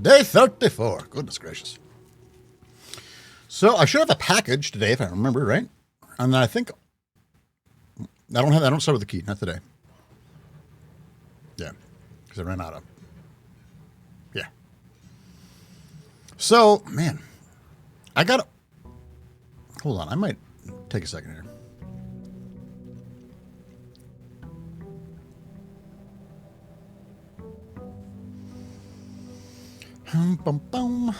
Day 34. Goodness gracious. So I should have a package today, if I remember right. And I think I don't start with the key, not today. Yeah, because I ran out of. Yeah. So, man, I got to. Hold on, I might take a second here. Bum, bum.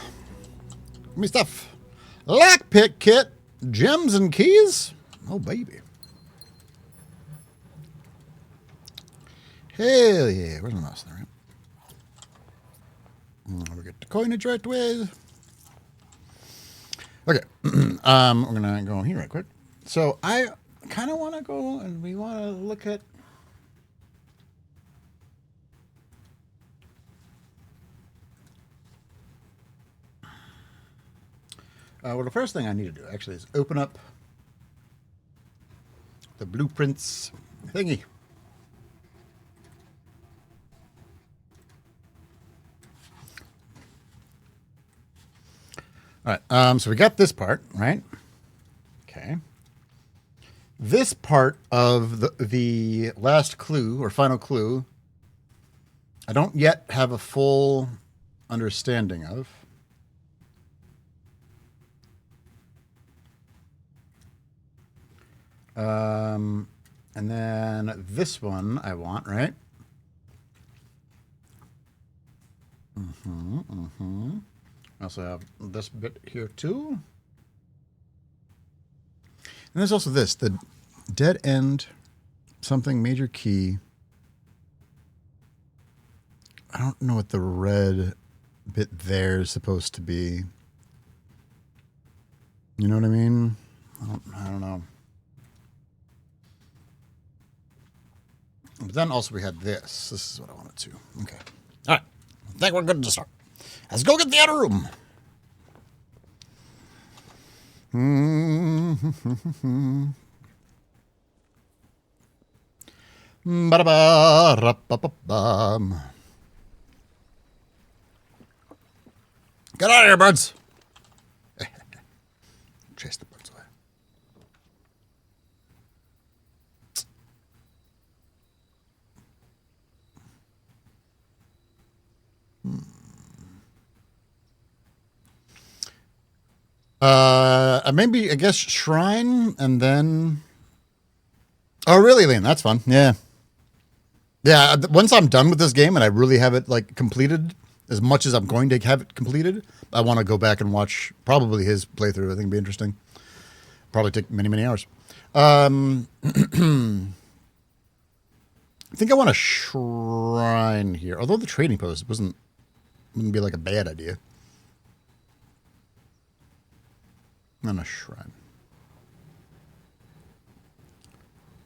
Give me stuff. Lockpick kit, gems and keys. Oh, baby. Hell yeah. Where's my mouse there? We get the coinage right away. Okay. We're going to go in here right quick. So I kind of want to go and we want to look at. Well, the first thing I need to do actually is open up the blueprints thingy. All right, so we got this part, right? Okay. This part of the last clue or final clue, I don't yet have a full understanding of. And then this one I want, right? I also have this bit here too. And there's also this, the dead end, something major key. I don't know what the red bit there is supposed to be. You know what I mean? I don't know. But then also we had this. This is what I wanted to. Okay. All right. I think we're good to start. Let's go get the other room. Get out of here, birds. Chase the birds away. Maybe, I guess, shrine and then. Oh, really, Liam? That's fun. Yeah. Yeah. Once I'm done with this game and I really have it like completed, as much as I'm going to have it completed, I want to go back and watch probably his playthrough. I think it'd be interesting. Probably take many, many hours. I think I want a shrine here. Although the trading post wouldn't be like a bad idea. And a shrine.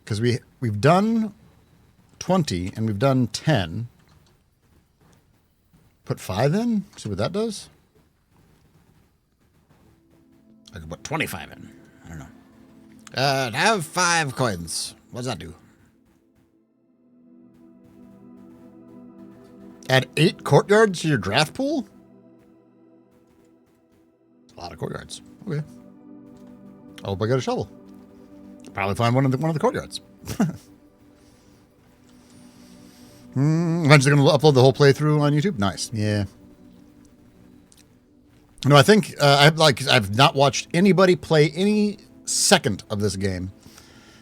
Because we've done 20 and we've done 10. Put 5 in? See what that does? I could put 25 in. I don't know. Have 5 coins. What does that do? Add 8 courtyards to your draft pool? A lot of courtyards. Okay. I hope I got a shovel. Probably find one of the courtyards. Eventually going to upload the whole playthrough on YouTube. Nice. Yeah. No, I think I've not watched anybody play any second of this game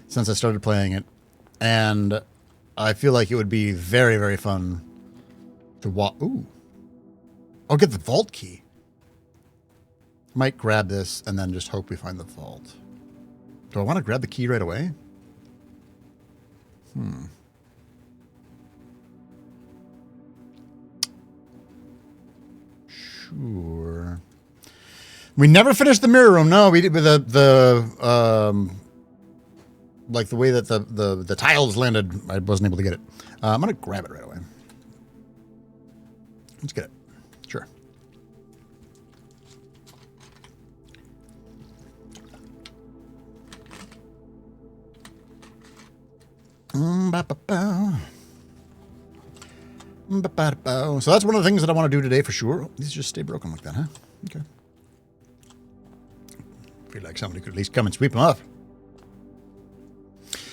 since I started playing it, and I feel like it would be very, very fun to watch. Ooh, I'll get the vault key. Might grab this and then just hope we find the vault. Do I want to grab the key right away? Sure. We never finished the mirror room. No, we did with the like the way that the tiles landed. I wasn't able to get it. I'm gonna grab it right away. Let's get it. Sure. So that's one of the things that I want to do today for sure. These just stay broken like that, huh? Okay. Feel like somebody could at least come and sweep them up.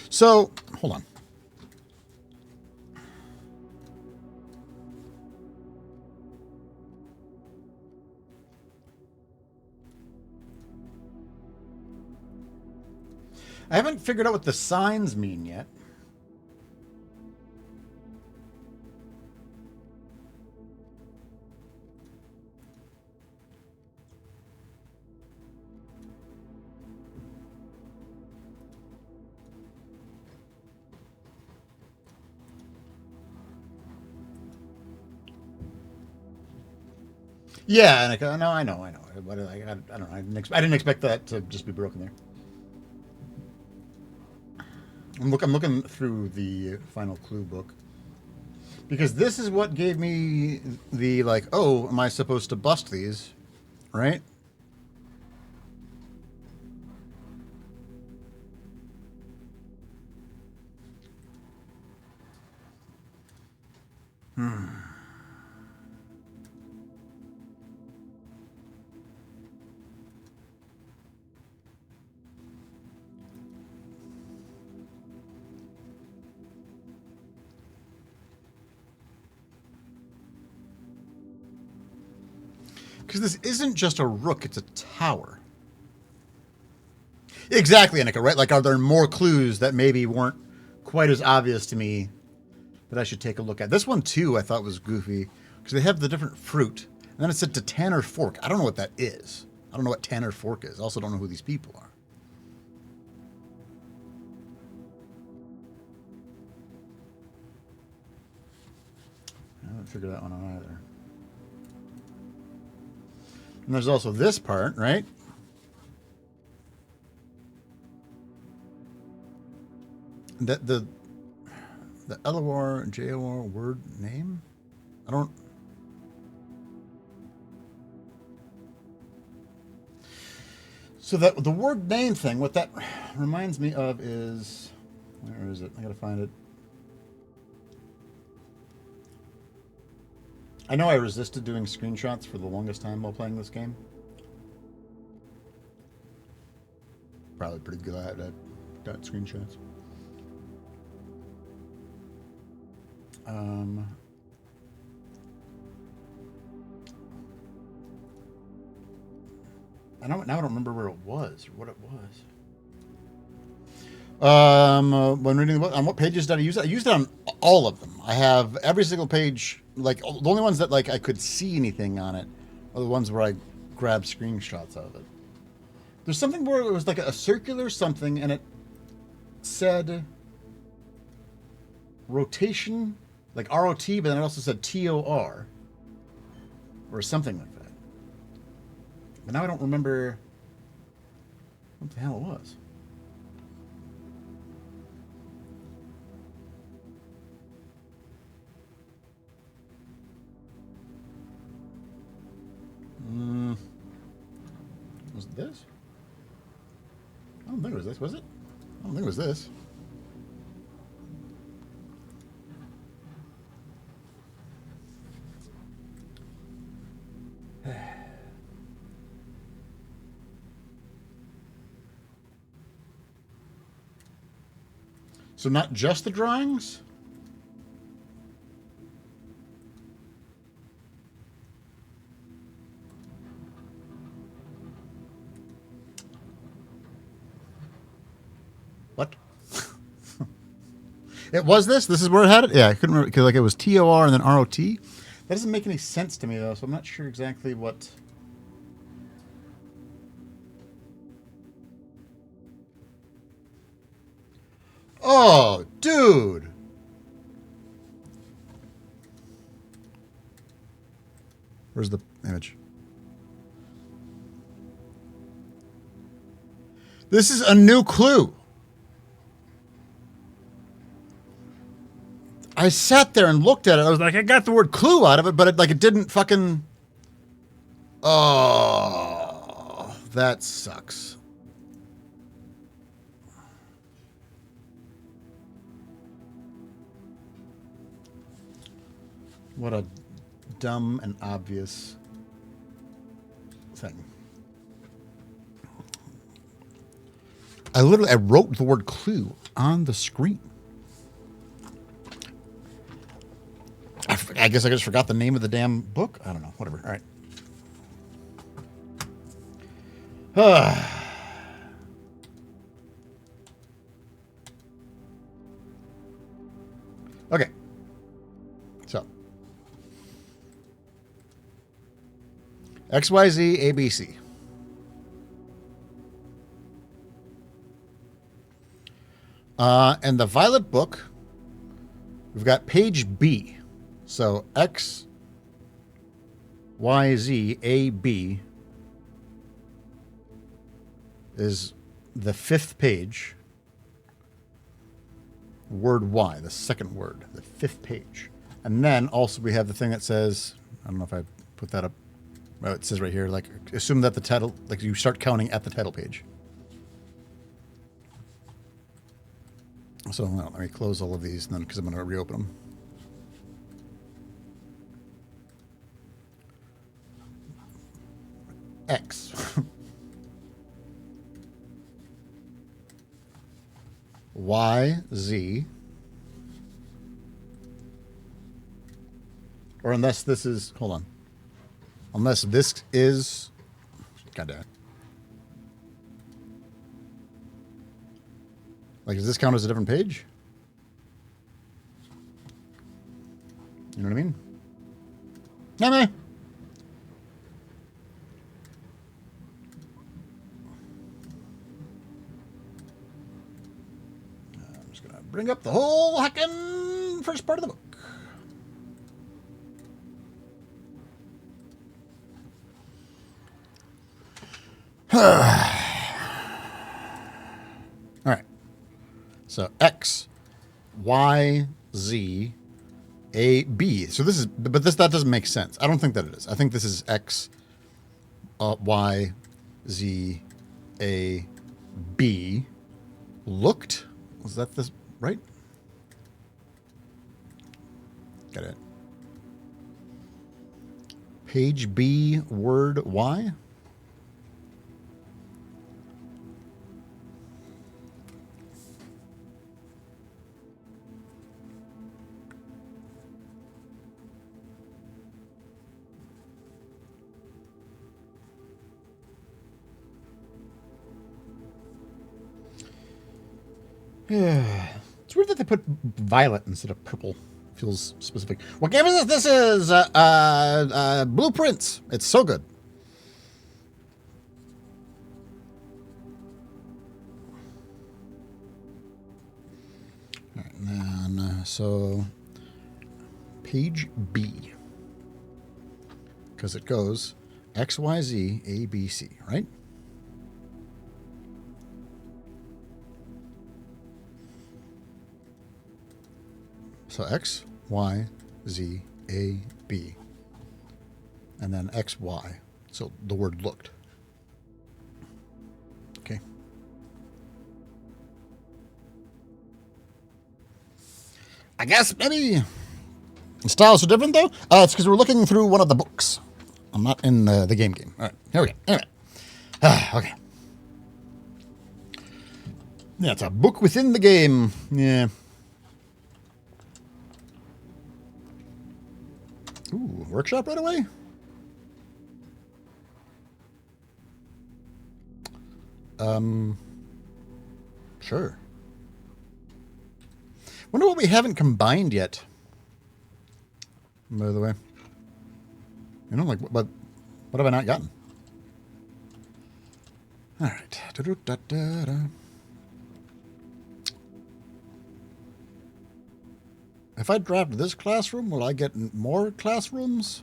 So, hold on. I haven't figured out what the signs mean yet. Yeah, and I know. But I don't know. I didn't expect that to just be broken there. I'm looking through the final clue book because this is what gave me the like. Oh, am I supposed to bust these? Right? Because this isn't just a rook; it's a tower. Exactly, Annika. Right? Like, are there more clues that maybe weren't quite as obvious to me that I should take a look at? This one too, I thought was goofy because they have the different fruit, and then it said to Tanner Fork. I don't know what that is. I don't know what Tanner Fork is. I also don't know who these people are. I haven't figured that one out either. And there's also this part, right? That the LOR JOR word name? I don't. So that the word name thing, what that reminds me of is, where is it? I gotta find it. I know I resisted doing screenshots for the longest time while playing this game. Probably pretty good at screenshots. Now I don't remember where it was or what it was. When reading the book, on what pages did I use it? I used it on all of them. I have every single page. Like the only ones that like I could see anything on it are the ones where I grabbed screenshots of it. There's something where it was like a circular something, and it said rotation, like ROT, but then it also said TOR or something like that. But now I don't remember what the hell it was. Was it this? I don't think it was this, was it? I don't think it was this. So not just the drawings? What? It was this? This is where it had it? Yeah, I couldn't remember because like it was TOR and then ROT. That doesn't make any sense to me though, so I'm not sure exactly what. Oh, dude. Where's the image? This is a new clue. I sat there and looked at it. I was like, I got the word clue out of it, but it didn't fucking. Oh, that sucks. What a dumb and obvious thing. I wrote the word clue on the screen. I guess I just forgot the name of the damn book. I don't know. Whatever. All right. Okay. So. XYZ ABC. And the Violet book, we've got page B. So X, Y, Z, A, B is the 5th page. Word Y, the 2nd word, the 5th page. And then also we have the thing that says, I don't know if I put that up. Oh, it says right here, like, assume that the title, like you start counting at the title page. So let me close all of these then, because I'm going to reopen them. X. Y, Z. Or unless this is, hold on. Unless this is, God damn it. Like, does this count as a different page? You know what I mean? Nah, nah. I'm just going to bring up the whole heckin' first part of the book. All right. So X, Y, Z, A, B. So this is, but that doesn't make sense. I don't think that it is. I think this is X, Y, Z, A, B. Looked? Was that this right? Got it. Page B, word Y. Yeah. It's weird that they put violet instead of purple. Feels specific. What game is this? This is Blueprints. It's so good. All right, and then, so page B. Because it goes X, Y, Z, A, B, C, right? So X, Y, Z, A, B. And then X, Y. So the word looked. Okay. I guess maybe styles are different, though. It's because we're looking through one of the books. I'm not in the game. All right, here we go. Anyway. Okay. Yeah, it's a book within the game. Yeah. Ooh, workshop right away? Sure. Wonder what we haven't combined yet. By the way. You know, like, what have I not gotten? All right. If I draft this classroom, will I get more classrooms?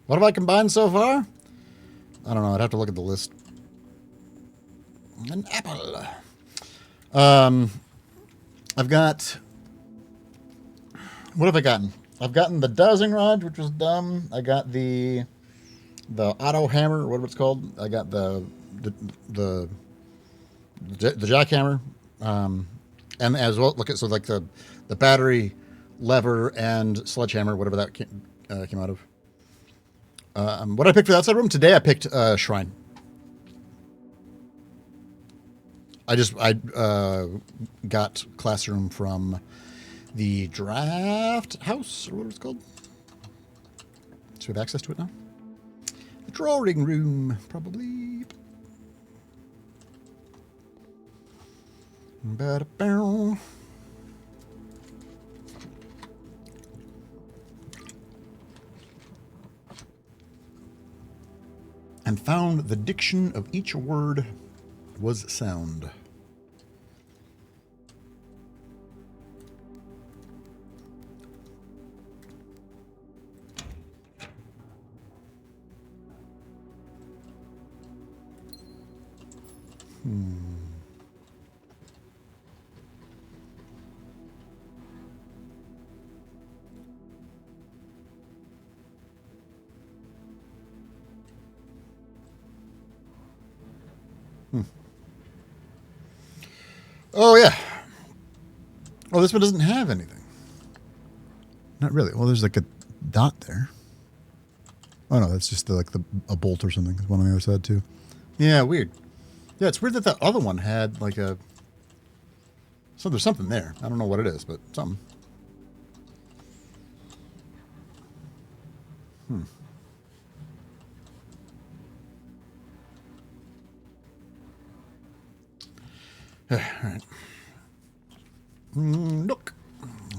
What have I combined so far? I don't know. I'd have to look at the list. An apple. I've got... What have I gotten? I've gotten the dowsing rod, which was dumb. I got the auto hammer, whatever it's called. I got the jackhammer. And as well, look at so like the battery, lever, and sledgehammer, whatever that came out of. What I picked for the outside room today, I picked Shrine. I got Classroom from the Draft House, or what it's called. So we have access to it now. The drawing room, probably. Ba-da-bow. And found the diction of each word was sound. Oh, yeah. Well, this one doesn't have anything. Not really. Well, there's like a dot there. Oh, no, that's just a bolt or something. There's one on the other side, too. Yeah, weird. Yeah, it's weird that the other one had like a... So there's something there. I don't know what it is, but something. All right. Nook.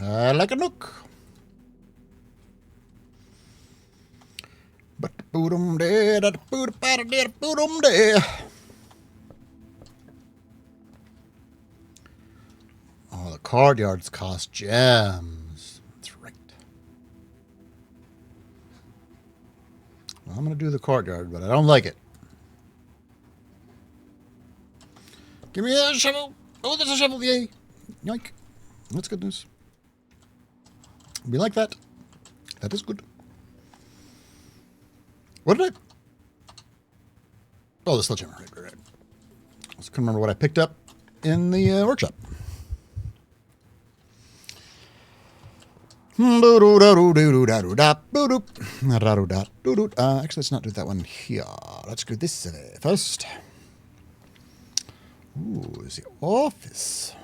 I like a nook. But boodum day, that boodum bada day, boodum day. Oh, the card yards cost gems. That's right. Well, I'm gonna do the card yard, but I don't like it. Give me a shovel. Oh, there's a shovel. Yay. Yoink. That's good news. We like that. That is good. What did I... Oh, the sledgehammer. Right. I just couldn't remember what I picked up in the workshop. Actually, let's not do that one here. Let's do this first. Ooh, is the office.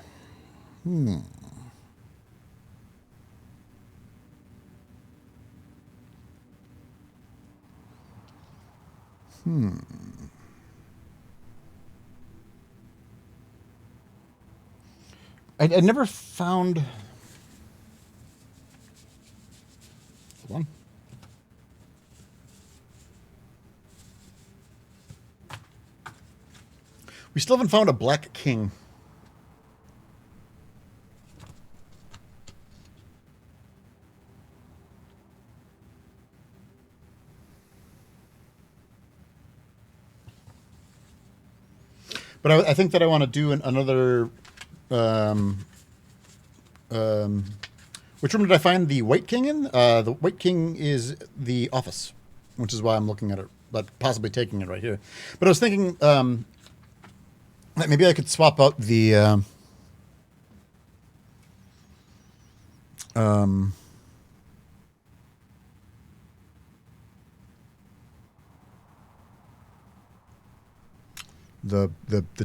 I never found one. We still haven't found a Black King. But I think that I want to do another... which room did I find the White King in? The White King is the office, which is why I'm looking at it, but possibly taking it right here. But I was thinking that maybe I could swap out the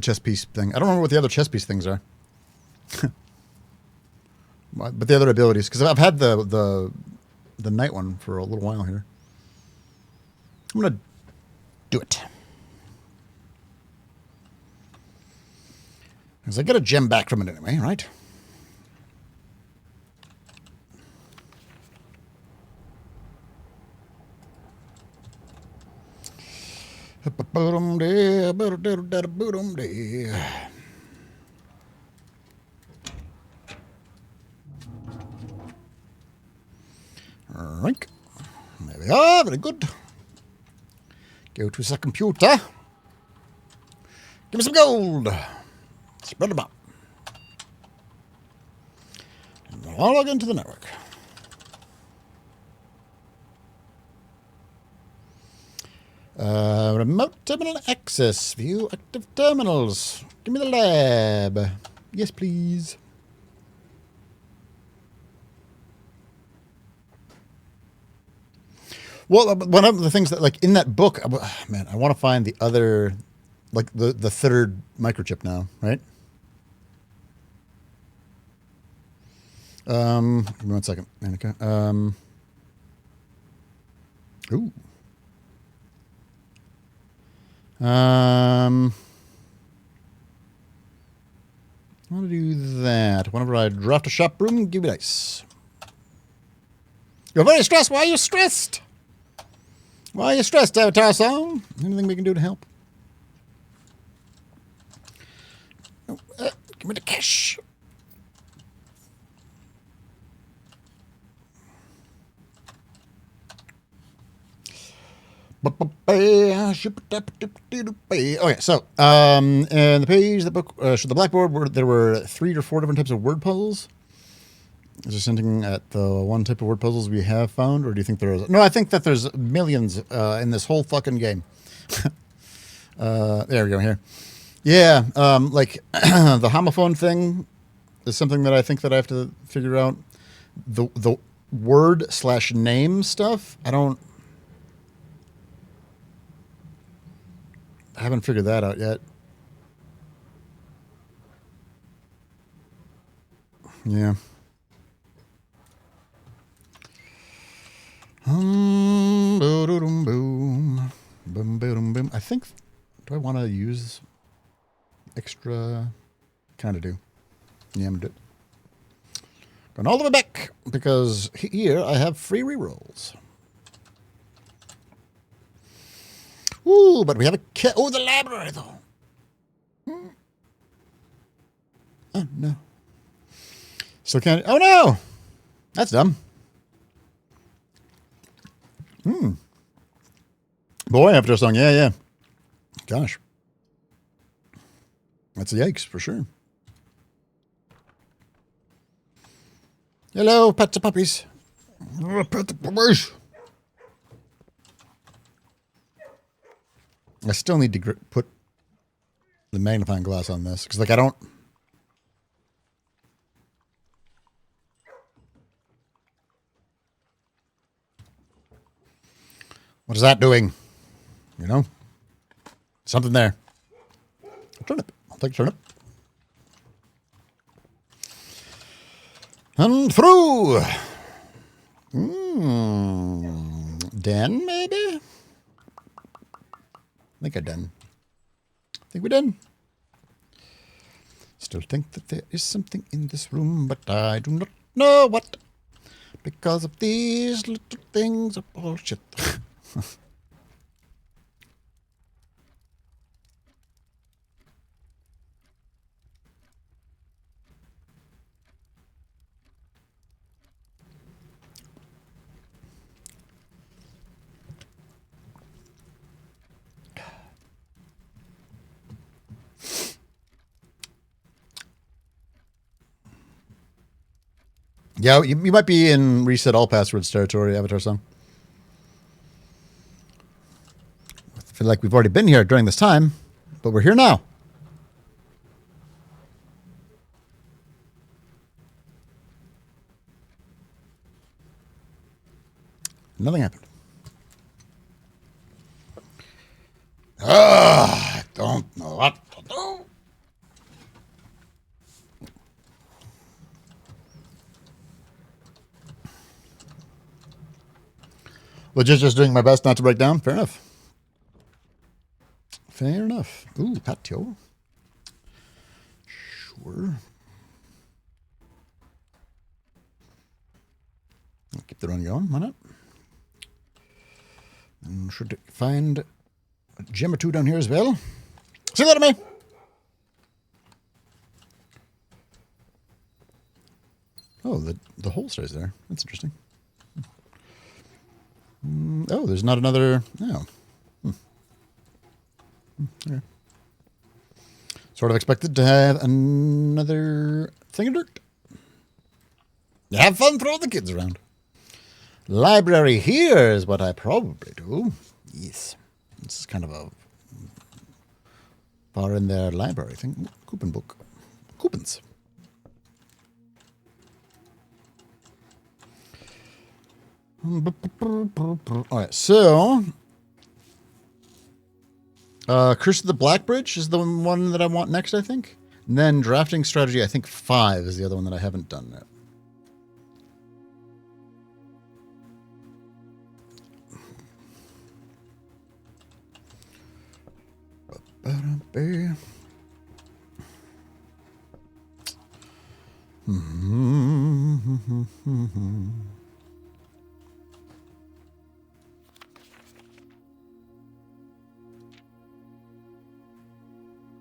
chess piece thing. I don't remember what the other chess piece things are. But the other abilities, because I've had the night one for a little while here. I'm gonna do it because I get a gem back from it anyway, right? Right. There we are. Very good. Go to the computer. Give me some gold. Spread them out. And I'll log into the network. Remote terminal access. View active terminals. Give me the lab. Yes, please. Well, one of the things that, like, in that book, man, I want to find the other, like, the third microchip now, right? Give me 1 second, Annika. Ooh. I want to do that. Whenever I draft a shop room, give me dice. You're very stressed. Why are you stressed? Why are you stressed, Avatar Song? Anything we can do to help? Oh, give me the cash. Okay, so in the page, the book, the blackboard, there were 3 or 4 different types of word puzzles. Is there something at the one type of word puzzles we have found, or do you think there is? No, I think that there's millions in this whole fucking game. There we go. Here, yeah, like the homophone thing is something that I think that I have to figure out. The word / name stuff, I haven't figured that out yet. Yeah. Boom, boom, boom, boom, boom. I think. Do I want to use extra? Kind of do. Yeah, I'm gonna do it. Going all the way back because here I have free rerolls. Ooh, but we have a kit. Oh, the library though. Oh no. Still can't. Oh no. That's dumb. Boy, after a song. Yeah. Gosh. That's a yikes for sure. Hello, pets and puppies. Pet the puppies. I still need to put the magnifying glass on this because, like, I don't. What is that doing? You know? Something there. A turnip. I'll take a turnip. And through. Den, maybe? I think I'm done. I think we're done. Still think that there is something in this room, but I do not know what. Because of these little things of bullshit. Yeah, you might be in reset all passwords territory, Avatar Song. I feel like we've already been here during this time, but we're here now. Nothing happened. I don't know what to do. Legit just doing my best not to break down. Fair enough. Fair enough. Ooh, patio. Sure. I'll keep the run going. Why not? And should find a gem or 2 down here as well. Say that to me. Oh, the hole stays there. That's interesting. Oh, there's not another. Oh. Okay. Sort of expected to have another thing of dirt. You have fun throwing the kids around. Library here is what I probably do. Yes. This is kind of a far in their library thing. Coupon book. Coupons. All right, so Curse of the Black Bridge is the one that I want next, I think. And then drafting strategy, I think 5 is the other one that I haven't done yet.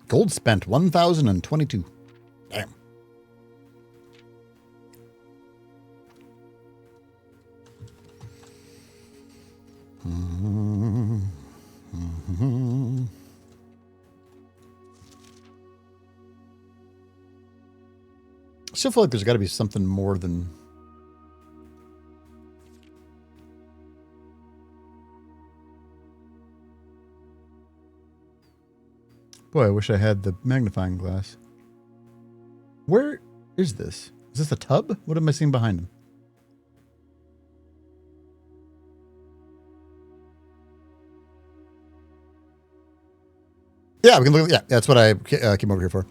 Gold spent 1,022. Damn. I still feel like there's got to be something more than... Boy, I wish I had the magnifying glass. Where is this? Is this a tub? What am I seeing behind him? Yeah, we can look at... Yeah, that's what I came over here for.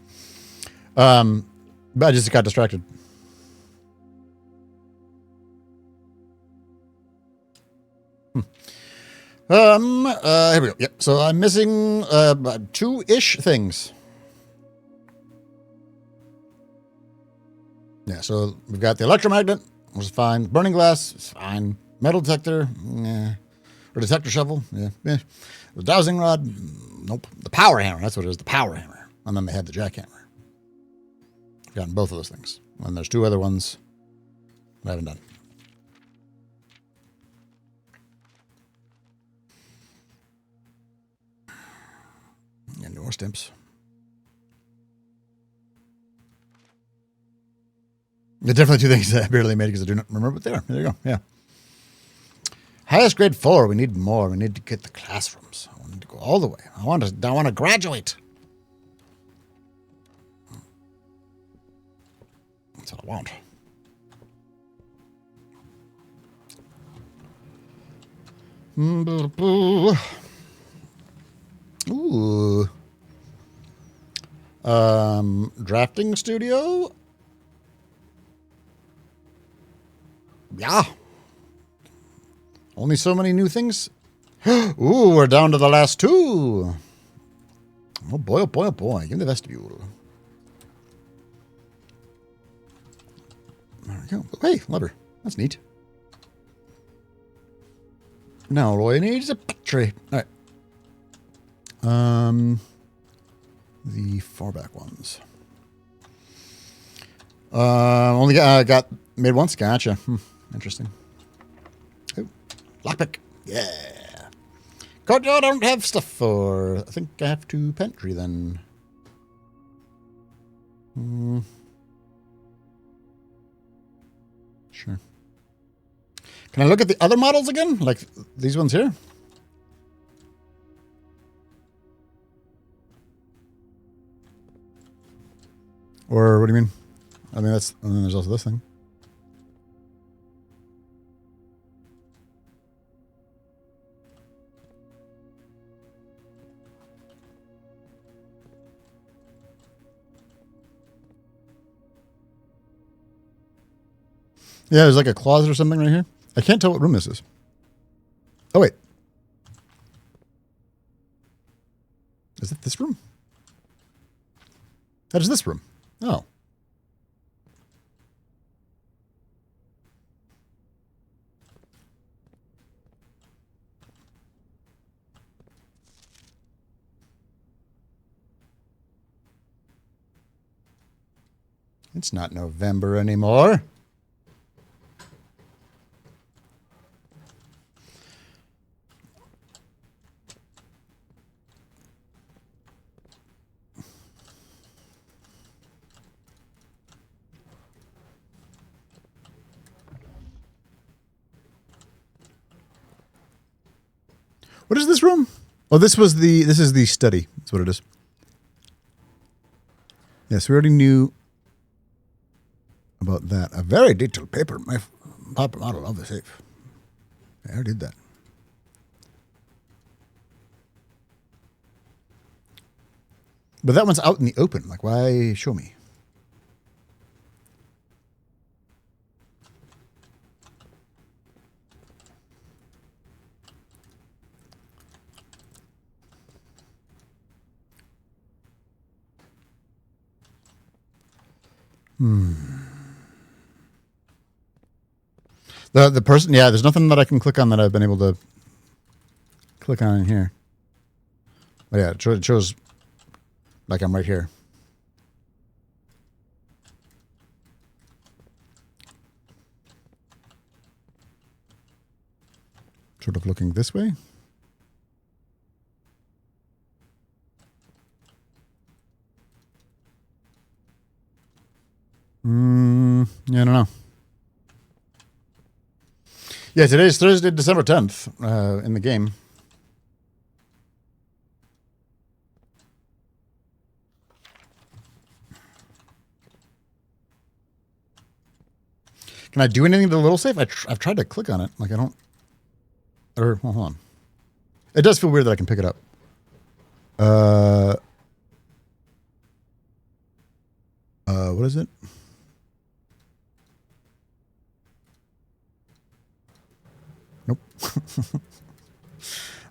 But I just got distracted. Here we go. Yep. So I'm missing 2-ish things. Yeah, so we've got the electromagnet, which is fine. Burning glass, it's fine. Metal detector, or detector shovel, yeah. The dowsing rod, nope. The power hammer, that's what it is, the power hammer. And then they had the jackhammer. I've gotten both of those things. And there's 2 other ones I haven't done. And more stamps. There are definitely 2 things that I barely made because I do not remember what they are. There you go. Yeah. Highest grade 4. We need more. We need to get the classrooms. I want to go all the way. I want to graduate. That's what I want. Ooh. Drafting studio. Yeah. Only so many new things. Ooh, we're down to the last 2. Oh boy, oh boy, oh boy. Give me the vestibule. There we go. Hey, lever. That's neat. Now all I need is a battery. All right. The far back ones. Only got made once. Gotcha. Interesting. Oh, lockpick. Yeah. God, I don't have stuff for. I think I have to pantry then. Sure. Can I look at the other models again? Like these ones here? Or what do you mean? I mean, that's, and then there's also this thing. Yeah, there's like a closet or something right here. I can't tell what room this is. Oh, wait. Is it this room? That is this room. Oh. It's not November anymore. What is this room? Oh, this is the study. That's what it is. Yes, we already knew about that. A very detailed paper. My model of the safe. I already did that. But that one's out in the open. Like, why show me? The person, yeah, there's nothing that I can click on that I've been able to click on in here. But yeah, it shows like I'm right here. Sort of looking this way. Yeah, I don't know. Yeah, today's Thursday, December 10th, in the game. Can I do anything to the little safe? I've tried to click on it. Like, I don't... Or, well, hold on. It does feel weird that I can pick it up. What is it? Nope.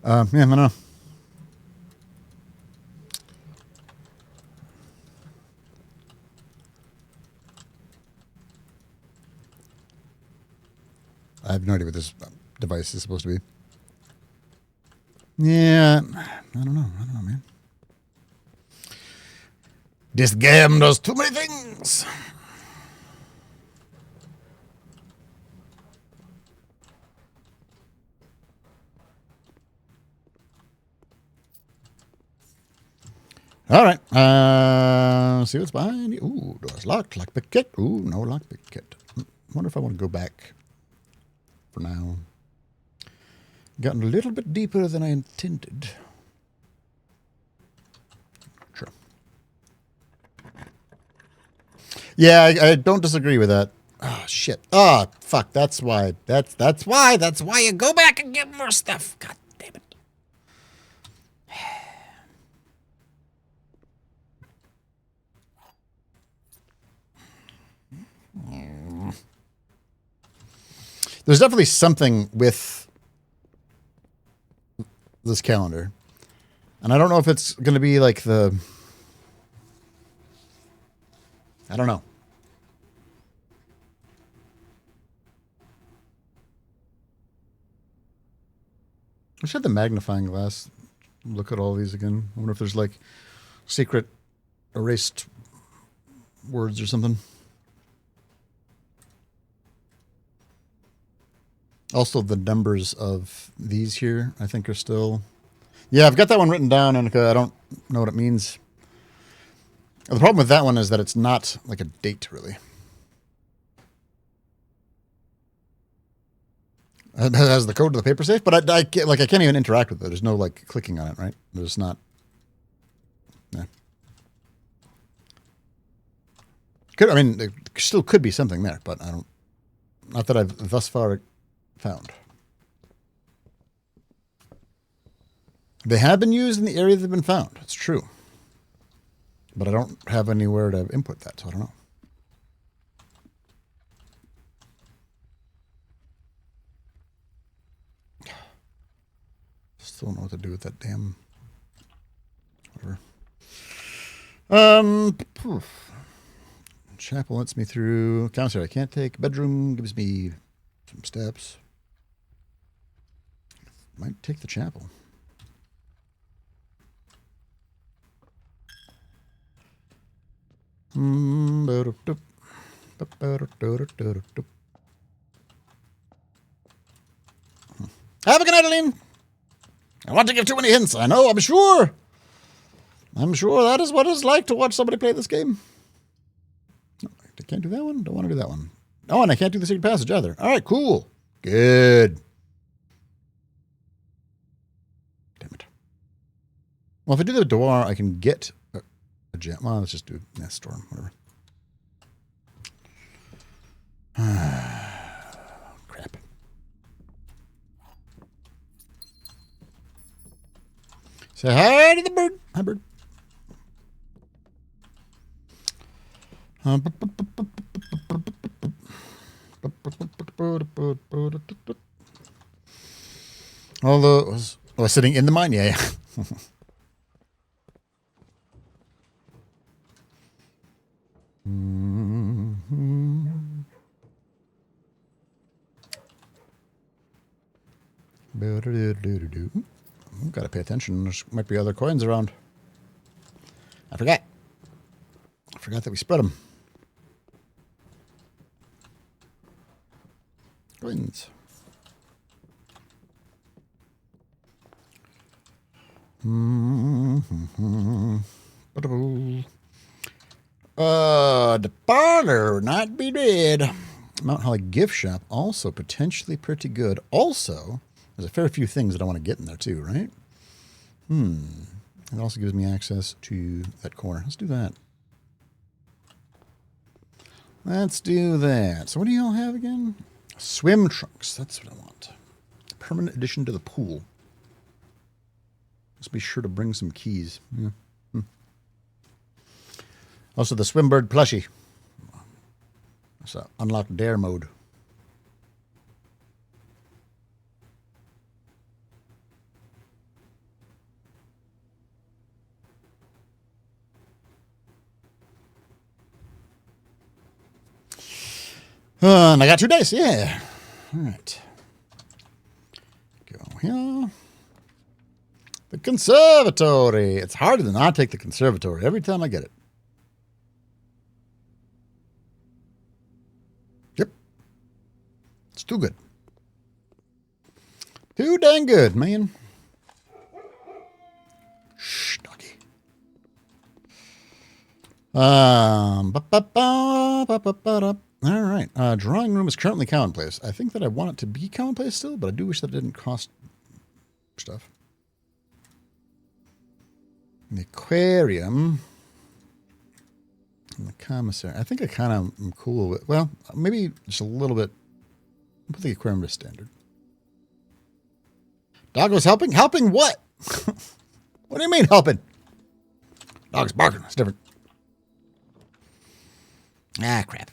Yeah, I don't know. I have no idea what this device is supposed to be. Yeah, I don't know, man. This game does too many things. All right. See what's behind you. Ooh, door's locked. Lockpick kit. Ooh, no lockpick kit. Wonder if I want to go back for now. Gotten a little bit deeper than I intended. Sure. Yeah, I don't disagree with that. Oh, shit. Oh, fuck. That's why. That's why. That's why you go back and get more stuff. God damn it. There's definitely something with this calendar. And I don't know if it's going to be like the... I don't know. I should have the magnifying glass look at all these again. I wonder if there's like secret erased words or something. Also, the numbers of these here, I think, are still... Yeah, I've got that one written down, and I don't know what it means. The problem with that one is that it's not like a date, really. It has the code to the paper safe, but I can't even interact with it. There's no like clicking on it, right? There's not. Yeah. I mean, there still could be something there, but I don't. Not that I've thus far found. They have been used in the area they've been found. It's true, but I don't have anywhere to input that, so I don't know. Still don't know what to do with that damn... Whatever. Chapel lets me through. Counselor, I can't take. Bedroom gives me some steps. Might take the chapel. Have a good night, Aline. I want to give too many hints. I know, I'm sure. I'm sure that is what it's like to watch somebody play this game. No, I can't do that one. Don't want to do that one. Oh, and I can't do the secret passage either. All right, cool. Good. Damn it. Well, if I do the door, I can get a gem. Well, let's just do Nest Storm, whatever. Crap. Say hi to the bird. Hi, bird. Although I was sitting in the mine, yeah. Gotta pay attention. There might be other coins around. I forgot that we spread them. Coins. The parlor not be dead. Mount Holly gift shop also potentially pretty good. Also, there's a fair few things that I want to get in there too, right? It also gives me access to that corner. Let's do that. Let's do that. So what do y'all have again? Swim trunks. That's what I want. Permanent addition to the pool. Just be sure to bring some keys. Yeah. Also, the Swimbird plushie. That's unlock dare mode. And I got 2 dice. Yeah. All right. Go here. The conservatory. It's harder than I take the conservatory every time I get it. Yep. It's too good. Too dang good, man. Shh, doggy. All right. Drawing room is currently commonplace. I think that I want it to be commonplace still, but I do wish that it didn't cost stuff. The aquarium. And the commissary. I think I kind of am cool with, well, maybe just a little bit. I'll put the aquarium to standard. Doggo's helping? Helping what? What do you mean helping? Dog's barking. It's different. Ah, crap.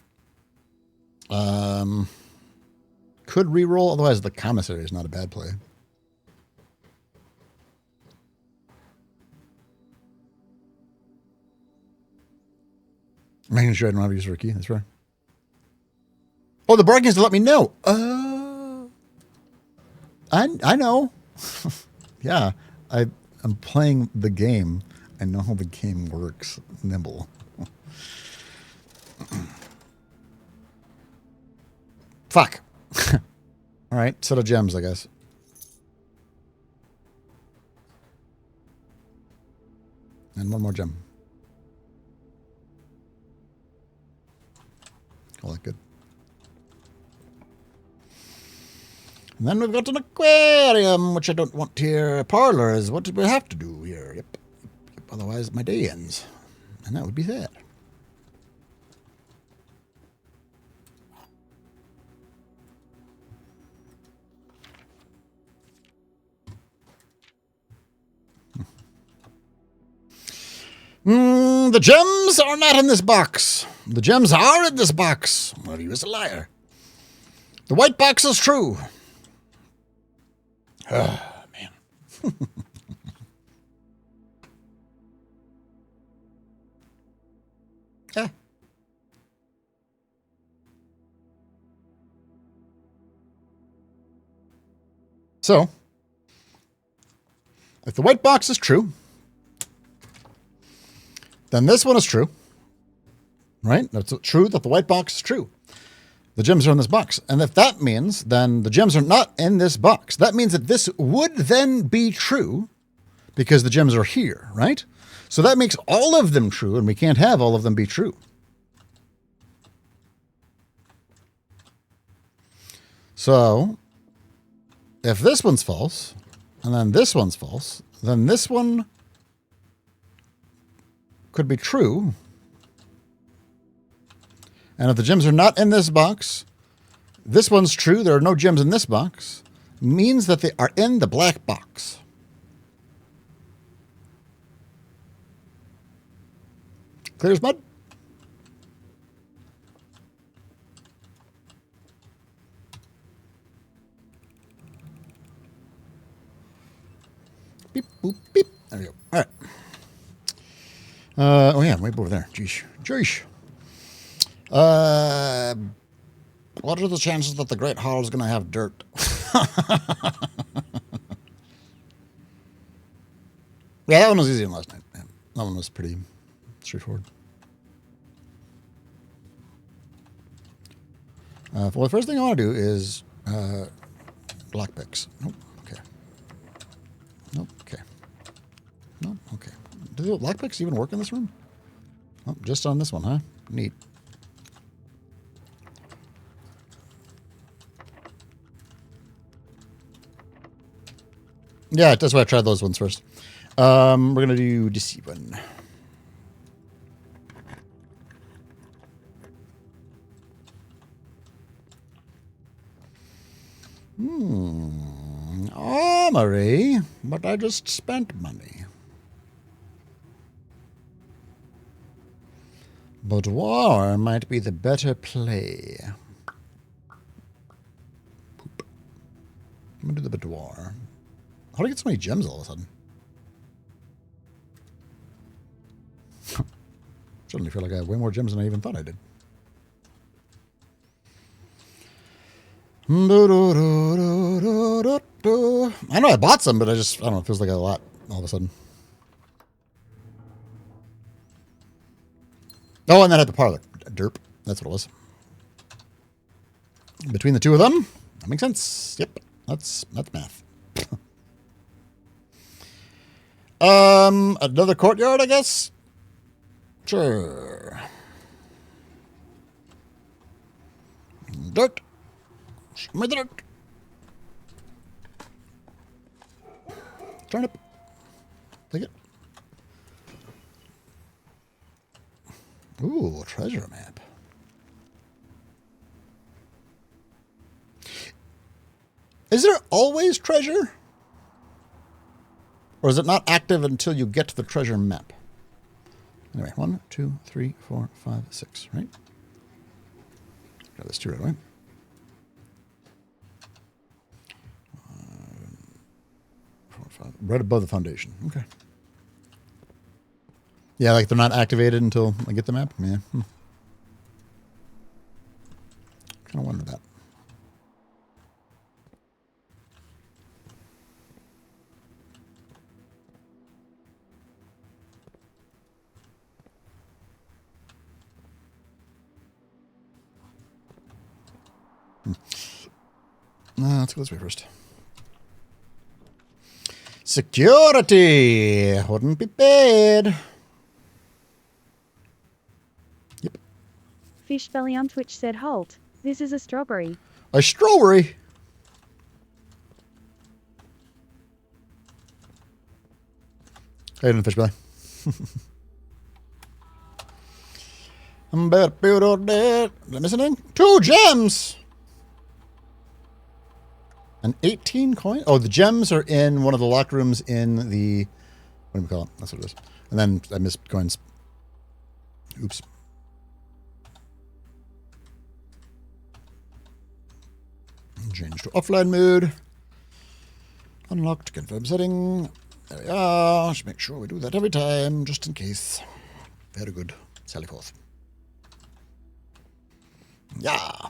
Could re-roll, otherwise the commissary is not a bad play. Making sure I don't have to use for a key. That's right. Oh, the bargain is to let me know. I know. Yeah, I'm playing the game. I know how the game works. Nimble. Fuck. All right, set of gems, I guess. And one more gem. All that good. And then we've got an aquarium, which I don't want here. Parlor is what we have to do here. Yep. Otherwise, my day ends. And that would be sad. The gems are not in this box. The gems are in this box. Well, he was a liar. The white box is true. Ah, man. Yeah. So, if the white box is true, then this one is true, right? It's true that the white box is true. The gems are in this box. And if that means then the gems are not in this box, that means that this would then be true because the gems are here, right? So that makes all of them true, and we can't have all of them be true. So if this one's false, and then this one's false, then this one could be true. And if the gems are not in this box, this one's true, there are no gems in this box, means that they are in the black box. Clear as mud. Beep, boop, beep. There we go. All right. Oh, yeah, way over there. Jeesh. Jeesh. What are the chances that the Great Hall is going to have dirt? Yeah, that one was easy than last night. Yeah, that one was pretty straightforward. Well, the first thing I want to do is lockpicks. Nope. Okay. Nope. Okay. Nope. Okay. Do the lockpicks even work in this room? Oh, just on this one, huh? Neat. Yeah, that's why I tried those ones first. We're going to do deceive one. Armory, but I just spent money. Boudoir might be the better play. Poop. I'm going to do the boudoir. How do I get so many gems all of a sudden? Suddenly feel like I have way more gems than I even thought I did. I know I bought some, but I don't know, it feels like a lot all of a sudden. Oh, and then at the parlor. Derp. That's what it was. Between the two of them, that makes sense. Yep. That's math. Another courtyard, I guess? Sure. Dirt. Show me the dirt. Turnip. Take it. Ooh, treasure map. Is there always treasure? Or is it not active until you get to the treasure map? Anyway, 1, 2, 3, 4, 5, 6, right? Got this two right away. 4, 5, right above the foundation. Okay. Yeah, like they're not activated until I get the map? Yeah. Kind of wonder that. Let's go this way first. Security! Wouldn't be bad. Yep. Fish Belly on Twitch said, "Halt. This is a strawberry." A strawberry? Hey, Fish Belly. I'm better build all that. Am I missing anything? 2 gems! An 18 coin? Oh, the gems are in one of the locked rooms in the... What do we call it? That's what it is. And then I missed coins. Oops. Change to offline mode. Unlocked, confirm setting. There we are. Just make sure we do that every time, just in case. Very good. Sally forth. Yeah.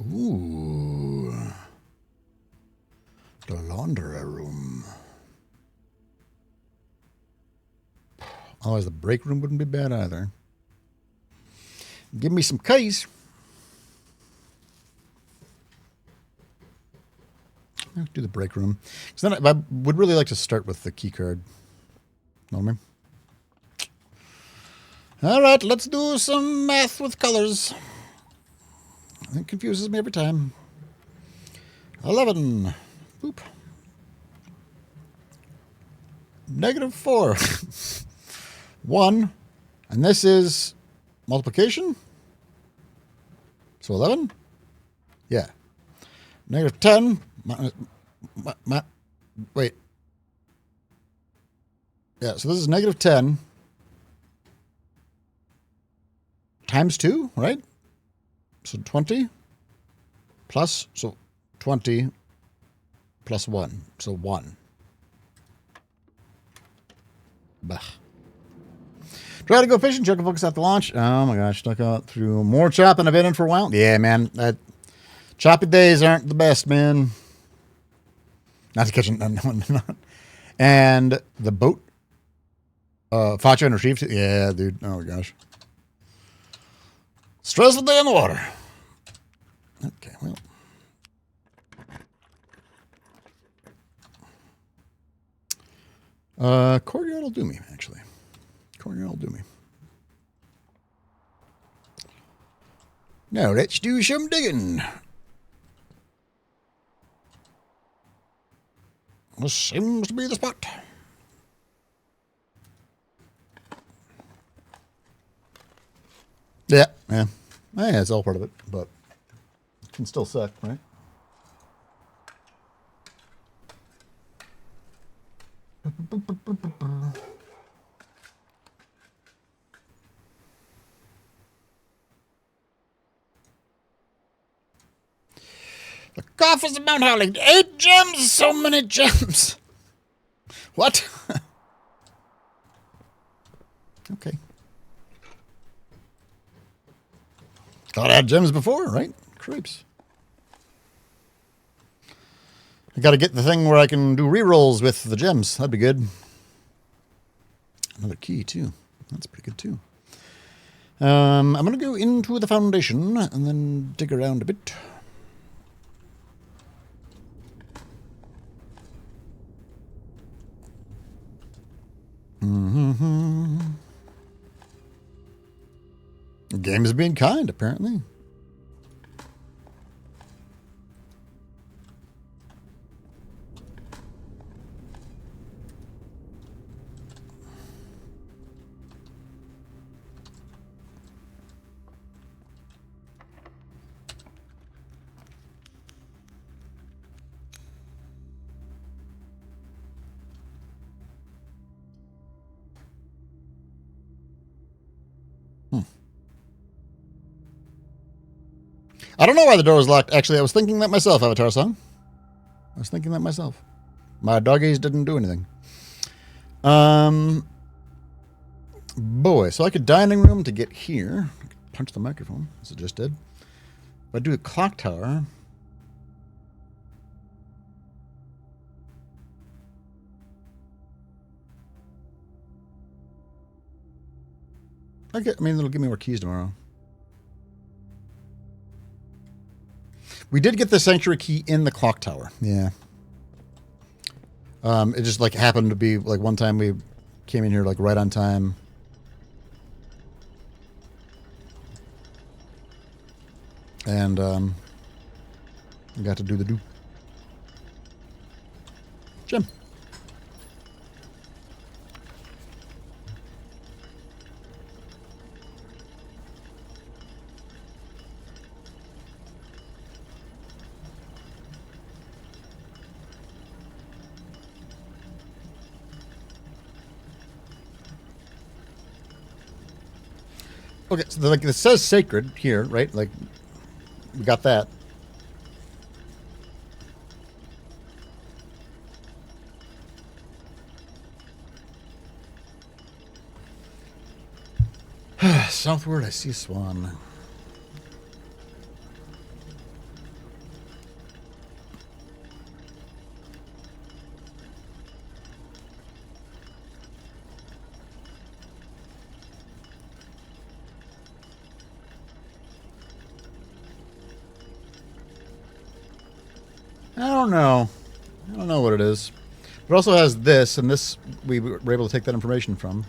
Ooh. The laundry room. Otherwise, the break room wouldn't be bad either. Give me some keys. I'll do the break room. Because then I would really like to start with the key card. Know what I mean? All right, let's do some math with colors. It confuses me every time. 11. Boop. -4. 1. And this is multiplication? So 11? Yeah. -10. Wait. Yeah, so this is -10. times 2, right? So 20 plus, so 20 plus 1, so 1. Bah. Try to go fishing, check the focus after launch. Oh my gosh, stuck out through more chop than I've been in for a while. Yeah, man, that choppy days aren't the best, man. Not to catch it, no. And the boat, Facha and retrieved. Yeah, dude. Oh gosh. Stressful day in the water. Okay, well. Courtyard will do me, actually. Courtyard will do me. Now, let's do some digging. This seems to be the spot. Yeah. Yeah, it's all part of it, but it can still suck, right? The coffers of Mount Howling. 8 gems! So many gems! What? Okay. Thought I had gems before, right? Creeps. I gotta get the thing where I can do rerolls with the gems. That'd be good. Another key, too. That's pretty good, too. I'm gonna go into the foundation and then dig around a bit. The game is being kind, apparently. I don't know why the door was locked. Actually, I was thinking that myself, Avatar Song. I was thinking that myself. My doggies didn't do anything. Boy, so like a dining room to get here. I could punch the microphone, as it just did. If I do a clock tower. I mean, it'll give me more keys tomorrow. We did get the sanctuary key in the clock tower. Yeah. It just like happened to be like one time we came in here like right on time. And got to do the do. Gem. Okay, so like it says sacred here, right? Like we got that. Southward, I see a swan. I don't know. I don't know what it is. It also has this, and this we were able to take that information from.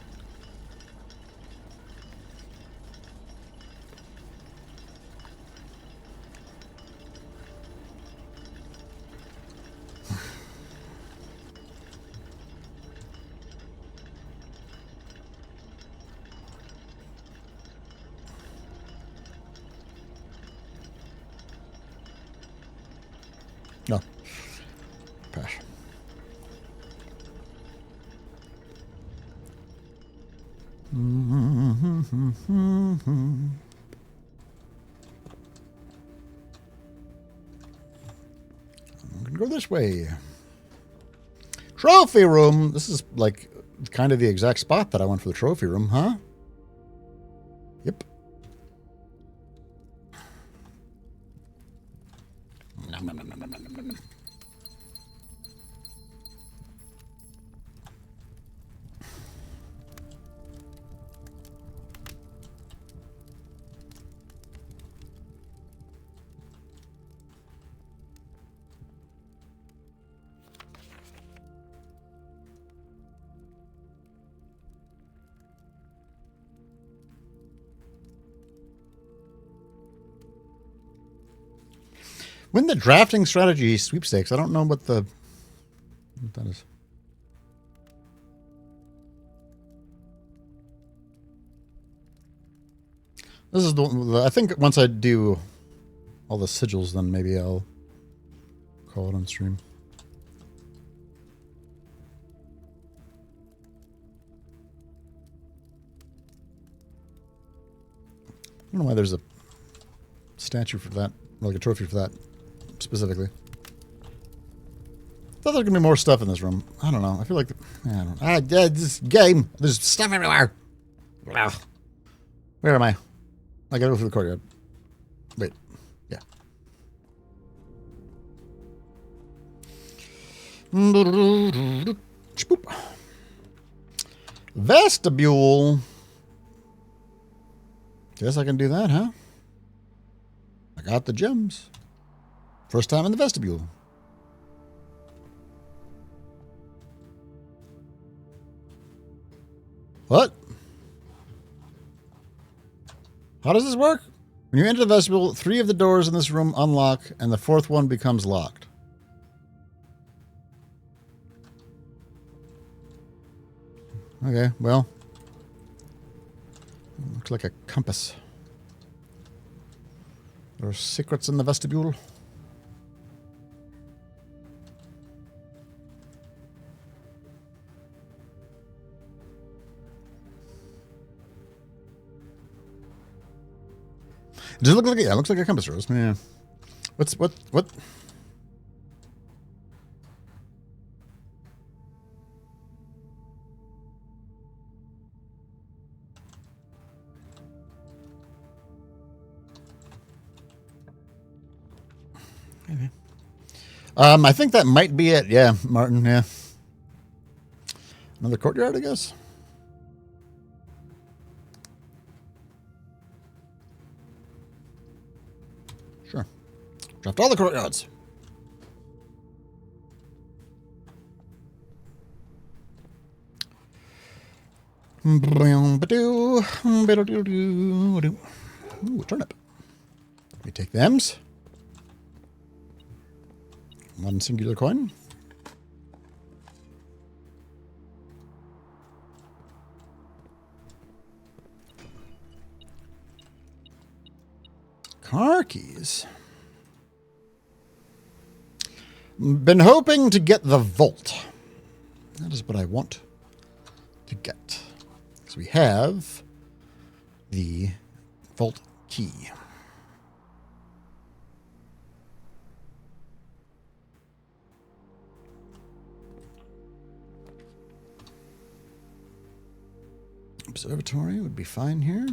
No. Pass. Go this way. Trophy room. This is like kind of the exact spot that I went for the trophy room, huh? Yep. Nom, nom, nom, nom, nom, nom, nom, nom. Win the drafting strategy sweepstakes. I don't know what that is. This is the I think once I do all the sigils, then maybe I'll call it on stream. I don't know why there's a statue for that, like a trophy for that specifically. I thought there was gonna be more stuff in this room. I don't know. I feel like this game. There's stuff everywhere. Ugh. Where am I? I gotta go through the courtyard. Wait. Yeah. Spoop. Vestibule. Guess I can do that, huh? I got the gems. First time in the vestibule. What? How does this work? When you enter the vestibule, 3 of the doors in this room unlock, and the 4th one becomes locked. Okay, well. Looks like a compass. There are secrets in the vestibule. Does it look like it looks like a compass rose? Yeah. What? Okay. I think that might be it. Yeah, Martin. Yeah. Another courtyard, I guess. Sure. Dropped all the courtyards. Ooh, turnip. We take thems. 1 singular coin. Car keys. Been hoping to get the vault. That is what I want to get. So we have the vault key. Observatory would be fine here.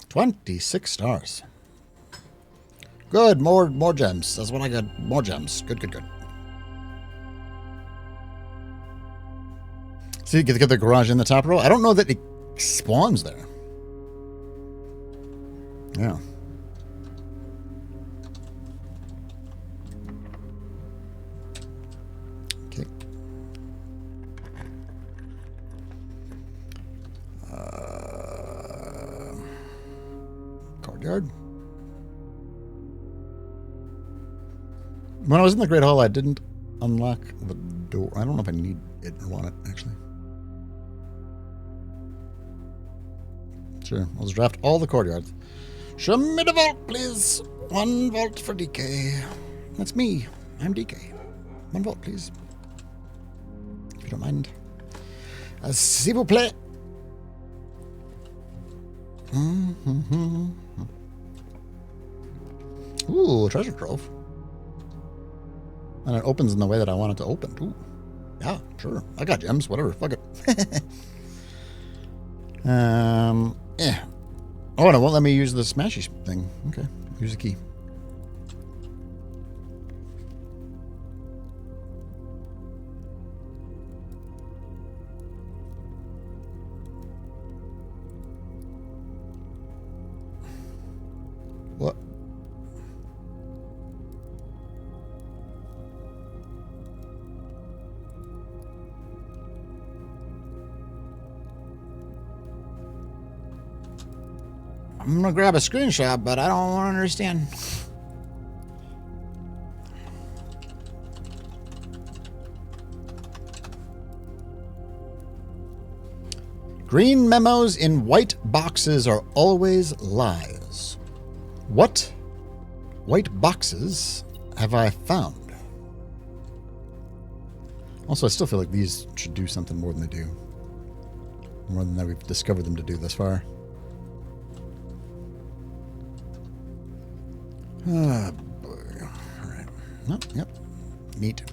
26 stars. Good, more gems. That's what I got. More gems. Good. See, get the garage in the top row. I don't know that it spawns there. Yeah. Okay. Courtyard. When I was in the Great Hall, I didn't unlock the door. I don't know if I need it or want it, actually. Sure, I'll just draft all the courtyards. Show me the vault, please. 1 vault for DK. That's me. I'm DK. 1 vault, please. If you don't mind. S'il vous plaît. Mm-hmm. Ooh, treasure trove. And it opens in the way that I want it to open. Ooh. Yeah, sure. I got gems. Whatever. Fuck it. Yeah. Oh, and it won't let me use the smashy thing. Okay. Here's the key. What? I'm gonna grab a screenshot, but I don't want to understand. Green memos in white boxes are always lies. What white boxes have I found? Also, I still feel like these should do something more than they do. More than that we've discovered them to do thus far. Ah, boy. All right. Oh, yep. Neat.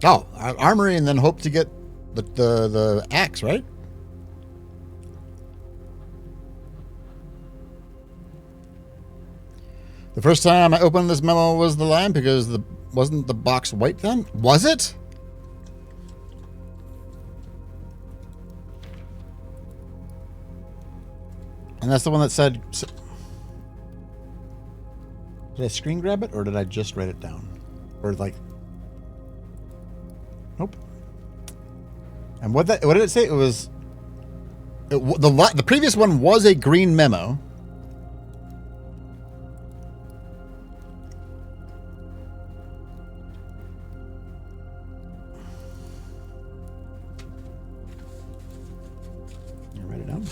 Oh, armory and then hope to get the axe, right? The first time I opened this memo was the line because wasn't the box white then? Was it? And that's the one that said... Did I screen grab it or did I just write it down? Or like... Nope. And what did it say? It was... the previous one was a green memo. You write it down.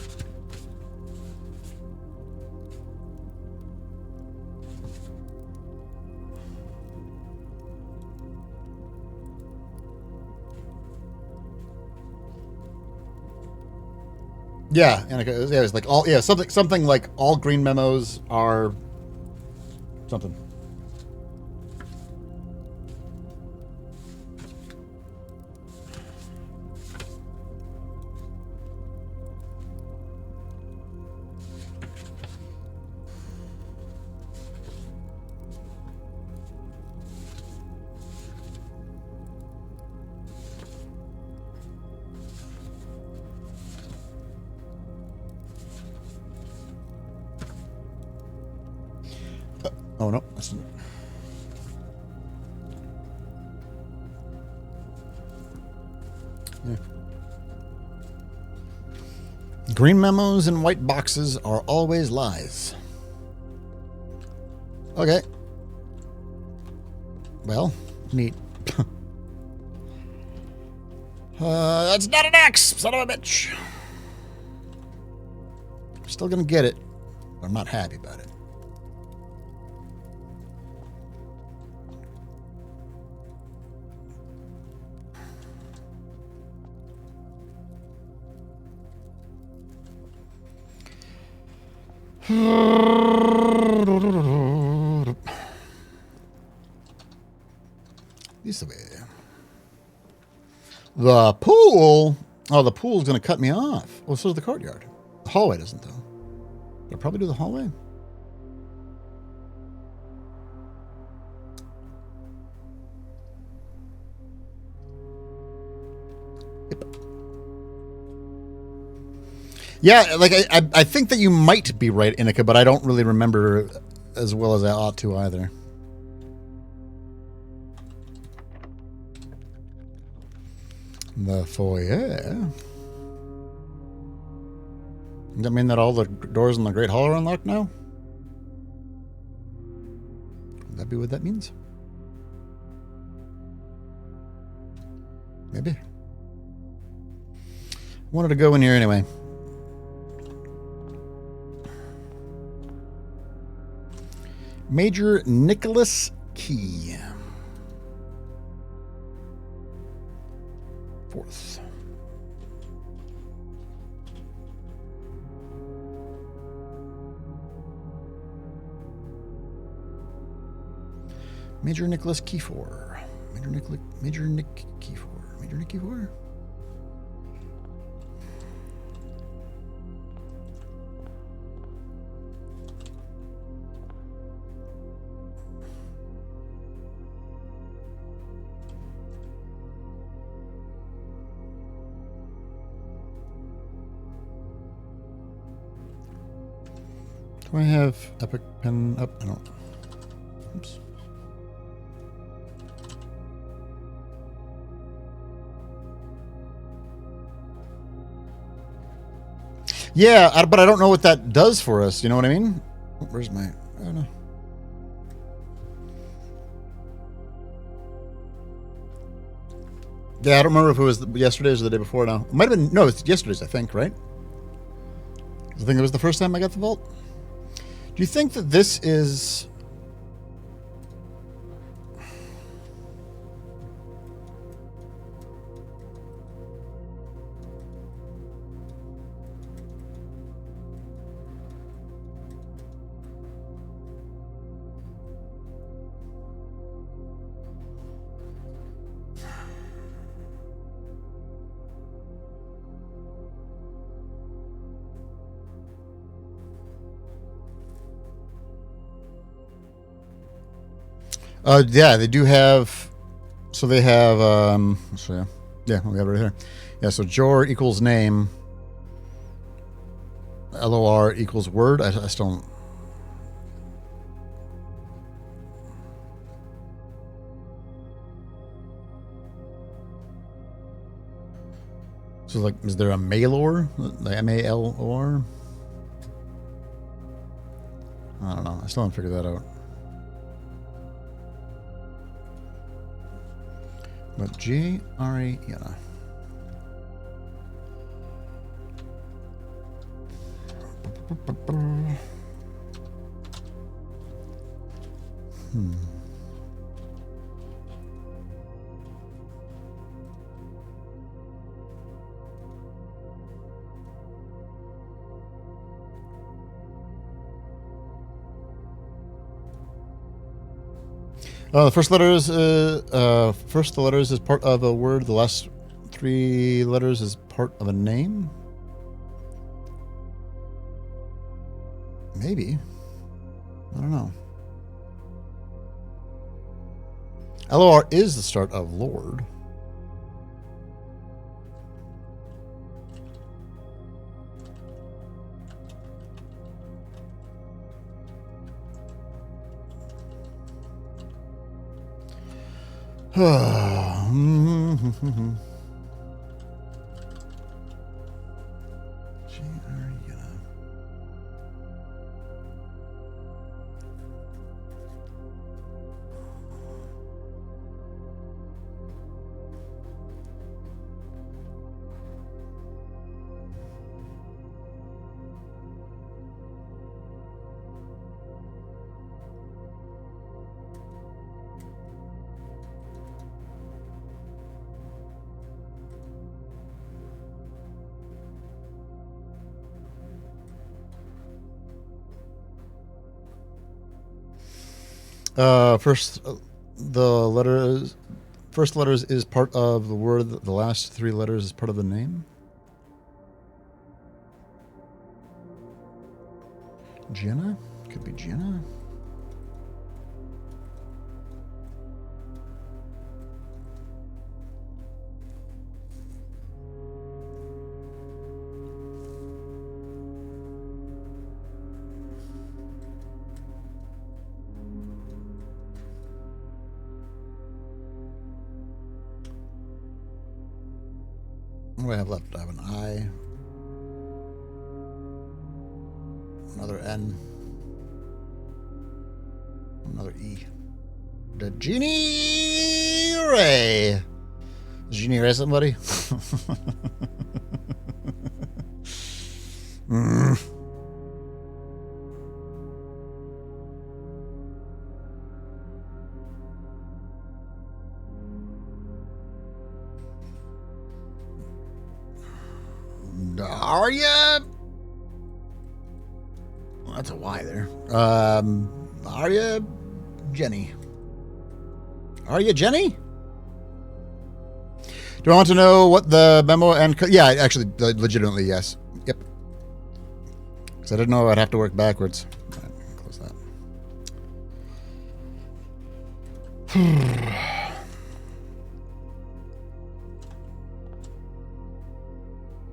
Yeah, and it was like something like all green memos are something. Oh no, that's not. Yeah. Green memos in white boxes are always lies. Okay. Well, neat. That's not an axe, son of a bitch. I'm still gonna get it, but I'm not happy about it. This way. The pool? Oh, the pool's going to cut me off. Oh, so does the courtyard. The hallway doesn't, though. I'll probably do the hallway. Yep. Yeah, like I think that you might be right, Inika, but I don't really remember as well as I ought to either. The foyer. Does that mean that all the doors in the Great Hall are unlocked now? Would that be what that means? Maybe. Wanted to go in here anyway. Major Nicholas Key. 4th. Major Nicholas Kiefer. Major Nick Kiefer. Major Nick Kiefer? Do I have Epic Pen up? I don't. Oops. Yeah, but I don't know what that does for us. You know what I mean? Where's my... I don't know. Yeah, I don't remember if it was yesterday's or the day before now. It might have been... No, it's yesterday's, I think, right? I think it was the first time I got the vault. Do you think that this is... yeah, they do have. So they have. So yeah, we have it right here. Yeah, so Jor equals name. LOR equals word. I still don't. So like, is there a Malor? The MALOR? I don't know. I still haven't figured that out. But G-R-A, yeah. The first letters, first the letters is part of a word. The last 3 letters is part of a name. Maybe. I don't know. LOR is the start of Lord. First, first letters is part of the word. The last 3 letters is part of the name. Jenna? Could be Jenna. What do I have left? I have an I. Another N. Another E. The Genie Ray. Is Genie Ray somebody? Are you? Well, that's a Y there. Are you Jenny? Are you Jenny? Do I want to know what the memo and... Yeah, actually, legitimately, yes. Yep. Because I didn't know I'd have to work backwards. All right, close that.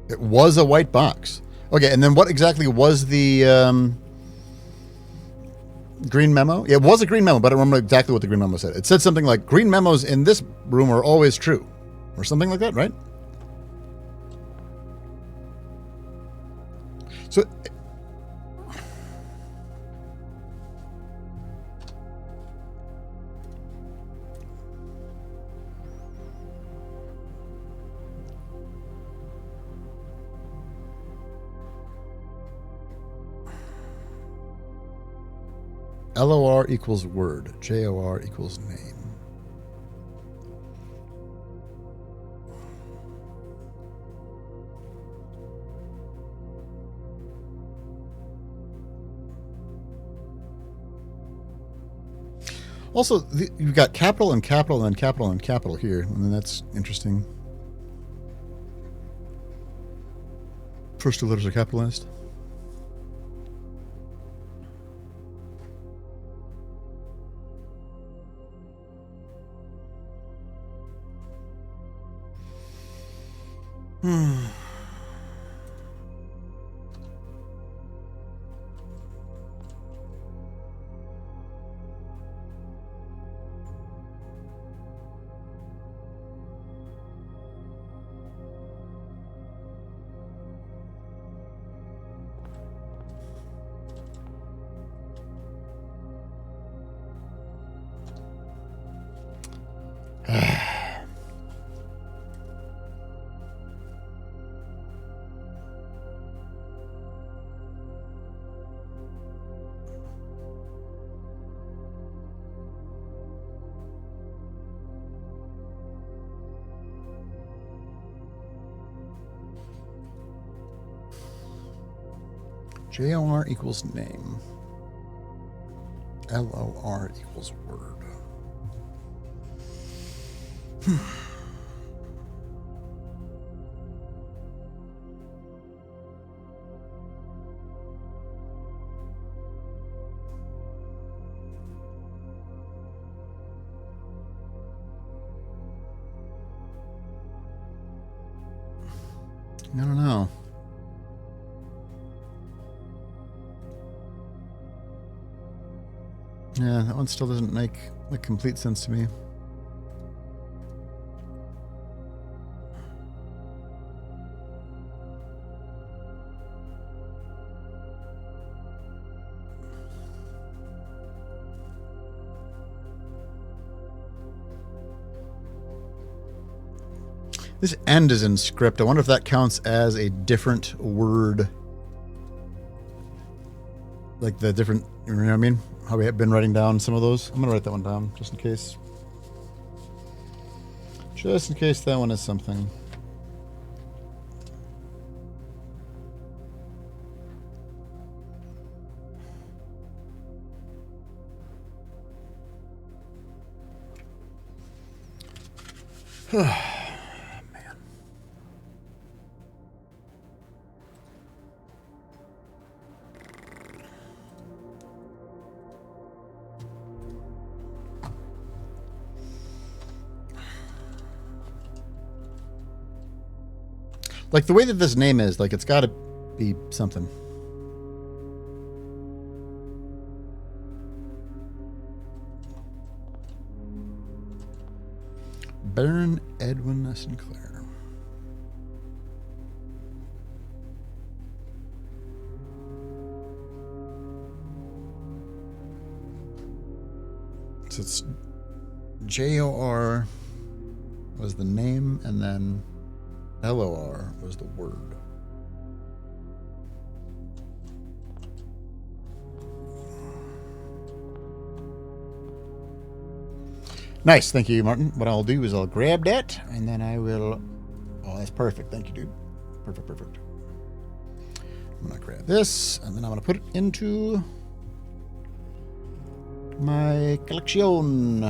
It was a white box. Okay, and then what exactly was the green memo? Yeah, it was a green memo, but I don't remember exactly what the green memo said. It said something like, green memos in this room are always true. Or something like that, right? So... LOR equals word. JOR equals name. Also, you've got capital and capital and capital and capital here, and then that's interesting. First two letters are capitalized. JOR equals name. LOR equals word. I don't know. Yeah, that one still doesn't make complete sense to me. This end is in script. I wonder if that counts as a different word. Like the different, you know what I mean? How we have been writing down some of those. I'm going to write that one down just in case. Just in case that one is something. Like the way that this name is, like it's got to be something. Baron Edwin Sinclair. So it's JOR was the name, and then LOR was the word. Nice, thank you, Martin. What I'll do is I'll grab that, and then I will... Oh, that's perfect. Thank you, dude. Perfect, perfect. I'm gonna grab this, and then I'm gonna put it into my collection.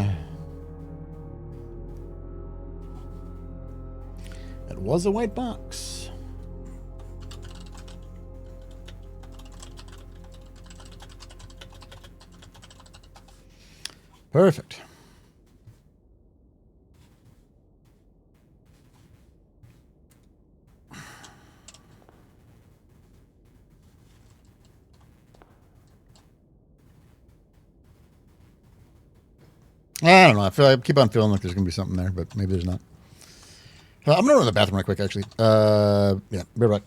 It was a white box. Perfect. I don't know. I keep on feeling like there's going to be something there, but maybe there's not. I'm going to run to the bathroom right quick, actually. Yeah, be right back.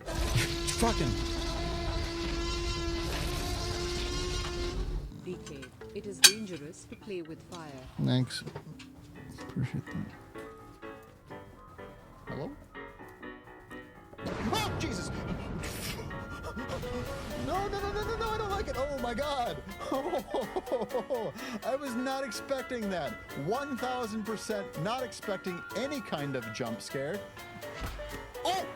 Fucking. DK, it is dangerous to play with fire. Thanks. Appreciate that. Hello? Oh, Jesus! No, I don't like it. Oh, my God. Oh, I was not expecting that. 1,000% not expecting any kind of jump scare. Oh!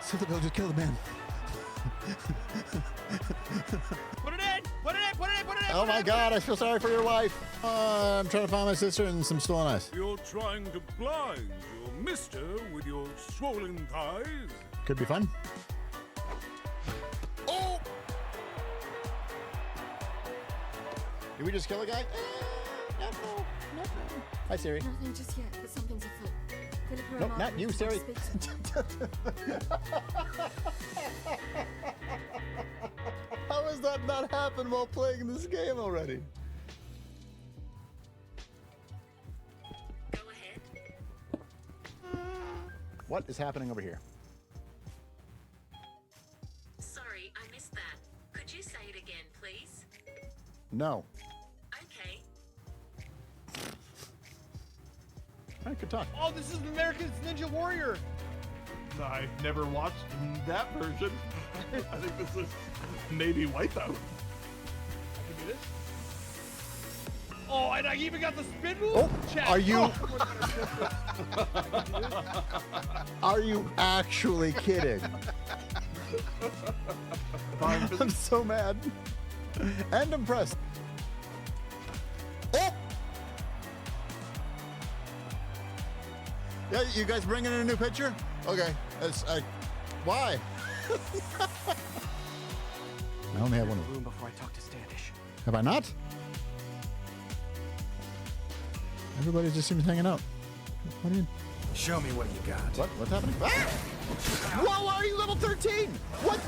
So the bill just killed the man. Put it in! Put it in! Put it in! Put it in! Oh, my God. I feel sorry for your wife. I'm trying to find my sister and some stolen ice. You're trying to blind your mister with your swollen thighs? Could be fun. Oh! Did we just kill a guy? No. Hi, Siri. Nothing just yet, but something's afoot. Philippa and Nope, Margaret not you, will Siri. speak to- How has that not happened while playing this game already? Go ahead. What is happening over here? Sorry, I missed that. Could you say it again, please? No. Okay. I could talk. Oh, this is American Ninja Warrior. I've never watched that version. I think this is maybe Wipeout. I can do this. Oh, and I even got the spin move. Oh, Chat. are you- Oh. Are you actually kidding? I'm so mad. And impressed. Oh! Yeah, you guys bringing in a new picture? Okay. Why? I only have one. Room before I talk to Standish. Have I not? Everybody just seems hanging out. What do you? Show me what you got. What's happening? Ah! Whoa, why are you level 13? What?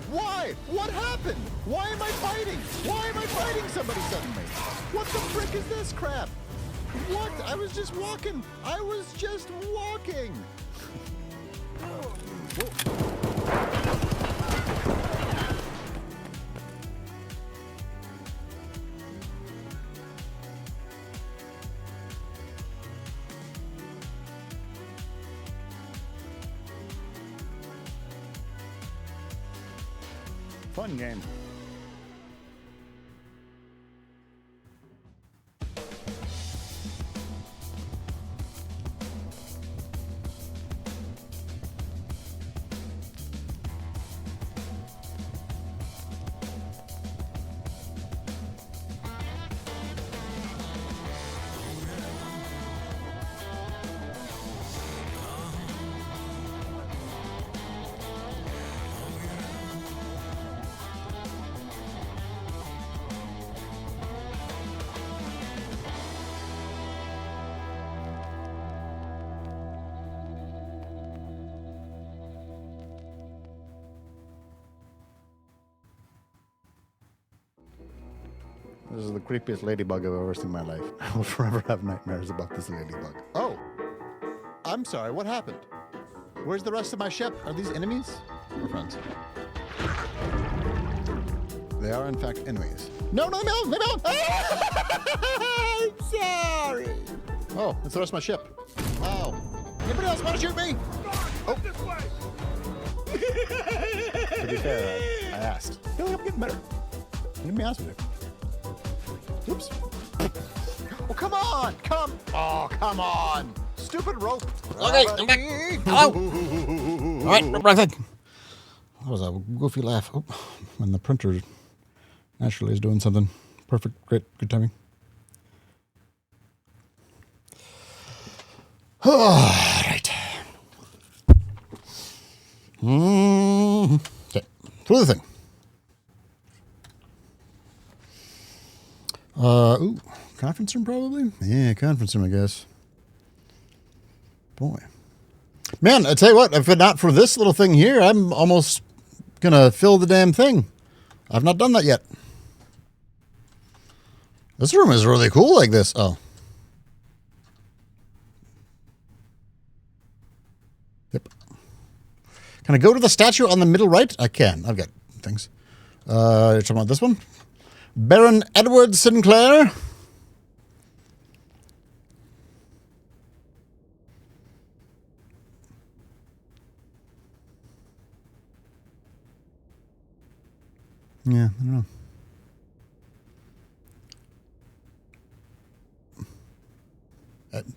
Why? What happened? Why am I fighting? Why am I fighting somebody suddenly? What the frick is this crap? What? I was just walking. Fun game. This is the creepiest ladybug I've ever seen in my life. I will forever have nightmares about this ladybug. Oh! I'm sorry, what happened? Where's the rest of my ship? Are these enemies? Or friends? They are, in fact, enemies. No! I'm sorry! Oh, it's the rest of my ship. Oh. Anybody else want to shoot me? Oh. To be fair, I asked. I feel like I'm getting better. I'm gonna be honest with you. Oops. Oh, come on! Oh, come on! Stupid rope! Okay, I'm back. Hello. All right, what do I think? That was a goofy laugh. Oh, when the printer naturally is doing something. Perfect, great, good timing. All right. Okay, through the thing. Ooh, conference room probably? Yeah, conference room, I guess. Boy. Man, I tell you what, if not for this little thing here, I'm almost gonna fill the damn thing. I've not done that yet. This room is really cool like this. Oh. Yep. Can I go to the statue on the middle right? I can. I've got things. You're talking about this one? Baron Edward Sinclair. Yeah, I don't know.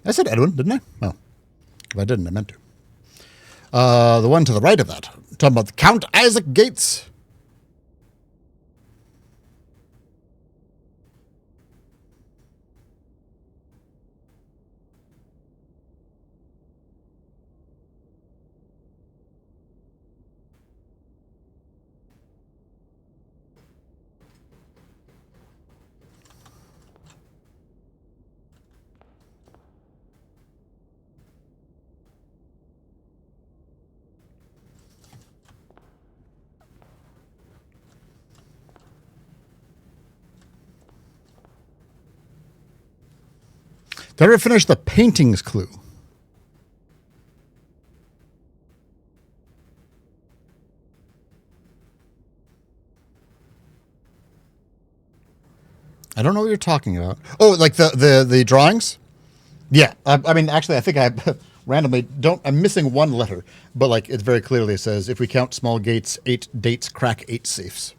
I said Edwin, didn't I? Oh, if I didn't, I meant to. The one to the right of that. Talking about the Count Isaac Gates. Did I ever finish the paintings clue? I don't know what you're talking about. Oh, like the drawings? Yeah. I mean, actually, I think I randomly I'm missing one letter, but like it very clearly says, if we count small gates, 8 dates, crack 8 safes.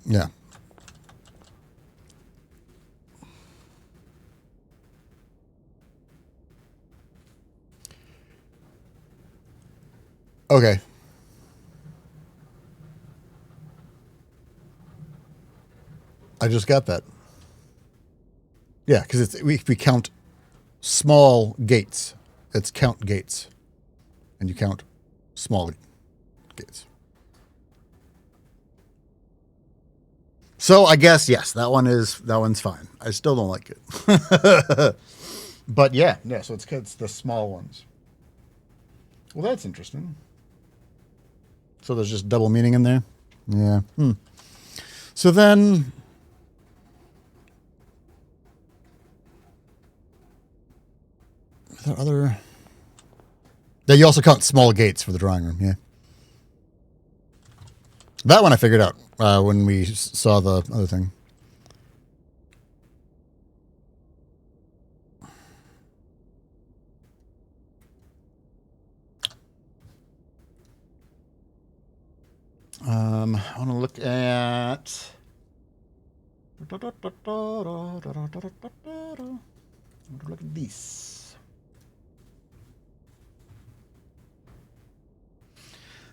Yeah. Okay. I just got that. Yeah, because we count small gates. It's count gates, and you count small gates. So I guess yes, that one's fine. I still don't like it, but yeah. So it's the small ones. Well, that's interesting. So there's just double meaning in there? Yeah. So then... Are there other... Yeah, you also count small gates for the drawing room, yeah. That one I figured out when we saw the other thing. I want to look at... Look at this.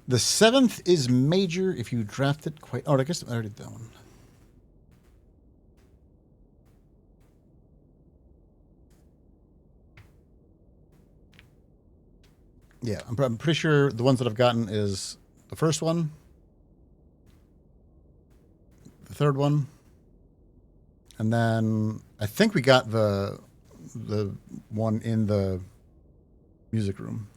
The 7th is major if you draft it quite... Oh, I guess I already did that one. Yeah, I'm pretty sure the ones that I've gotten is the first one, the third one, and then I think we got the one in the music room.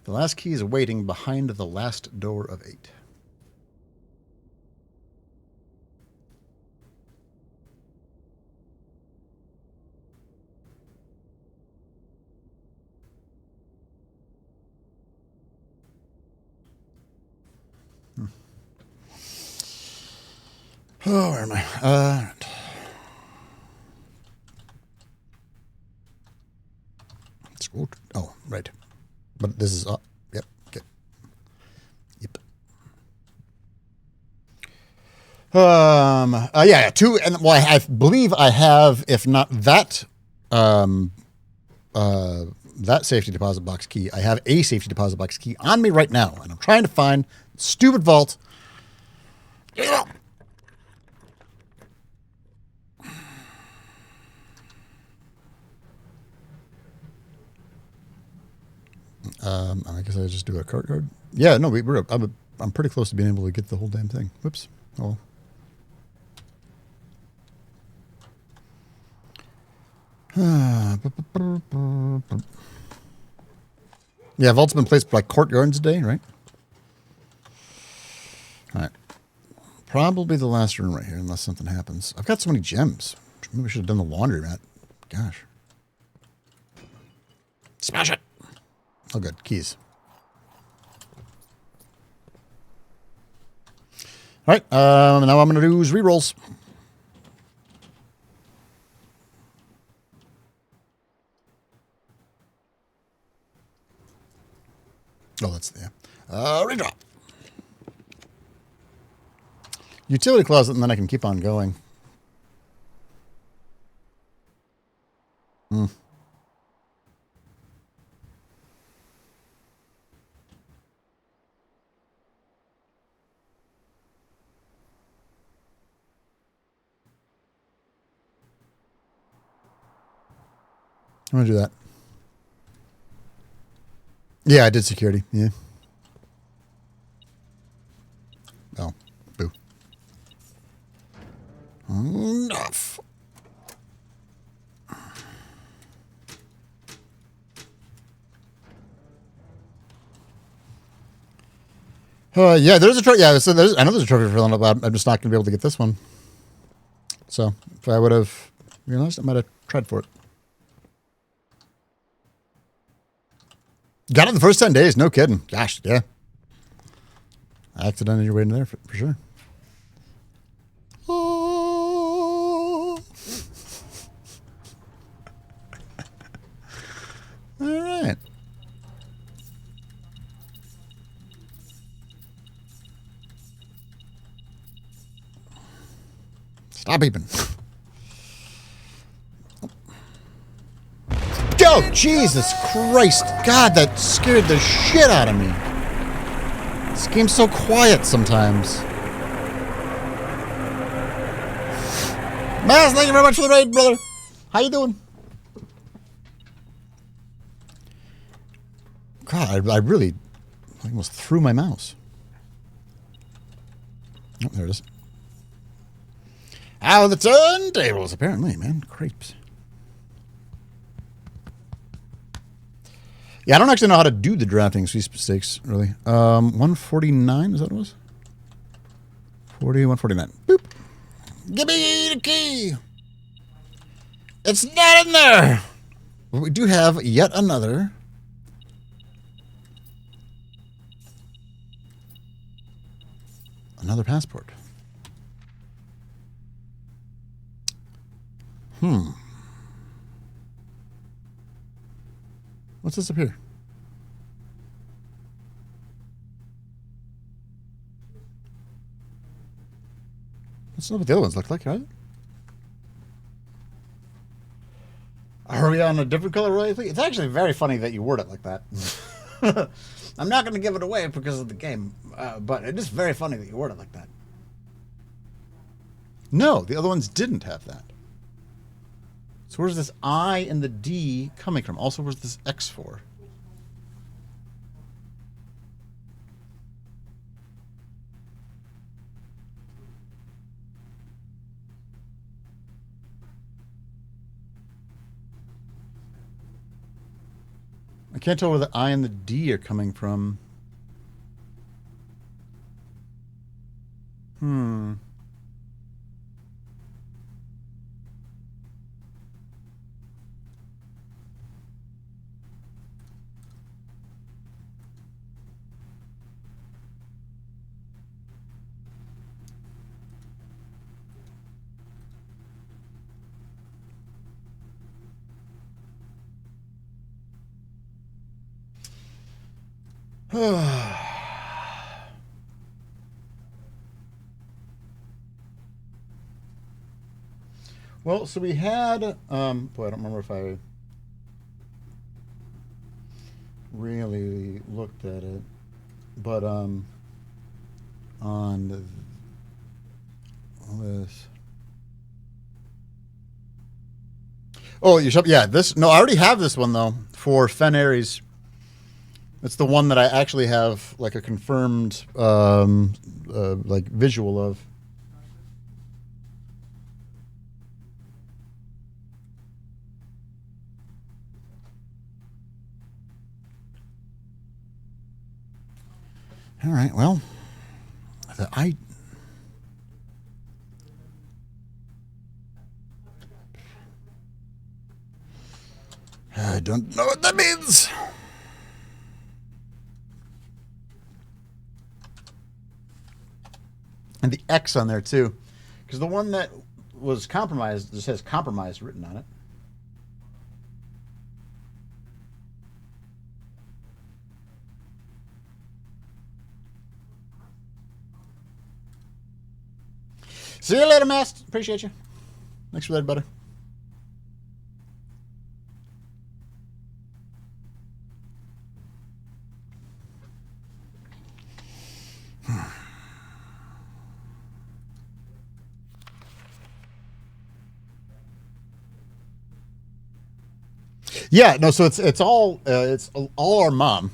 The last key is waiting behind the last door of 8. Oh, where am I? Right. Let's go. Oh, right. But this is up. Yep. Okay. Yep. Yeah, two, and well, I believe I have, if not that, that safety deposit box key. I have a safety deposit box key on me right now, and I'm trying to find stupid vault. I guess I just do a cart card. Yeah, no, I'm pretty close to being able to get the whole damn thing. Whoops. Oh. Yeah, vault's been placed by courtyards today, right? All right. Probably the last room right here, unless something happens. I've got so many gems. Maybe we should have done the laundromat. Gosh. Smash it. Oh, good. Keys. All right. Now I'm going to do is rerolls. Oh, that's the redrop. Utility closet, and then I can keep on going. Hmm. I'm going to do that. Yeah, I did security. Yeah. Oh, boo. Enough. Yeah, there's a trophy. Yeah, so I know there's a trophy for that. I'm just not going to be able to get this one. So if I would have realized, I might have tried for it. Got it the first 10 days. No kidding. Gosh, yeah. Accident on your way in there for sure. Oh. All right. Stop beeping. Oh, Jesus Christ. God, that scared the shit out of me. This game's so quiet sometimes. Maz, thank you very much for the raid, brother. How you doing? God, I really almost threw my mouse. Oh, there it is. Out of the turntables, apparently, man. Crepes. Yeah, I don't actually know how to do the drafting sweepstakes, really. 149, is that what it was? 149. Boop. Give me the key. It's not in there. But we do have yet another. Another passport. What's this up here? That's not what the other ones look like, right? Are we on a different color royalty? It's actually very funny that you word it like that. I'm not going to give it away because of the game, but it is very funny that you word it like that. No, the other ones didn't have that. So where's this I and the D coming from? Also, where's this X for? I can't tell where the I and the D are coming from. Well, so we had, boy, I don't remember if I really looked at it, but on this. Oh, you shop, yeah. This no, I already have this one though for Fen Ares. It's the one that I actually have like a confirmed like visual of. All right. Well, I don't know what that means. And the X on there too, because the one that was compromised just has compromise written on it. See you later, Mast. Appreciate you. Thanks for that, butter. Yeah, no. So it's all our mom.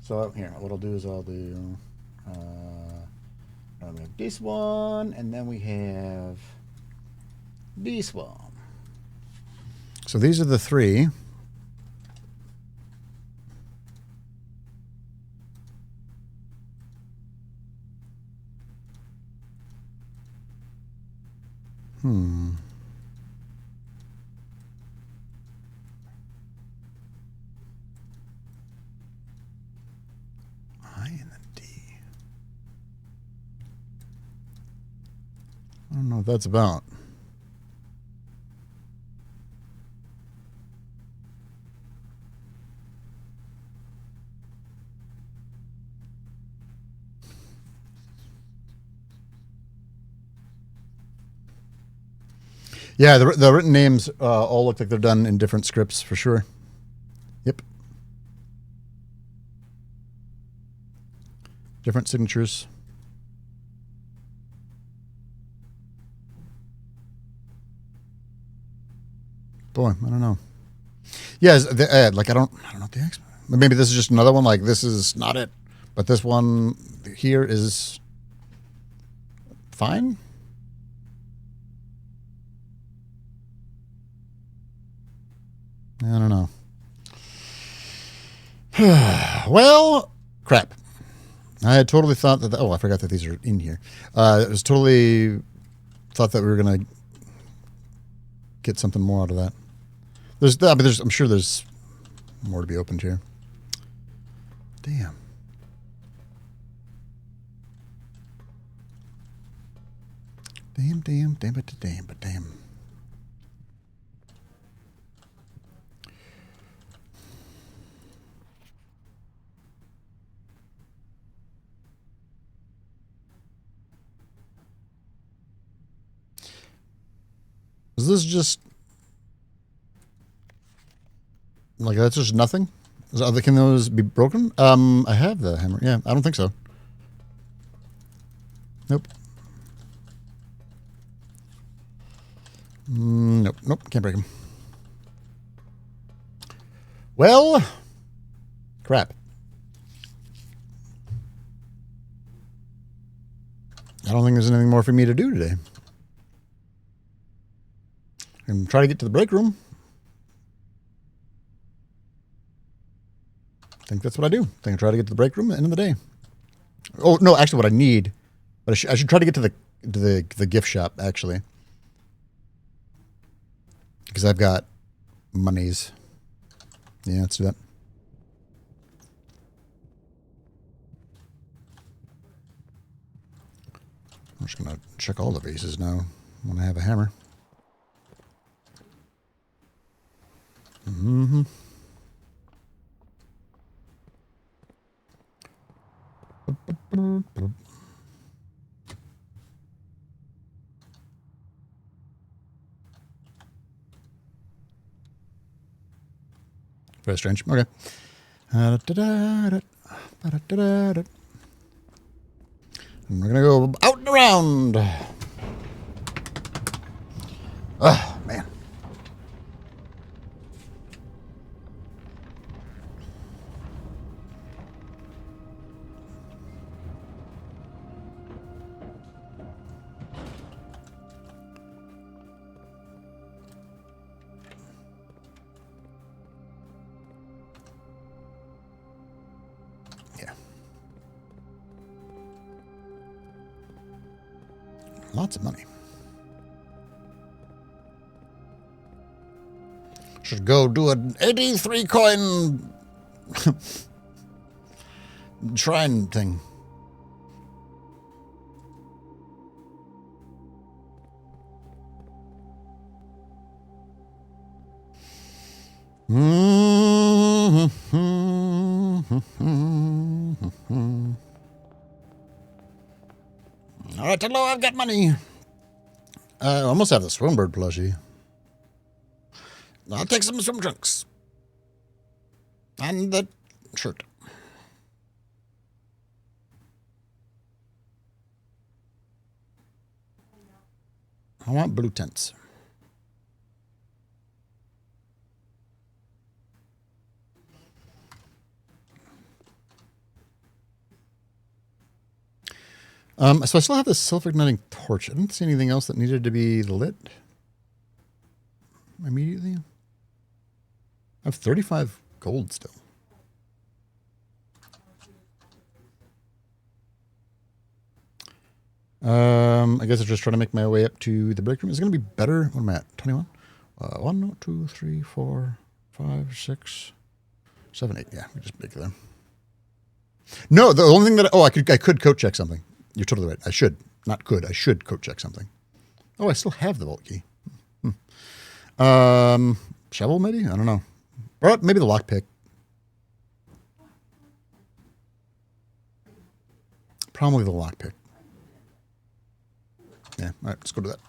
So here, what I'll do is I'll do. We have this one, and then we have this one. So these are the three. I and the D. I don't know what that's about. Yeah, the written names all look like they're done in different scripts for sure. Yep. Different signatures. Boy, I don't know. Yeah, like I don't know the X. Maybe this is just another one. Like this is not it, but this one here is fine. I don't know. Well, crap. I had totally thought that. Oh, I forgot that these are in here. It was totally thought that we were gonna get something more out of that. I'm sure there's more to be opened here. Damn. Damn. Is this just like that's just nothing? Can those be broken? I have the hammer. Yeah, I don't think so. Nope. Nope. Can't break them. Well, crap. I don't think there's anything more for me to do today. And try to get to the break room. I think that's what I do. I think I try to get to the break room at the end of the day. Oh no, actually, what I need, but I should try to get to the gift shop actually, because I've got monies. Yeah, let's do that. I'm just gonna check all the vases now when I have a hammer. Very strange. Okay. And we're gonna go out and around. Oh man. Yeah. Lots of money. Should go do an 83 coin shrine thing. All right, hello, I've got money. I almost have the Swimbird plushie. I'll take some swim trunks. And the shirt. I want blue tents. So I still have this self-igniting torch. I didn't see anything else that needed to be lit immediately. I have 35 gold still. I guess I'm just trying to make my way up to the break room. Is it going to be better? What am I at? 21? 1, 2, 3, 4, 5, 6, 7, 8. Yeah, we just make it there. No, the only thing that I could coat check something. You're totally right. I should. Not could. I should coat check something. Oh, I still have the vault key. Shovel maybe? I don't know. Or maybe the lockpick. Probably the lockpick. Yeah, all right, let's go to that.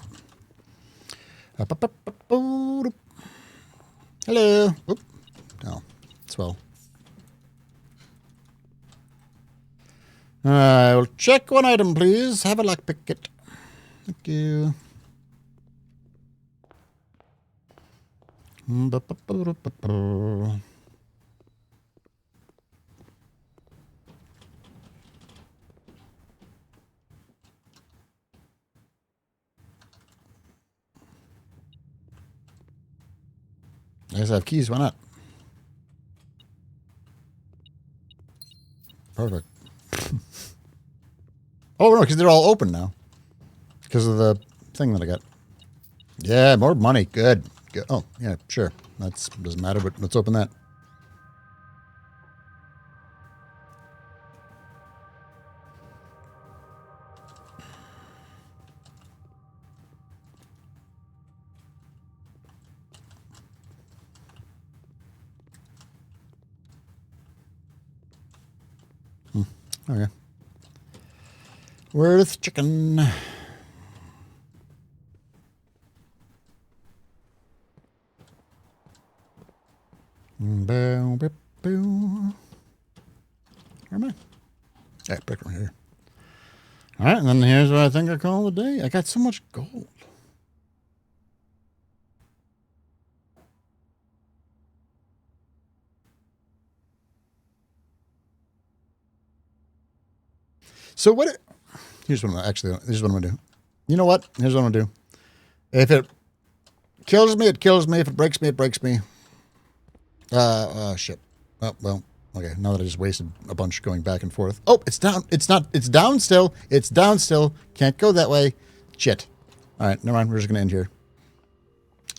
Hello. Oop. No, swell. I will check one item, please. Have a lockpick kit. Thank you. I guess I have keys. Why not? Perfect. Oh, no, because they're all open now. Because of the thing that I got. Yeah, more money. Good. Good. Oh, yeah, sure. That doesn't matter, but let's open that. Okay. Worth chicken. Where am I? Yeah, back right here. All right, and then here's what I think I call the day. I got so much gold. So what? Here's what I'm actually. This is what I'm gonna do. You know what? Here's what I'm gonna do. If it kills me, it kills me. If it breaks me, it breaks me. Shit. Oh well. Okay. Now that I just wasted a bunch going back and forth. Oh, it's down. It's not. It's down still. It's down still. Can't go that way. Shit. All right. Never mind. We're just gonna end here. I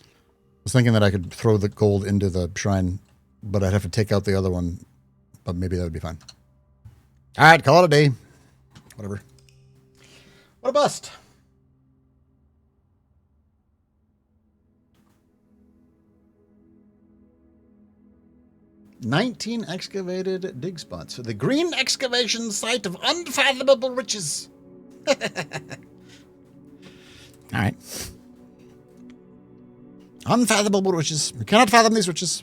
was thinking that I could throw the gold into the shrine, but I'd have to take out the other one. But maybe that would be fine. All right. Call it a day. Whatever. What a bust. 19 excavated dig spots. The green excavation site of unfathomable riches. All right. Unfathomable riches. We cannot fathom these riches.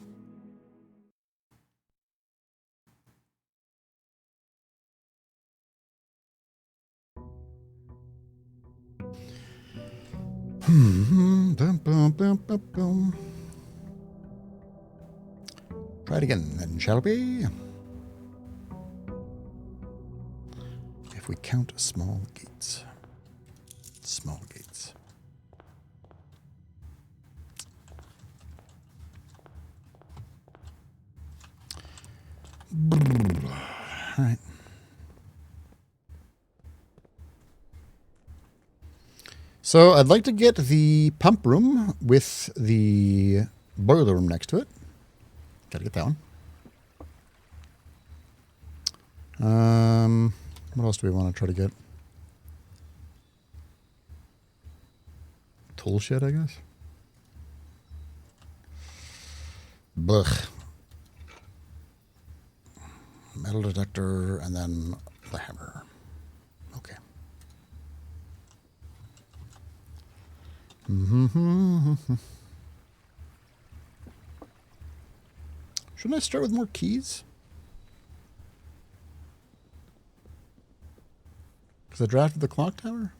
Boom, boom, boom, boom, boom. Try it again, then, shall we? If we count small gates. Small gates. All right. So I'd like to get the pump room with the boiler room next to it. Gotta get that one. What else do we want to try to get? Tool shed, I guess. Blech. Metal detector and then the hammer. Okay. Shouldn't I start with more keys? Because I drafted the clock tower?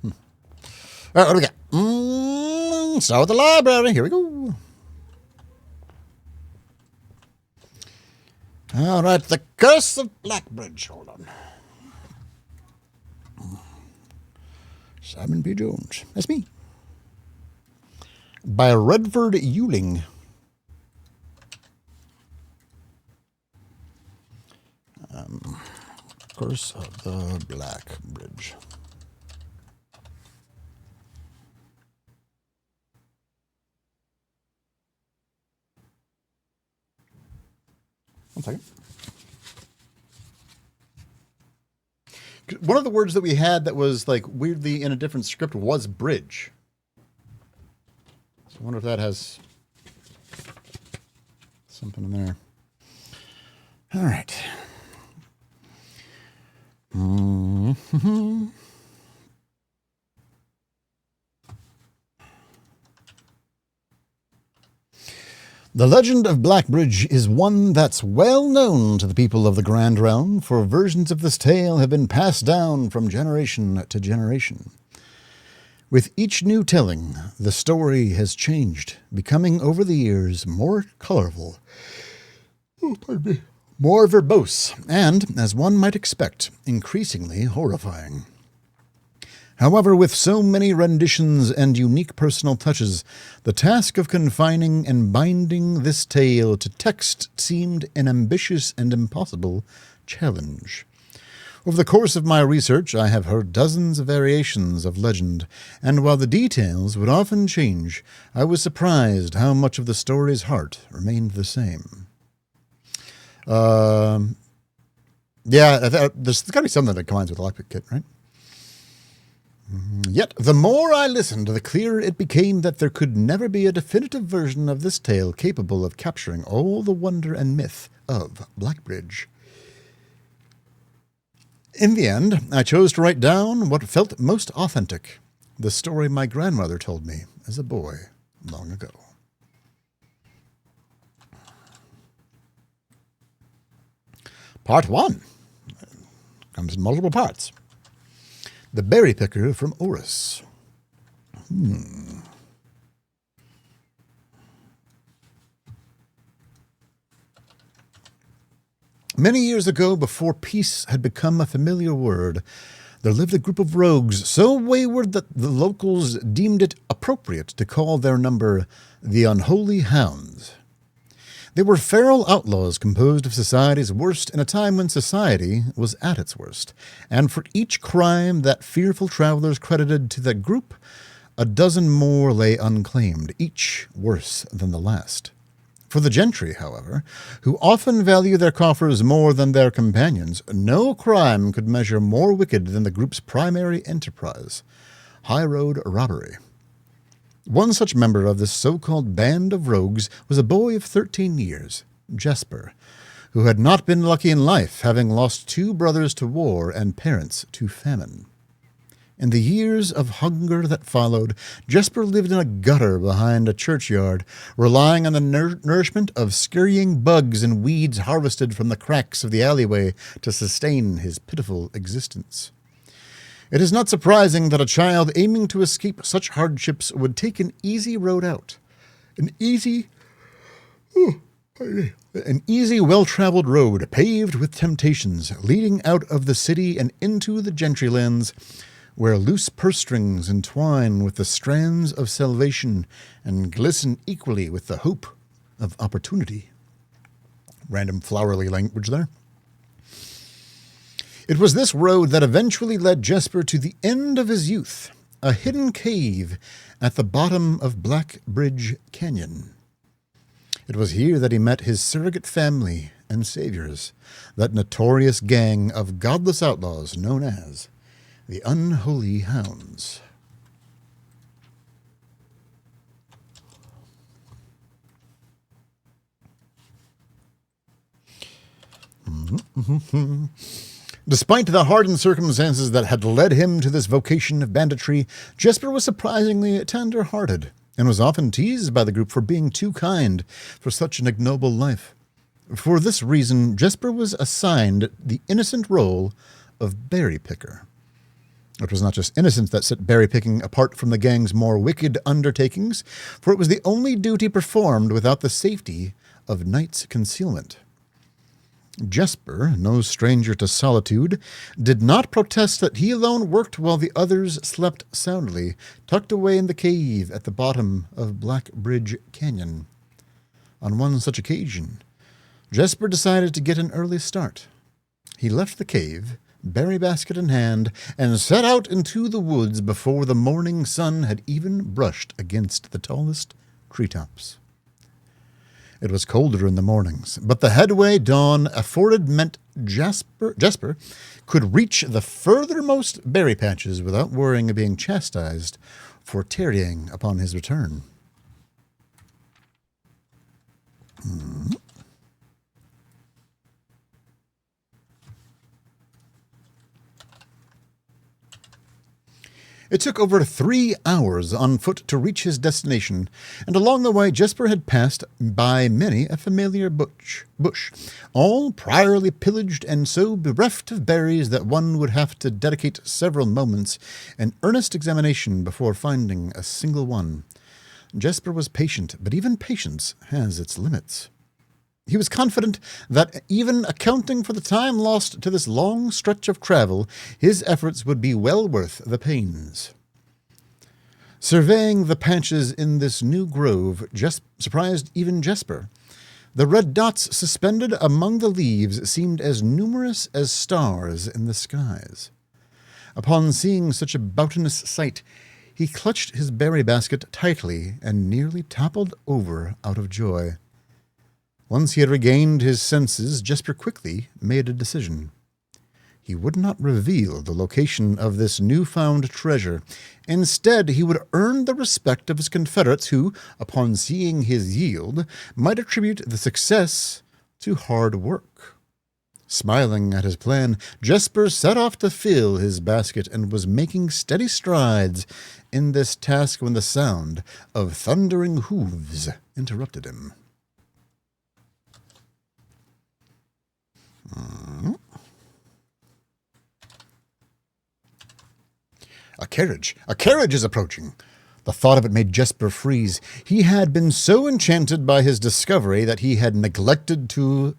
All right, what do we got? Start with the library. Here we go. All right, The Curse of Blackbridge. Hold on. Simon P. Jones. That's me. By Redford Ewing. Curse of the Black Bridge. One second. One of the words that we had that was like weirdly in a different script was bridge. So I wonder if that has something in there. All right. The legend of Blackbridge is one that's well known to the people of the Grand Realm, for versions of this tale have been passed down from generation to generation. With each new telling, the story has changed, becoming over the years more colorful, more verbose, and, as one might expect, increasingly horrifying. However, with so many renditions and unique personal touches, the task of confining and binding this tale to text seemed an ambitious and impossible challenge. Over the course of my research, I have heard dozens of variations of legend, and while the details would often change, I was surprised how much of the story's heart remained the same. There's got to be something that combines with Lockpick Kit, right? Yet, the more I listened, the clearer it became that there could never be a definitive version of this tale capable of capturing all the wonder and myth of Blackbridge. In the end, I chose to write down what felt most authentic, the story my grandmother told me as a boy long ago. Part 1 comes in multiple parts. The Berry Picker from Oris. Many years ago, before peace had become a familiar word, there lived a group of rogues so wayward that the locals deemed it appropriate to call their number the Unholy Hounds. They were feral outlaws composed of society's worst in a time when society was at its worst, and for each crime that fearful travelers credited to that group, a dozen more lay unclaimed, each worse than the last. For the gentry, however, who often value their coffers more than their companions, no crime could measure more wicked than the group's primary enterprise, high-road robbery. One such member of this so-called band of rogues was a boy of 13 years, Jesper, who had not been lucky in life, having lost 2 brothers to war and parents to famine. In the years of hunger that followed, Jesper lived in a gutter behind a churchyard, relying on the nourishment of scurrying bugs and weeds harvested from the cracks of the alleyway to sustain his pitiful existence. It is not surprising that a child aiming to escape such hardships would take an easy road out. An easy, well-traveled road paved with temptations, leading out of the city and into the gentry lands, where loose purse strings entwine with the strands of salvation and glisten equally with the hope of opportunity. Random flowery language there. It was this road that eventually led Jesper to the end of his youth, a hidden cave at the bottom of Black Bridge Canyon. It was here that he met his surrogate family and saviors, that notorious gang of godless outlaws known as the Unholy Hounds. Despite the hardened circumstances that had led him to this vocation of banditry, Jesper was surprisingly tender-hearted, and was often teased by the group for being too kind for such an ignoble life. For this reason, Jesper was assigned the innocent role of berry picker. It was not just innocence that set berry picking apart from the gang's more wicked undertakings, for it was the only duty performed without the safety of night's concealment. Jesper, no stranger to solitude, did not protest that he alone worked while the others slept soundly, tucked away in the cave at the bottom of Black Bridge Canyon. On one such occasion, Jesper decided to get an early start. He left the cave, berry basket in hand, and set out into the woods before the morning sun had even brushed against the tallest treetops. It was colder in the mornings, but the headway dawn afforded meant Jesper could reach the furthermost berry patches without worrying of being chastised for tarrying upon his return. It took over 3 hours on foot to reach his destination, and along the way Jesper had passed by many a familiar bush, all priorly pillaged and so bereft of berries that one would have to dedicate several moments in earnest examination before finding a single one. Jesper was patient, but even patience has its limits. He was confident that, even accounting for the time lost to this long stretch of travel, his efforts would be well worth the pains. Surveying the patches in this new grove surprised even Jesper. The red dots suspended among the leaves seemed as numerous as stars in the skies. Upon seeing such a bounteous sight, he clutched his berry basket tightly and nearly toppled over out of joy. Once he had regained his senses, Jesper quickly made a decision. He would not reveal the location of this newfound treasure. Instead, he would earn the respect of his confederates who, upon seeing his yield, might attribute the success to hard work. Smiling at his plan, Jesper set off to fill his basket and was making steady strides in this task when the sound of thundering hooves interrupted him. A carriage is approaching. The thought of it made Jesper freeze. He had been so enchanted by his discovery that he had neglected to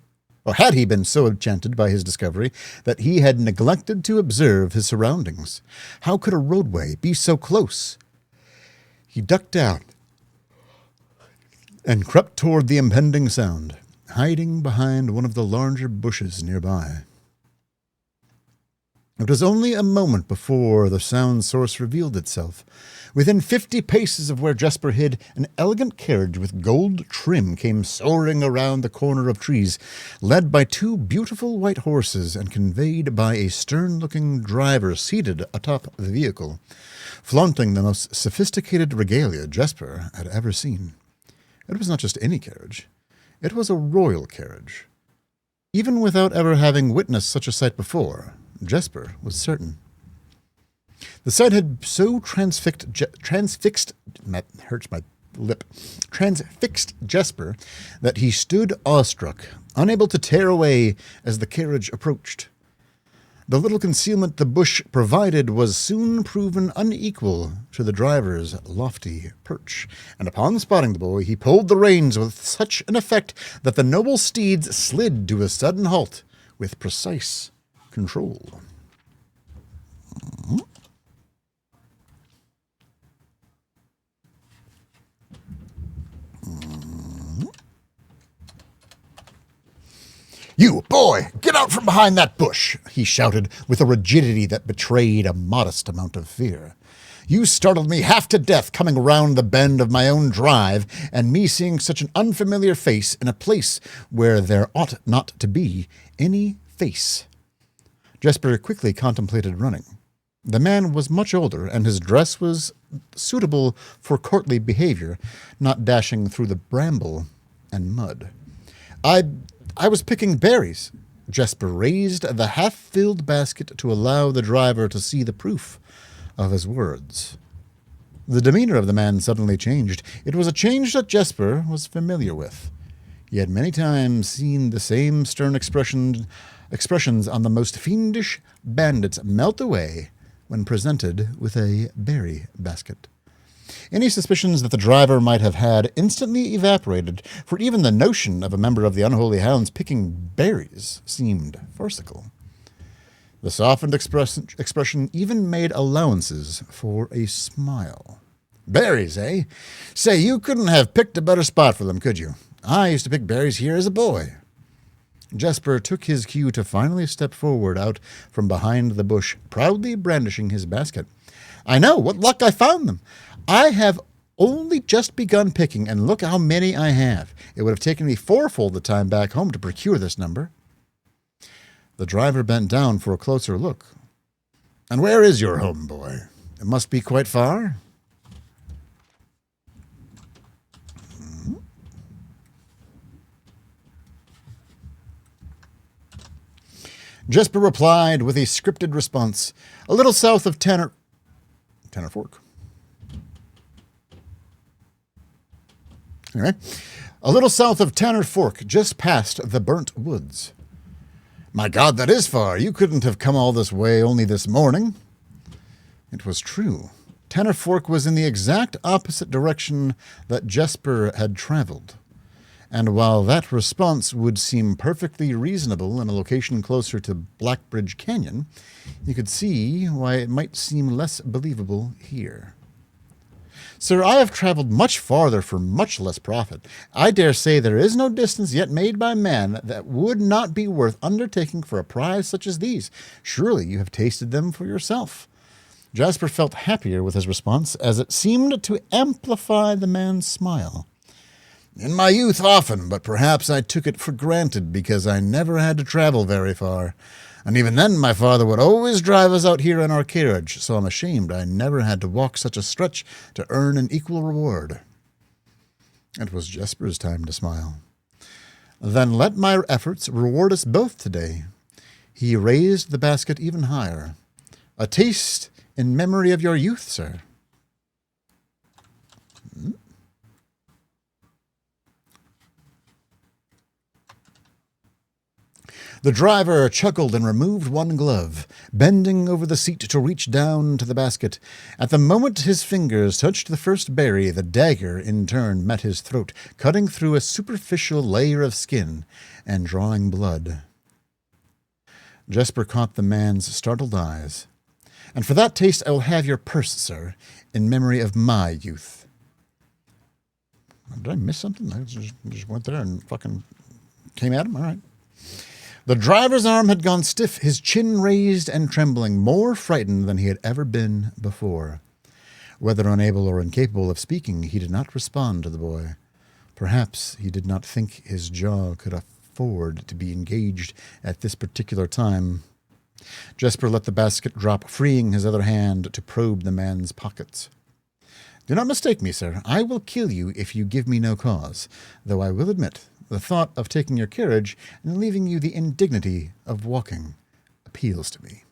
observe his surroundings. How could a roadway be so close? He ducked down and crept toward the impending sound, hiding behind one of the larger bushes nearby. It was only a moment before the sound source revealed itself. Within 50 paces of where Jesper hid, an elegant carriage with gold trim came soaring around the corner of trees, led by 2 beautiful white horses and conveyed by a stern-looking driver seated atop the vehicle, flaunting the most sophisticated regalia Jesper had ever seen. It was not just any carriage. It was a royal carriage. Even without ever having witnessed such a sight before, Jesper was certain. The sight had so transfixed Jesper that he stood awestruck, unable to tear away as the carriage approached. The little concealment the bush provided was soon proven unequal to the driver's lofty perch, and upon spotting the boy, he pulled the reins with such an effect that the noble steeds slid to a sudden halt with precise control. "You, boy, get out from behind that bush," he shouted with a rigidity that betrayed a modest amount of fear. "You startled me half to death coming round the bend of my own drive, and me seeing such an unfamiliar face in a place where there ought not to be any face." Jesper quickly contemplated running. The man was much older, and his dress was suitable for courtly behavior, not dashing through the bramble and mud. I was picking berries." Jesper raised the half-filled basket to allow the driver to see the proof of his words. The demeanor of the man suddenly changed. It was a change that Jesper was familiar with. He had many times seen the same stern expressions on the most fiendish bandits melt away when presented with a berry basket. Any suspicions that the driver might have had instantly evaporated, for even the notion of a member of the Unholy Hounds picking berries seemed farcical. The softened expression even made allowances for a smile. "Berries, eh? Say, you couldn't have picked a better spot for them, could you? I used to pick berries here as a boy." Jesper took his cue to finally step forward out from behind the bush, proudly brandishing his basket. "I know, what luck I found them. I have only just begun picking, and look how many I have. It would have taken me 4-fold the time back home to procure this number." The driver bent down for a closer look. "And where is your home, boy? It must be quite far?" Jesper replied with a scripted response, "A little south of Tanner Fork." Anyway, "A little south of Tanner Fork, just past the burnt woods." "My God, that is far. You couldn't have come all this way only this morning." It was true. Tanner Fork was in the exact opposite direction that Jesper had traveled. And while that response would seem perfectly reasonable in a location closer to Blackbridge Canyon, you could see why it might seem less believable here. "Sir, I have traveled much farther for much less profit. I dare say there is no distance yet made by man that would not be worth undertaking for a prize such as these. Surely you have tasted them for yourself." Jasper felt happier with his response, as it seemed to amplify the man's smile. "In my youth often, but perhaps I took it for granted because I never had to travel very far. And even then my father would always drive us out here in our carriage, so I'm ashamed I never had to walk such a stretch to earn an equal reward." It was Jesper's time to smile. "Then let my efforts reward us both today." He raised the basket even higher. "A taste in memory of your youth, sir." The driver chuckled and removed one glove, bending over the seat to reach down to the basket. At the moment his fingers touched the first berry, the dagger in turn met his throat, cutting through a superficial layer of skin and drawing blood. Jesper caught the man's startled eyes. "And for that taste I will have your purse, sir, in memory of my youth." Did I miss something? I just went there and fucking came at him? All right. The driver's arm had gone stiff, his chin raised and trembling, more frightened than he had ever been before. Whether unable or incapable of speaking, he did not respond to the boy. Perhaps he did not think his jaw could afford to be engaged at this particular time. Jesper let the basket drop, freeing his other hand to probe the man's pockets. Do not mistake me, sir. I will kill you if you give me no cause, though I will admit the thought of taking your carriage and leaving you the indignity of walking appeals to me.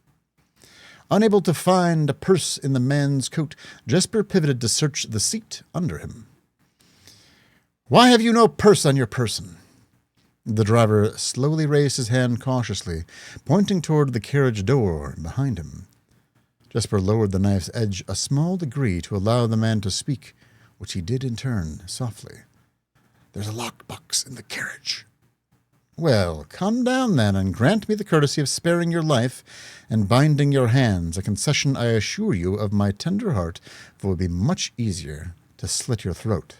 Unable to find a purse in the man's coat, Jesper pivoted to search the seat under him. Why have you no purse on your person? The driver slowly raised his hand cautiously, pointing toward the carriage door behind him. Jesper lowered the knife's edge a small degree to allow the man to speak, which he did in turn, softly. There's a lockbox in the carriage. Well, come down then, and grant me the courtesy of sparing your life and binding your hands, a concession I assure you of my tender heart, for it would be much easier to slit your throat.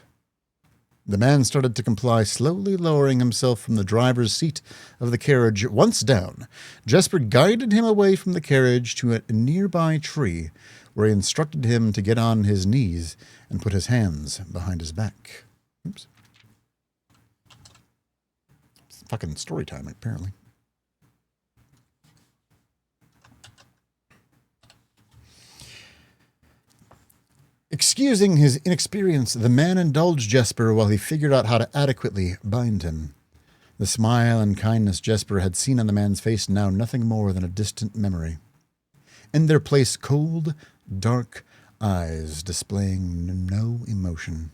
The man started to comply, slowly lowering himself from the driver's seat of the carriage. Once down, Jesper guided him away from the carriage to a nearby tree, where he instructed him to get on his knees and put his hands behind his back. Oops. It's fucking story time, apparently. Excusing his inexperience, the man indulged Jesper while he figured out how to adequately bind him. The smile and kindness Jesper had seen on the man's face now nothing more than a distant memory. In their place, cold, dark eyes displaying no emotion.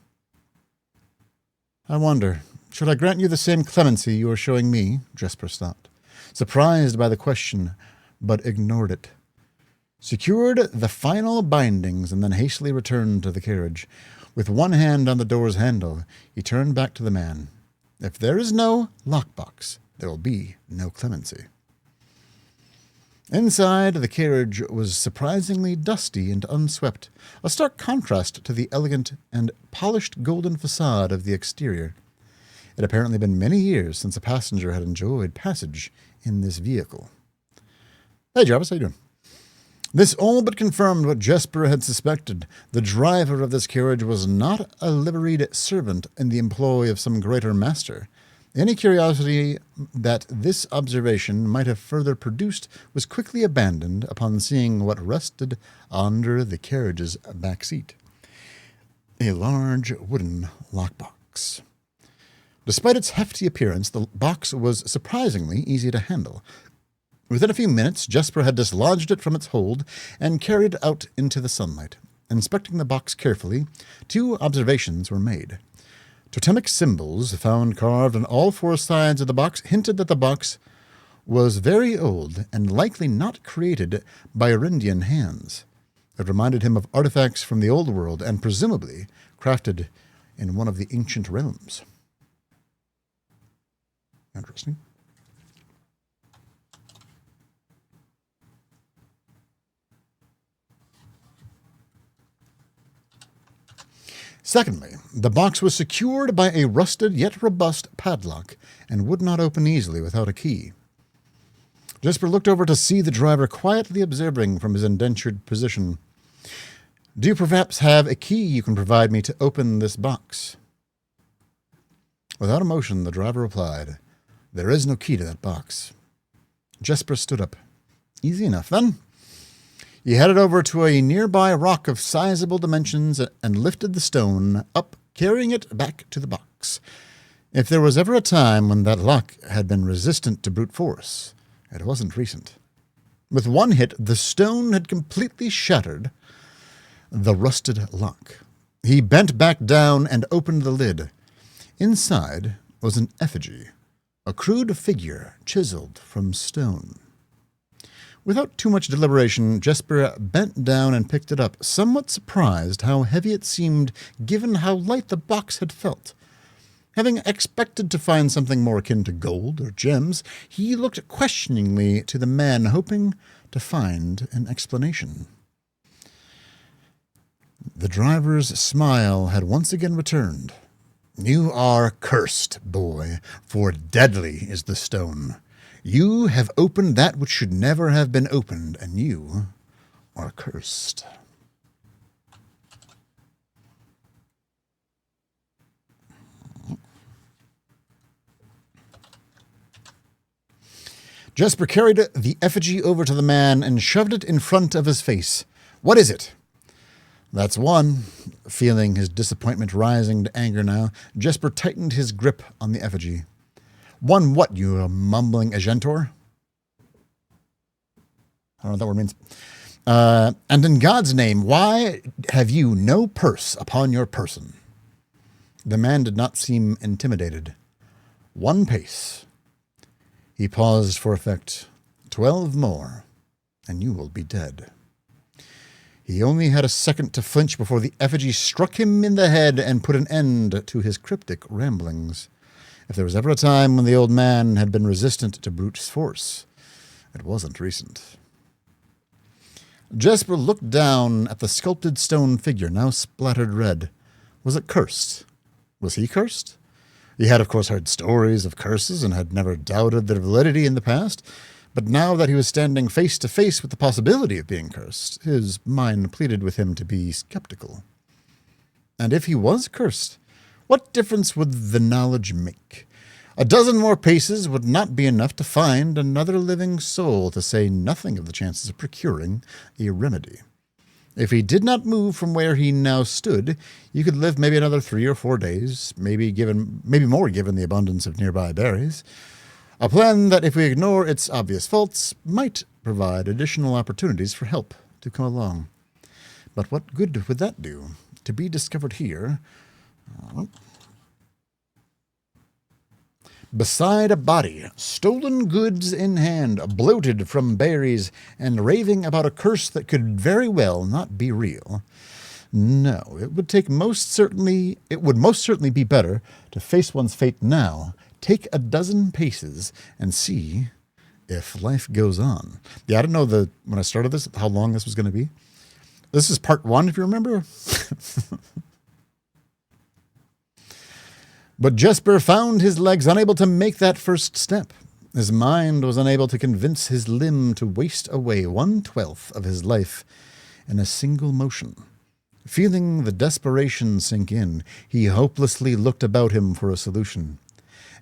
I wonder, should I grant you the same clemency you are showing me? Jesper stopped, surprised by the question, but ignored it. Secured the final bindings and then hastily returned to the carriage. With one hand on the door's handle, he turned back to the man. If there is no lockbox, there will be no clemency. Inside, the carriage was surprisingly dusty and unswept, a stark contrast to the elegant and polished golden facade of the exterior. It had apparently been many years since a passenger had enjoyed passage in this vehicle. Hey, Jarvis, how you doing? This all but confirmed what Jesper had suspected. The driver of this carriage was not a liveried servant in the employ of some greater master. Any curiosity that this observation might have further produced was quickly abandoned upon seeing what rested under the carriage's back seat. A large wooden lockbox. Despite its hefty appearance, the box was surprisingly easy to handle. Within a few minutes, Jesper had dislodged it from its hold and carried it out into the sunlight. Inspecting the box carefully, 2 observations were made. Totemic symbols found carved on all 4 sides of the box hinted that the box was very old and likely not created by Arindian hands. It reminded him of artifacts from the old world and presumably crafted in one of the ancient realms. Interesting. Secondly, the box was secured by a rusted yet robust padlock and would not open easily without a key. Jesper looked over to see the driver quietly observing from his indentured position. Do you perhaps have a key you can provide me to open this box? Without emotion, the driver replied, There is no key to that box. Jesper stood up. Easy enough, then. He headed over to a nearby rock of sizable dimensions and lifted the stone up, carrying it back to the box. If there was ever a time when that lock had been resistant to brute force, it wasn't recent. With one hit, the stone had completely shattered the rusted lock. He bent back down and opened the lid. Inside was an effigy, a crude figure chiseled from stone. Without too much deliberation, Jesper bent down and picked it up, somewhat surprised how heavy it seemed given how light the box had felt. Having expected to find something more akin to gold or gems, he looked questioningly to the man, hoping to find an explanation. The driver's smile had once again returned. You are cursed, boy, for deadly is the stone. You have opened that which should never have been opened, and you are cursed. Jesper carried the effigy over to the man and shoved it in front of his face. What is it? That's one. Feeling his disappointment rising to anger now, Jesper tightened his grip on the effigy. One what, you mumbling Agentor? I don't know what that word means. And in God's name, why have you no purse upon your person? The man did not seem intimidated. 1 pace. He paused for effect. 12 more, and you will be dead. He only had a second to flinch before the effigy struck him in the head and put an end to his cryptic ramblings. If there was ever a time when the old man had been resistant to brute force, it wasn't recent. Jesper looked down at the sculpted stone figure, now splattered red. Was it cursed? Was he cursed? He had, of course, heard stories of curses and had never doubted their validity in the past, but now that he was standing face to face with the possibility of being cursed, his mind pleaded with him to be skeptical. And if he was cursed, what difference would the knowledge make? 12 more paces would not be enough to find another living soul, to say nothing of the chances of procuring a remedy. If he did not move from where he now stood, you could live maybe another 3 or 4 days, maybe more given the abundance of nearby berries. A plan that, if we ignore its obvious faults, might provide additional opportunities for help to come along. But what good would that do? To be discovered here. Beside a body, stolen goods in hand, bloated from berries, and raving about a curse that could very well not be real. No, it would most certainly be better to face one's fate now, take 12 paces, and see if life goes on. Yeah, I didn't know when I started this, how long this was going to be. This is part 1, if you remember. But Jesper found his legs unable to make that first step. His mind was unable to convince his limb to waste away 1/12 of his life in a single motion. Feeling the desperation sink in, he hopelessly looked about him for a solution.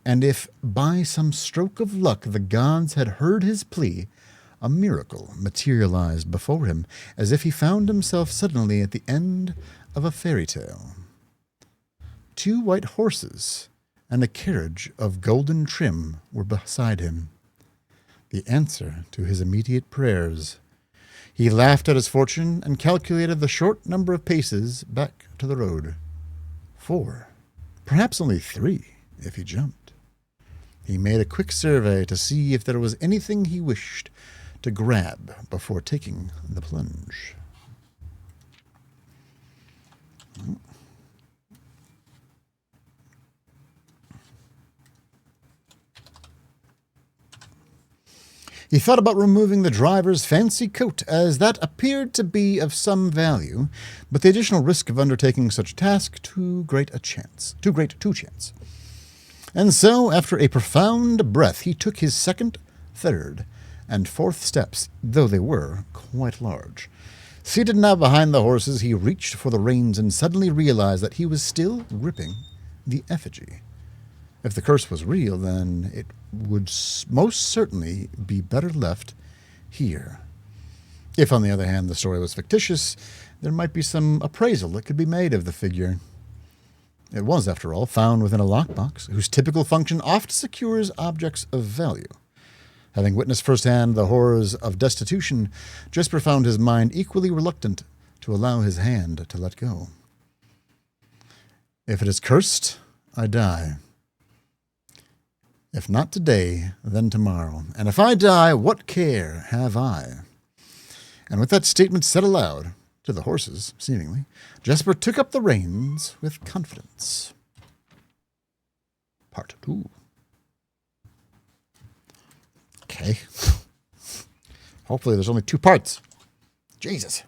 And if by some stroke of luck the gods had heard his plea, a miracle materialized before him, as if he found himself suddenly at the end of a fairy tale. 2 white horses and a carriage of golden trim were beside him. The answer to his immediate prayers. He laughed at his fortune and calculated the short number of paces back to the road. 4, perhaps only 3, if he jumped. He made a quick survey to see if there was anything he wished to grab before taking the plunge. He thought about removing the driver's fancy coat, as that appeared to be of some value, but the additional risk of undertaking such a task too great to chance. And so, after a profound breath, he took his 2nd, 3rd, and 4th steps, though they were quite large. Seated now behind the horses, he reached for the reins and suddenly realized that he was still gripping the effigy. If the curse was real, then it would most certainly be better left here. If, on the other hand, the story was fictitious, there might be some appraisal that could be made of the figure. It was, after all, found within a lockbox, whose typical function oft secures objects of value. Having witnessed firsthand the horrors of destitution, Jesper found his mind equally reluctant to allow his hand to let go. If it is cursed, I die. If not today, then tomorrow. And if I die, what care have I? And with that statement said aloud, to the horses, seemingly, Jesper took up the reins with confidence. Part 2. Okay. Hopefully there's only 2 parts. Jesus.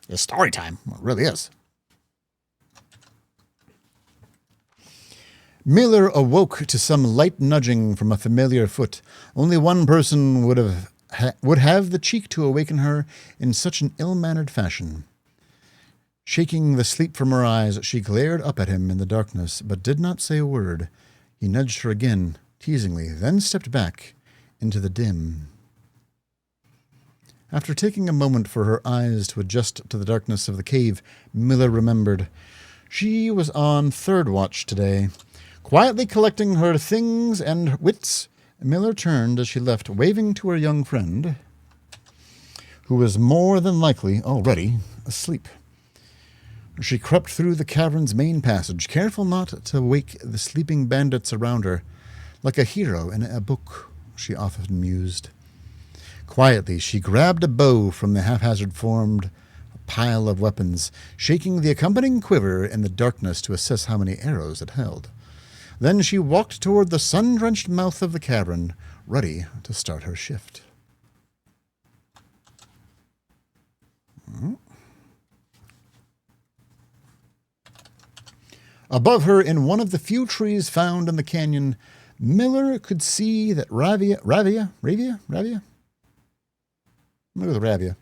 It's story time. Well, it really is. Miller awoke to some light nudging from a familiar foot. Only one person would have the cheek to awaken her in such an ill-mannered fashion. Shaking the sleep from her eyes, she glared up at him in the darkness, but did not say a word. He nudged her again, teasingly, then stepped back into the dim. After taking a moment for her eyes to adjust to the darkness of the cave, Miller remembered. She was on third watch today. Quietly collecting her things and wits, Miller turned as she left, waving to her young friend, who was more than likely already asleep. She crept through the cavern's main passage, careful not to wake the sleeping bandits around her. Like a hero in a book, she often mused. Quietly, she grabbed a bow from the haphazard formed pile of weapons, shaking the accompanying quiver in the darkness to assess how many arrows it held. Then she walked toward the sun-drenched mouth of the cavern, ready to start her shift. Above her, in one of the few trees found in the canyon, Miller could see that Ravia? I'm going to go with Ravia.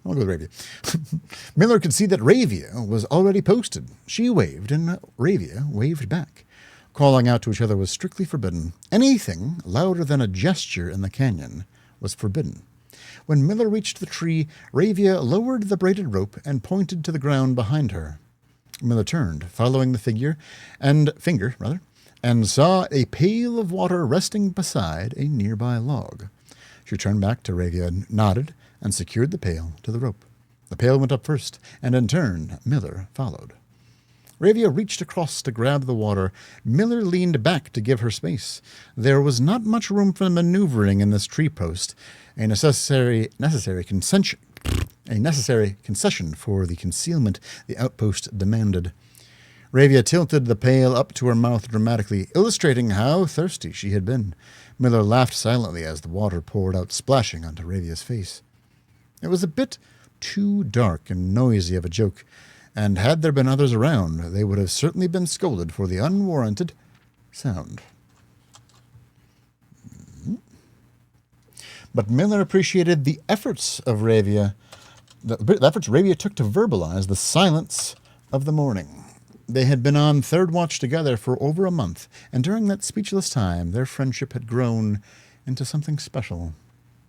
I'll go with Ravia. Miller could see that Ravia was already posted. She waved, and Ravia waved back. Calling out to each other was strictly forbidden. Anything louder than a gesture in the canyon was forbidden. When Miller reached the tree, Ravia lowered the braided rope and pointed to the ground behind her. Miller turned, following the finger, and saw a pail of water resting beside a nearby log. She turned back to Ravia, nodded, and secured the pail to the rope. The pail went up first, and in turn, Miller followed. Ravia reached across to grab the water. Miller leaned back to give her space. There was not much room for maneuvering in this tree post, a necessary concession for the concealment the outpost demanded. Ravia tilted the pail up to her mouth dramatically, illustrating how thirsty she had been. Miller laughed silently as the water poured out, splashing onto Ravia's face. It was a bit too dark and noisy of a joke, and had there been others around, they would have certainly been scolded for the unwarranted sound. But Miller appreciated the efforts of Ravia, the efforts Ravia took to verbalize the silence of the morning. They had been on third watch together for over a month, and during that speechless time, their friendship had grown into something special.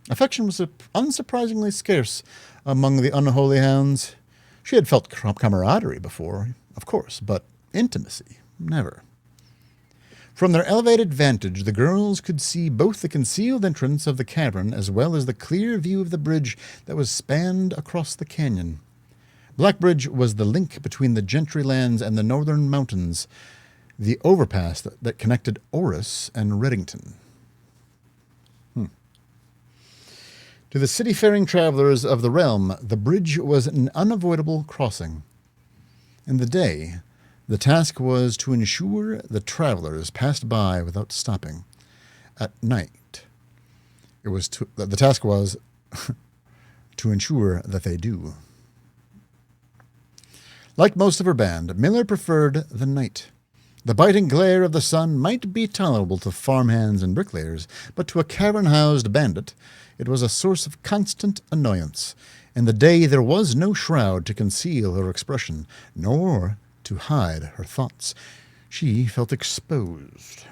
Affection was unsurprisingly scarce among the unholy hounds. She had felt camaraderie before, of course, but intimacy, never. From their elevated vantage, the girls could see both the concealed entrance of the cavern as well as the clear view of the bridge that was spanned across the canyon. Blackbridge was the link between the Gentry lands and the northern mountains, the overpass that connected Oris and Reddington. To the city-faring travelers of the realm, the bridge was an unavoidable crossing. In the day, the task was to ensure the travelers passed by without stopping. At night, the task was to ensure that they do. Like most of her band, Miller preferred the night. The biting glare of the sun might be tolerable to farmhands and bricklayers, but to a cavern-housed bandit, it was a source of constant annoyance. In the day there was no shroud to conceal her expression, nor to hide her thoughts. She felt exposed.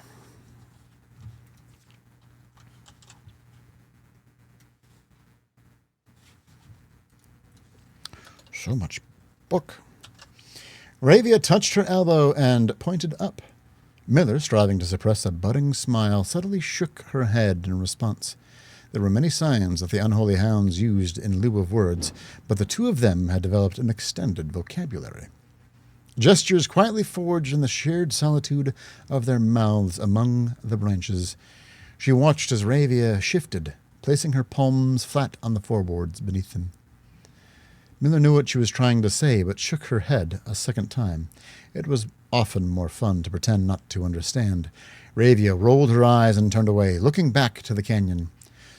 So much book. Ravia touched her elbow and pointed up. Miller, striving to suppress a budding smile, subtly shook her head in response. There were many signs that the unholy hounds used in lieu of words, but the two of them had developed an extended vocabulary. Gestures quietly forged in the shared solitude of their mouths among the branches. She watched as Ravia shifted, placing her palms flat on the floorboards beneath them. Miller knew what she was trying to say, but shook her head a second time. It was often more fun to pretend not to understand. Ravia rolled her eyes and turned away, looking back to the canyon.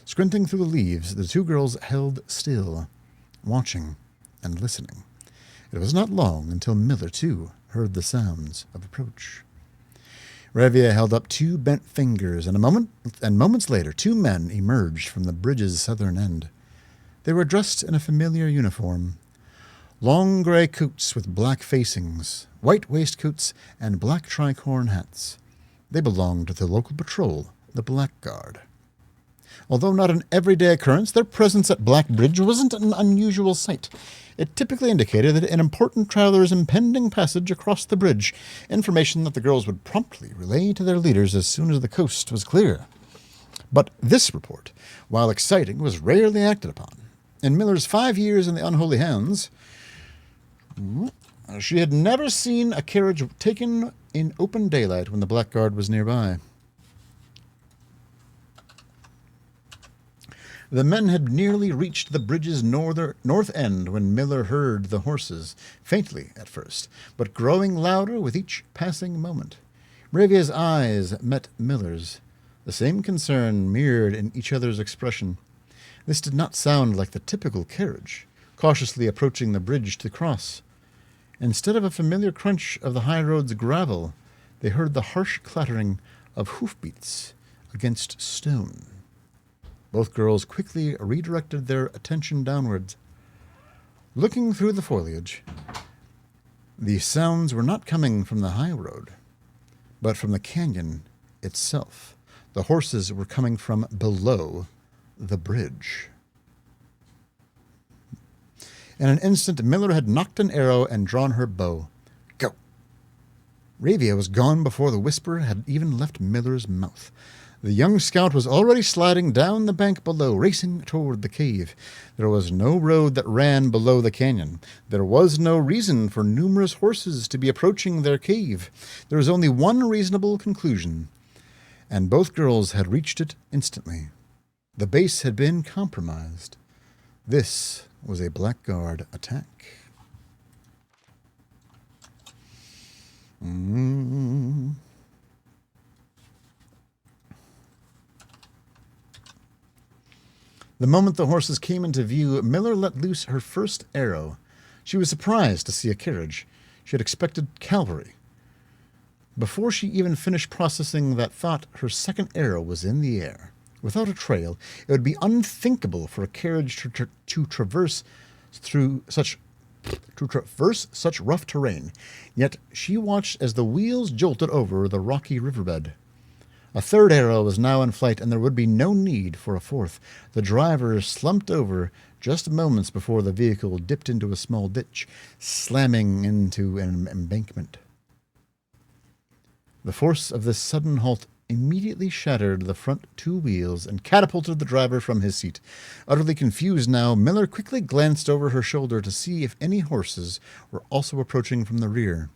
Squinting through the leaves, the two girls held still, watching and listening. It was not long until Miller, too, heard the sounds of approach. Revia held up two bent fingers, and moments later, two men emerged from the bridge's southern end. They were dressed in a familiar uniform. Long gray coats with black facings, white waistcoats, and black tricorn hats. They belonged to the local patrol, the Blackguard. Although not an everyday occurrence, their presence at Black Bridge wasn't an unusual sight. It typically indicated that an important traveler's impending passage across the bridge, information that the girls would promptly relay to their leaders as soon as the coast was clear. But this report, while exciting, was rarely acted upon. In Miller's 5 years in the Unholy Hands, she had never seen a carriage taken in open daylight when the Blackguard was nearby. The men had nearly reached the bridge's north end when Miller heard the horses, faintly at first, but growing louder with each passing moment. Revia's eyes met Miller's, the same concern mirrored in each other's expression. This did not sound like the typical carriage, cautiously approaching the bridge to cross. Instead of a familiar crunch of the high road's gravel, they heard the harsh clattering of hoofbeats against stone. Both girls quickly redirected their attention downwards. Looking through the foliage, the sounds were not coming from the high road, but from the canyon itself. The horses were coming from below the bridge. In an instant, Miller had nocked an arrow and drawn her bow. Go! Revia was gone before the whisper had even left Miller's mouth. The young scout was already sliding down the bank below, racing toward the cave. There was no road that ran below the canyon. There was no reason for numerous horses to be approaching their cave. There was only one reasonable conclusion, and both girls had reached it instantly. The base had been compromised. This was a Blackguard attack. The moment the horses came into view, Miller let loose her first arrow. She was surprised to see a carriage. She had expected cavalry. Before she even finished processing that thought, her second arrow was in the air. Without a trail, it would be unthinkable for a carriage to traverse such rough terrain. Yet she watched as the wheels jolted over the rocky riverbed. A third arrow was now in flight, and there would be no need for a fourth. The driver slumped over just moments before the vehicle dipped into a small ditch, slamming into an embankment. The force of this sudden halt immediately shattered the front two wheels and catapulted the driver from his seat. Utterly confused now, Miller quickly glanced over her shoulder to see if any horses were also approaching from the rear.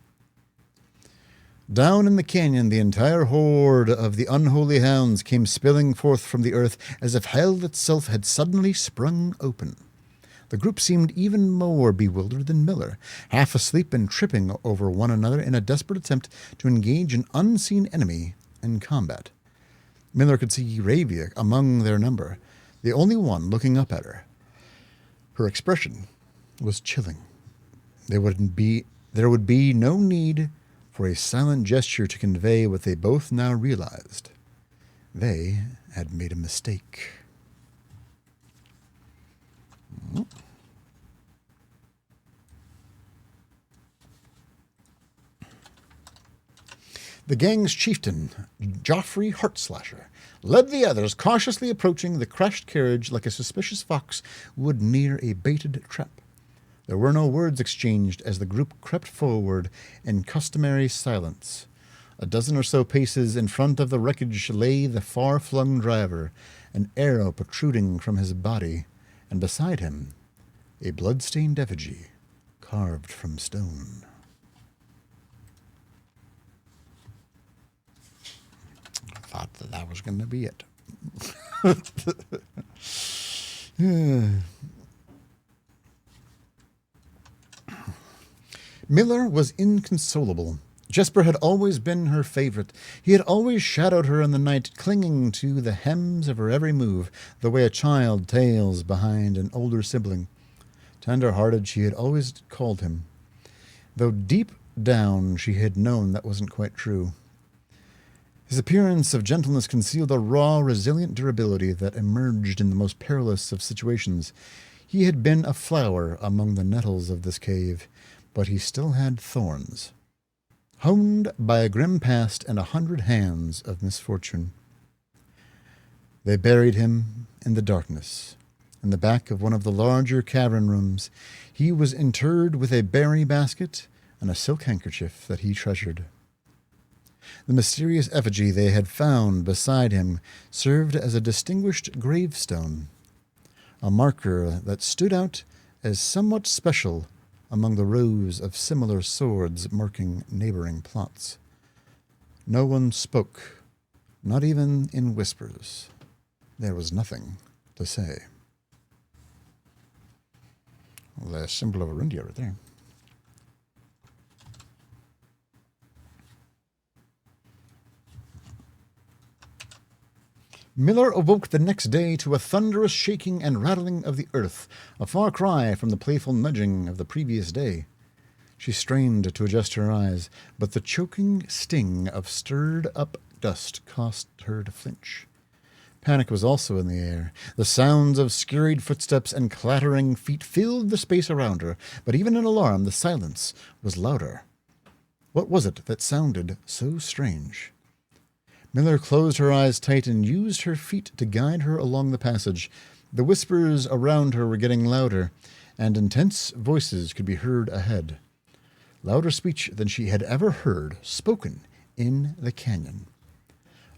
Down in the canyon, the entire horde of the Unholy Hounds came spilling forth from the earth as if hell itself had suddenly sprung open. The group seemed even more bewildered than Miller, half asleep and tripping over one another in a desperate attempt to engage an unseen enemy in combat. Miller could see Revia among their number, the only one looking up at her. Her expression was chilling. There would be no need for a silent gesture to convey what they both now realized. They had made a mistake. The gang's chieftain, Joffrey Heartslasher, led the others, cautiously approaching the crashed carriage like a suspicious fox would near a baited trap. There were no words exchanged as the group crept forward in customary silence. A dozen or so paces in front of the wreckage lay the far-flung driver, an arrow protruding from his body, and beside him, a blood-stained effigy carved from stone. I thought that was going to be it. Miller was inconsolable. Jesper had always been her favorite. He had always shadowed her in the night, clinging to the hems of her every move, the way a child tails behind an older sibling. Tender-hearted, she had always called him. Though deep down, she had known that wasn't quite true. His appearance of gentleness concealed a raw, resilient durability that emerged in the most perilous of situations. He had been a flower among the nettles of this cave, but he still had thorns, honed by a grim past and 100 hands of misfortune. They buried him in the darkness. In the back of one of the larger cavern rooms, he was interred with a berry basket and a silk handkerchief that he treasured. The mysterious effigy they had found beside him served as a distinguished gravestone, a marker that stood out as somewhat special among the rows of similar swords marking neighboring plots. No one spoke, not even in whispers. There was nothing to say. Well, the symbol of Arundia right there. Miller awoke the next day to a thunderous shaking and rattling of the earth, a far cry from the playful nudging of the previous day. She strained to adjust her eyes, but the choking sting of stirred-up dust caused her to flinch. Panic was also in the air. The sounds of scurried footsteps and clattering feet filled the space around her, but even in alarm, the silence was louder. What was it that sounded so strange? Miller closed her eyes tight and used her feet to guide her along the passage. The whispers around her were getting louder, and intense voices could be heard ahead. Louder speech than she had ever heard spoken in the canyon.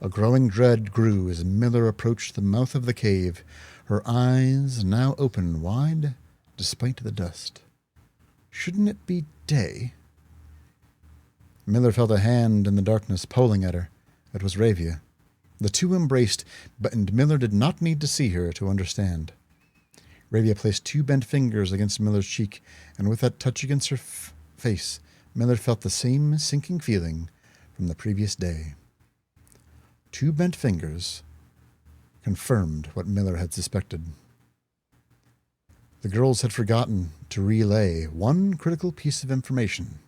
A growing dread grew as Miller approached the mouth of the cave, her eyes now open wide despite the dust. Shouldn't it be day? Miller felt a hand in the darkness pulling at her. It was Ravia. The two embraced, but Miller did not need to see her to understand. Ravia placed 2 bent fingers against Miller's cheek, and with that touch against her face, Miller felt the same sinking feeling from the previous day. 2 bent fingers confirmed what Miller had suspected. The girls had forgotten to relay one critical piece of information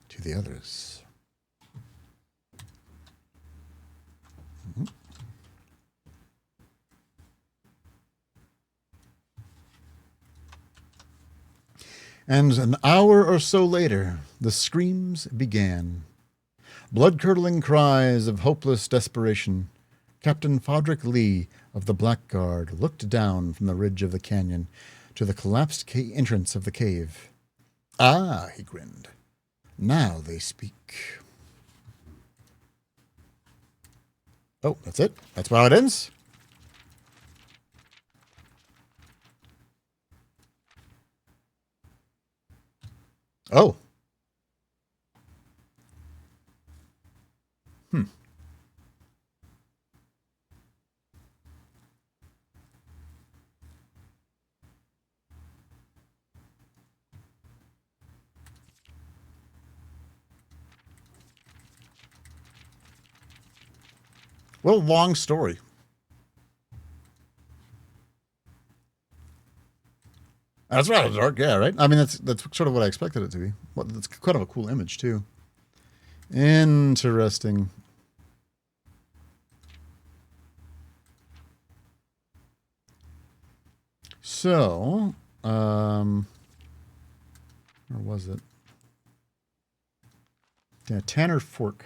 to the others. And an hour or so later, the screams began. Blood-curdling cries of hopeless desperation. Captain Fodrick Lee of the Blackguard looked down from the ridge of the canyon to the collapsed entrance of the cave. Ah, he grinned. Now they speak. Oh, that's it? That's how it ends? Oh. Well, long story. That's rather dark, yeah, right? I mean, that's sort of what I expected it to be. Well, that's quite of a cool image, too. Interesting. So, where was it? Yeah, Tanner Fork.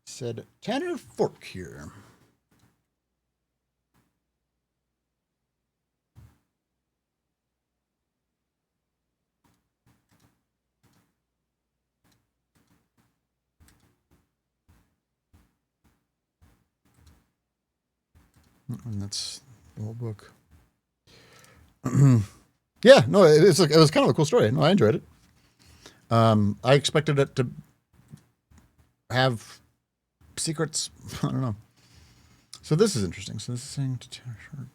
Said Tanner Fork here. And that's the whole book. Yeah, no, it was kind of a cool story. No, I enjoyed it. I expected it to have secrets. I don't know. So this is interesting. So this is saying to sure.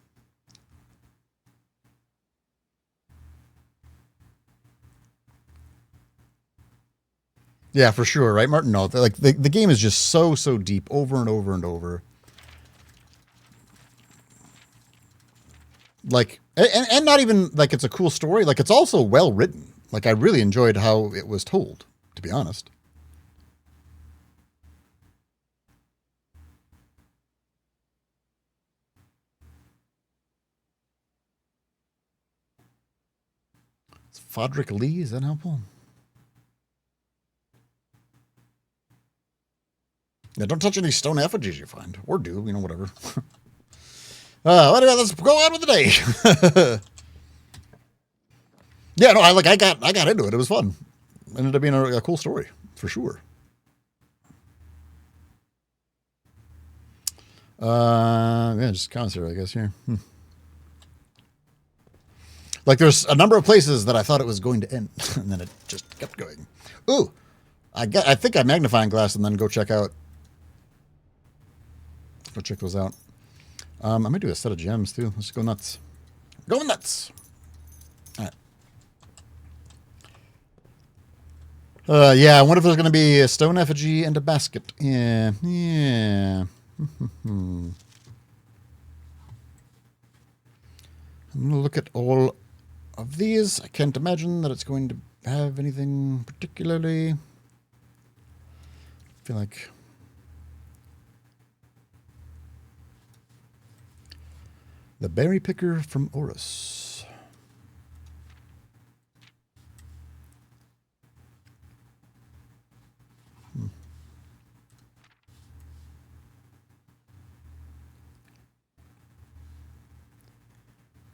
Yeah, for sure, right, Martin? No, like the game is just so deep, over and over and over. Like, and not even like it's a cool story. Like, it's also well written. Like, I really enjoyed how it was told, to be honest. It's Fodrick Lee, is that helpful? Yeah, don't touch any stone effigies you find, or do, whatever. Anyway, let's go on with the day. Yeah, no, I got into it. It was fun. It ended up being a cool story for sure. Yeah, just commissary, I guess here. Like, there's a number of places that I thought it was going to end, and then it just kept going. Ooh, I think I magnifying glass and then go check out. Go check those out. I might do a set of gems too. Let's go nuts. Go nuts. All right. Yeah, I wonder if there's going to be a stone effigy and a basket. Yeah. I'm going to look at all of these. I can't imagine that it's going to have anything particularly. I feel like. The Berry Picker from Oris.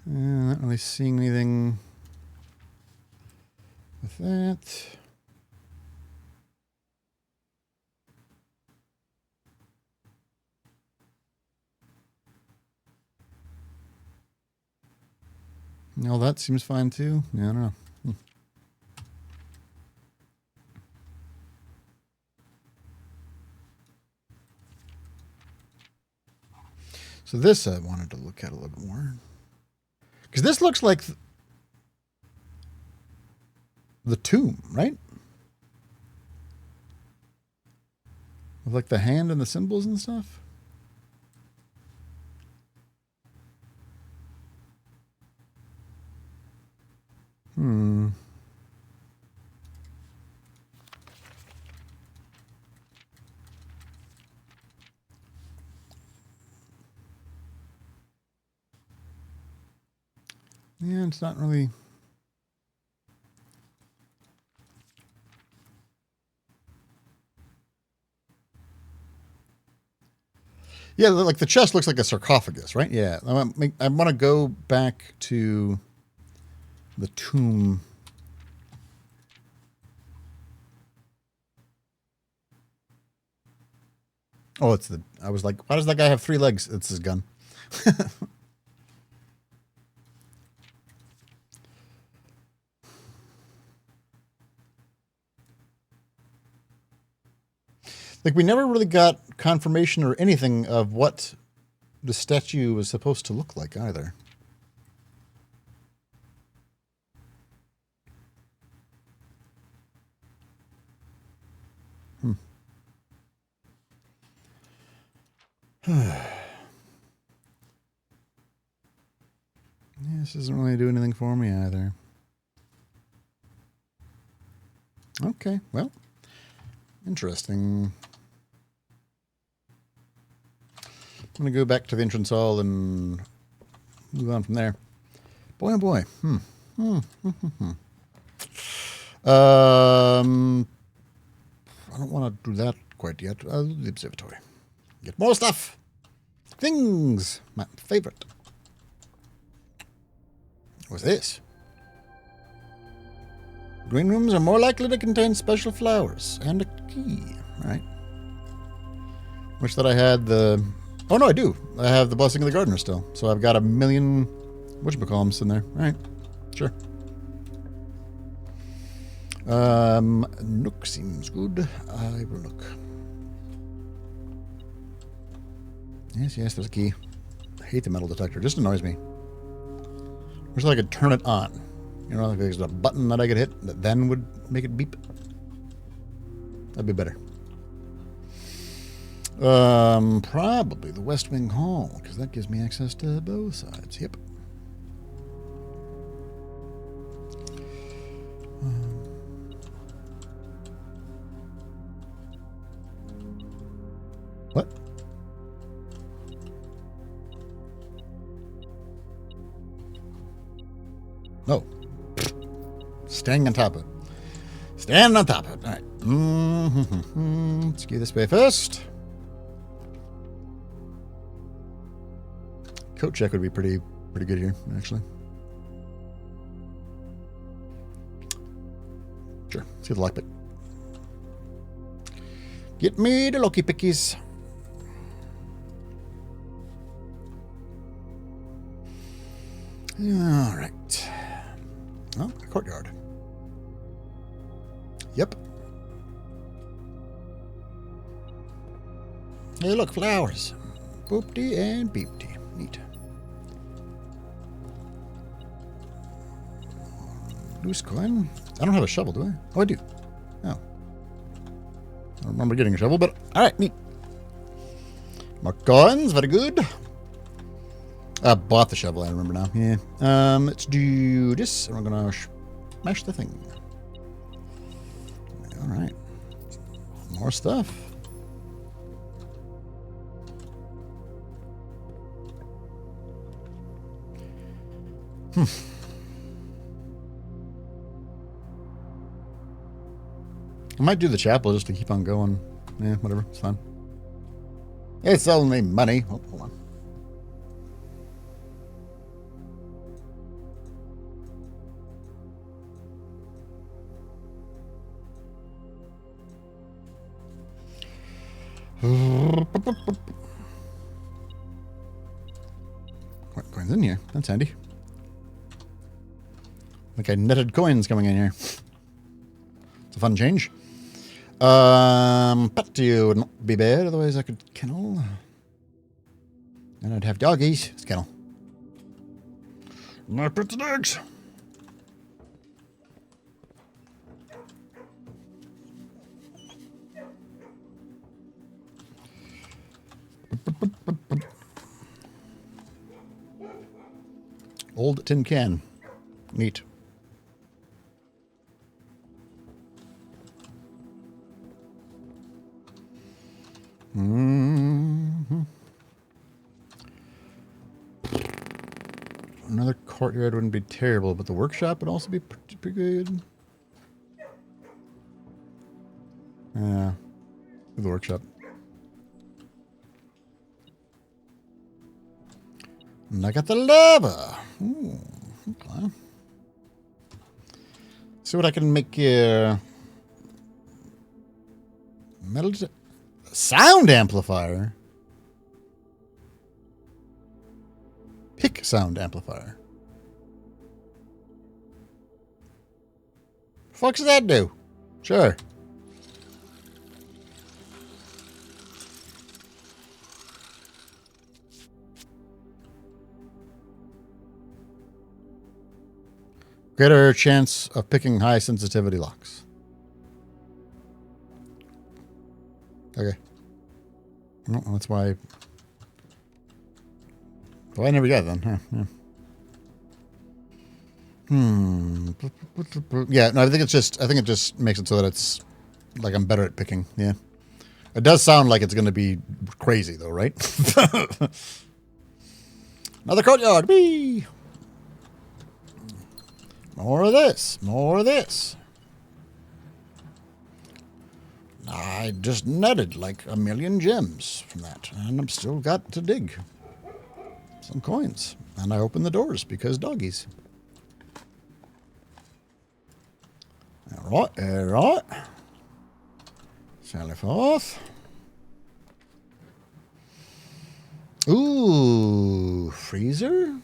Not really seeing anything with that. No, that seems fine too. Yeah, I don't know. So this I wanted to look at a little bit more. Because this looks like the tomb, right? With like the hand and the symbols and stuff. Yeah, it's not really. Yeah, like the chest looks like a sarcophagus, right? Yeah, I want to go back to the tomb. Oh, it's the. I was like, why does that guy have 3 legs? It's his gun. Like, we never really got confirmation or anything of what the statue was supposed to look like either. Yeah, this doesn't really do anything for me either. Okay, well, interesting. I'm going to go back to the entrance hall and move on from there. Boy, oh boy. I don't want to do that quite yet. I'll do the observatory. Get more stuff. Things. My favorite. What's this? Green rooms are more likely to contain special flowers and a key. All right. Wish that I had the... Oh, no, I do. I have the Blessing of the Gardener still. So I've got a million whatchamacallums in there. All right. Sure. Nook seems good. I will look. Yes, there's a key. I hate the metal detector. It just annoys me. Wish I could turn it on. You know, like there's a button that I could hit that then would make it beep. That'd be better. Probably the West Wing Hall, because that gives me access to both sides. Yep. What? No. Staying on top of it. Stand on top of it. All right. Let's go this way first. Coat check would be pretty good here, actually. Sure. Let's get the lockpick. Get me the locky pickies. All right. Oh, a courtyard. Yep. Hey, look, flowers. Boopty and beepty. Neat. Loose coin. I don't have a shovel, do I? Oh, I do. Oh. I don't remember getting a shovel, but all right, neat. More coins, very good. I bought the shovel, I remember now. Yeah. Let's do this. We're gonna smash the thing. All right. More stuff. I might do the chapel just to keep on going. Yeah, whatever. It's fine. It's only money. Oh, hold on. What coins in here? That's handy. Like I netted coins coming in here. It's a fun change. Patio would not be bad, otherwise I could kennel. And I'd have doggies. It's kennel. My pets and dogs. Old tin can. Neat. Another courtyard wouldn't be terrible, but the workshop would also be pretty good. Yeah, the workshop. And I got the lava. Ooh, okay. See what I can make here. Metal sound amplifier. Pick sound amplifier. Fuck does that do? Sure. Greater chance of picking high sensitivity locks. Okay. Well, that's why. Well, I never got it then. Huh? Yeah, no, I think it just makes it so that it's like I'm better at picking. Yeah. It does sound like it's going to be crazy though, right? Another courtyard. Whee! More of this. More of this. I just netted like 1,000,000 gems from that, and I'm still got to dig some coins. And I opened the doors because doggies. All right. Sally forth. Ooh, freezer?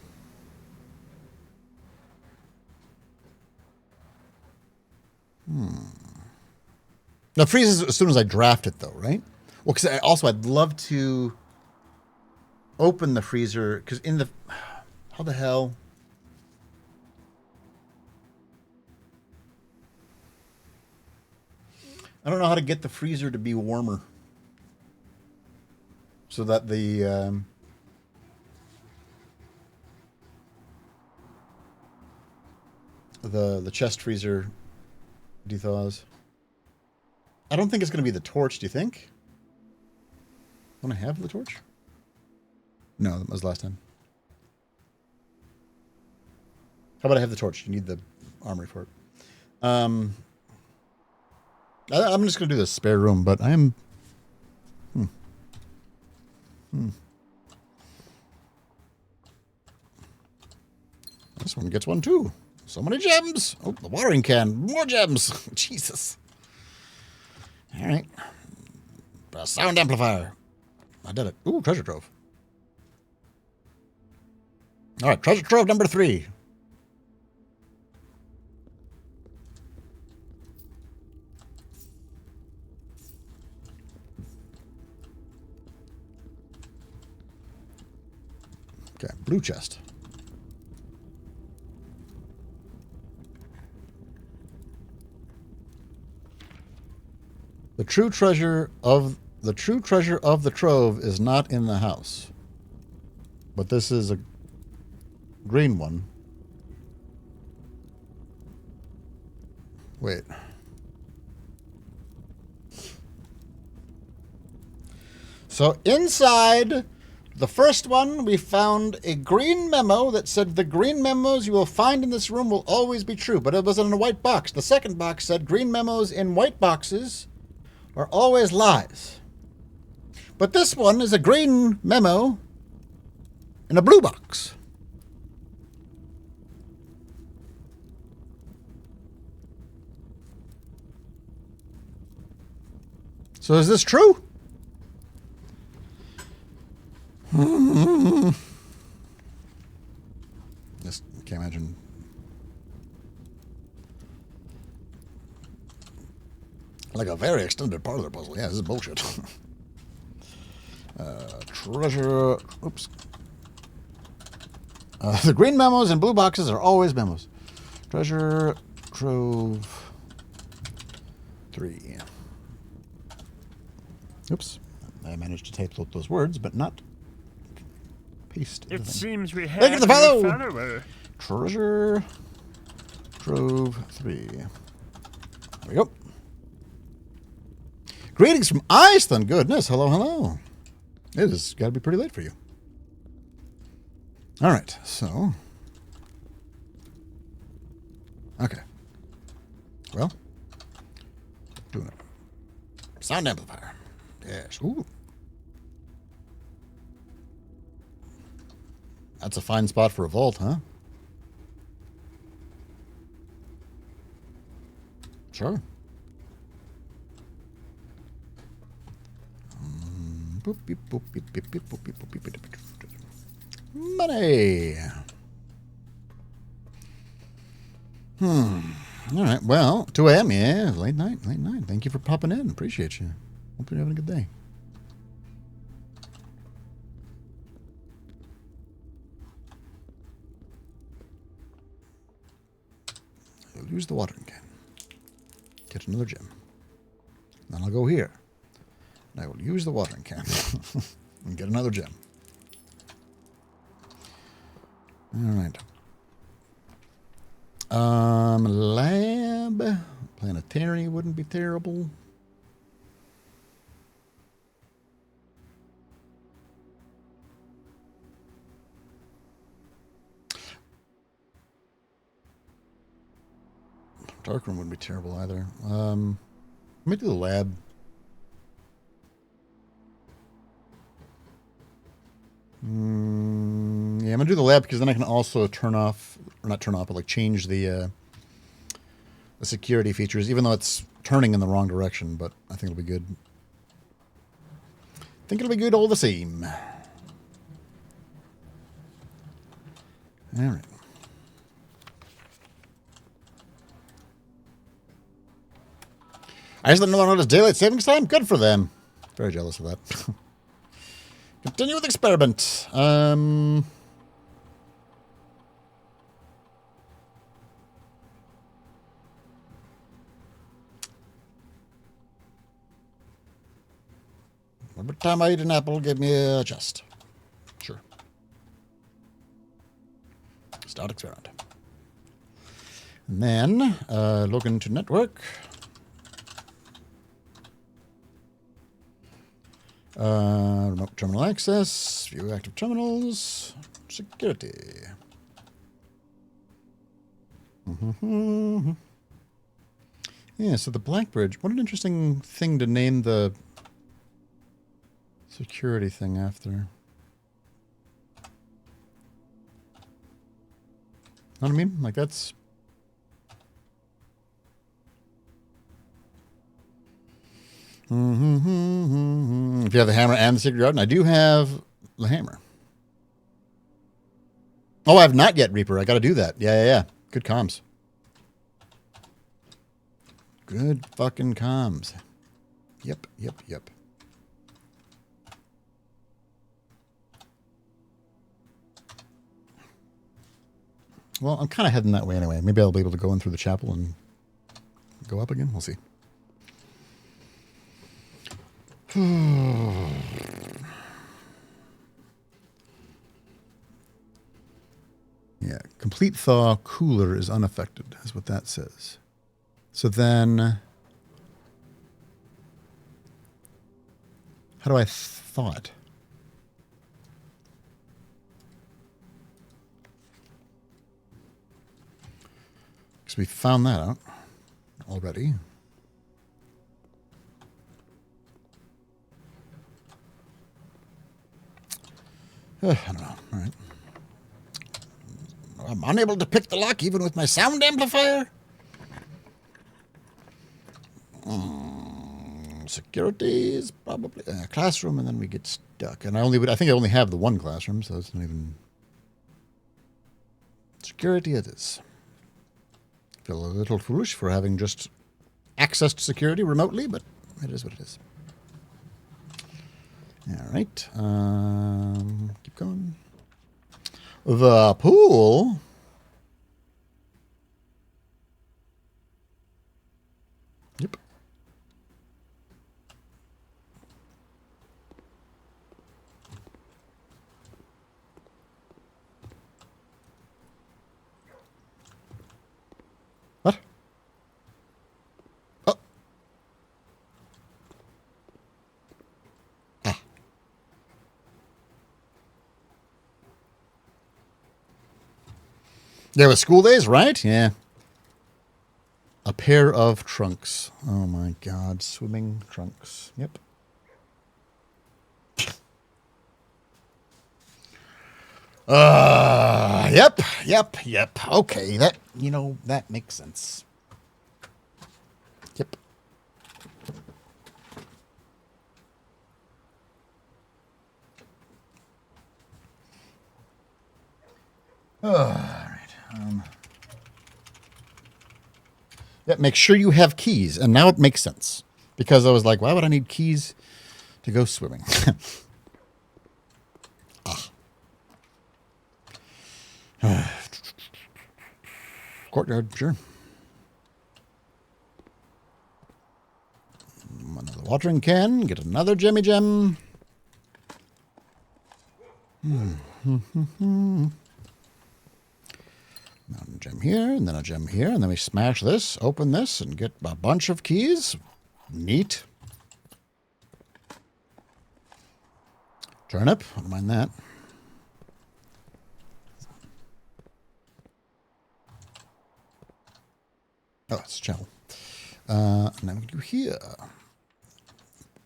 Now, freezes as soon as I draft it, though, right? Well, because I'd love to open the freezer, because in the... How the hell... I don't know how to get the freezer to be warmer. So that the chest freezer dethaws. I don't think it's going to be the torch, do you think? Don't I have the torch? No, that was last time. How about I have the torch? You need the armory for it. I'm just going to do this spare room, but I am... This one gets one too. So many gems. Oh, the watering can. More gems. Jesus. All right. A sound amplifier. I did it. Ooh, treasure trove. All right, treasure trove number 3. Okay, blue chest. The true treasure of the trove is not in the house. But this is a green one. Wait. So inside the first one, we found a green memo that said the green memos you will find in this room will always be true, but it was in a white box. The second box said green memos in white boxes are always lies. But this one is a green memo in a blue box. So is this true? Just can't imagine. Like a very extended part of the puzzle. Yeah, this is bullshit. Treasure. Oops. The green memos and blue boxes are always memos. Treasure trove 3. Oops. I managed to type out those words, but not paste. It seems we have Thank you for the follow. follower. Treasure trove 3. There we go. Greetings from Iceland. Goodness. Hello, hello. It has got to be pretty late for you. All right. So. Okay. Well. Doing it. Sound amplifier. Yes. Ooh. That's a fine spot for a vault, huh? Sure. Money. All right. Well, 2 a.m. Yeah, late night. Late night. Thank you for popping in. Appreciate you. Hope you're having a good day. I'll use the watering can. Get another gem. Then I'll go here. And I will use the watering can and get another gem. All right. Lab. Planetary wouldn't be terrible. Darkroom wouldn't be terrible either. Let me do the lab. Yeah, I'm gonna do the lab because then I can also turn off, or not turn off, but like change the security features, even though it's turning in the wrong direction. But I think it'll be good. I think it'll be good all the same. All right. Iceland no longer has daylight savings time. Good for them. Very jealous of that. Continue with experiment. Every time I eat an apple, give me a chest. Sure. Start experiment. And then log into network. Remote terminal access, view active terminals, security. Yeah, so the Black Bridge, what an interesting thing to name the security thing after. Know what I mean? Like that's... If you have the hammer and the secret garden, I do have the hammer. Oh, I have not yet, Reaper. I got to do that. Yeah. Good comms. Good fucking comms. Yep. Well, I'm kind of heading that way anyway. Maybe I'll be able to go in through the chapel and go up again. We'll see. Yeah, complete thaw cooler is unaffected, is what that says. So then, how do I thaw it? Because we found that out already. I don't know. All right. I'm unable to pick the lock even with my sound amplifier. Security is probably a classroom, and then we get stuck. And I think I only have the one classroom, so it's not even security. It is. I feel a little foolish for having just accessed security remotely, but it is what it is. All right. Keep going. The pool. Yep. What? Oh. Yeah, with school days, right? Yeah. A pair of trunks. Oh my god, swimming trunks. Yep. Yep. Okay, that makes sense. Yep. All right. Yeah, make sure you have keys. And now it makes sense. Because I was like, why would I need keys to go swimming? Courtyard, sure. Another watering can. Get another gemmy gem. A gem here, and then a gem here, and then we smash this, open this, and get a bunch of keys. Neat. Turnip, I don't mind that. Oh, it's a channel. And then we do here.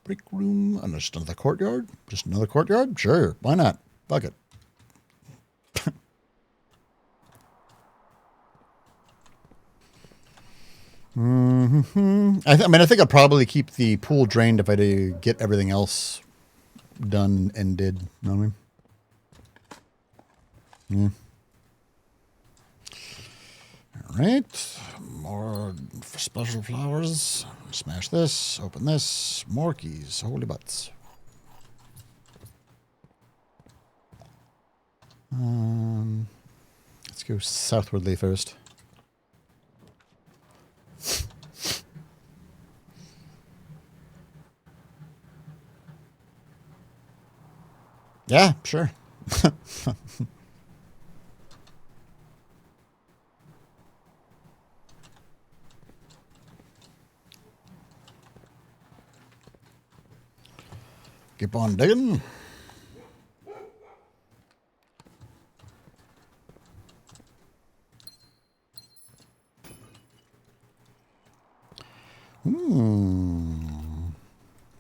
Break room, and just another courtyard. Just another courtyard? Sure, why not? Fuck it. I think I'd probably keep the pool drained if I did get everything else done and did. You know what I mean? Yeah. All right. More special flowers. Smash this. Open this. More keys. Holy butts. Let's go southwardly first. Yeah, sure. keep on digging.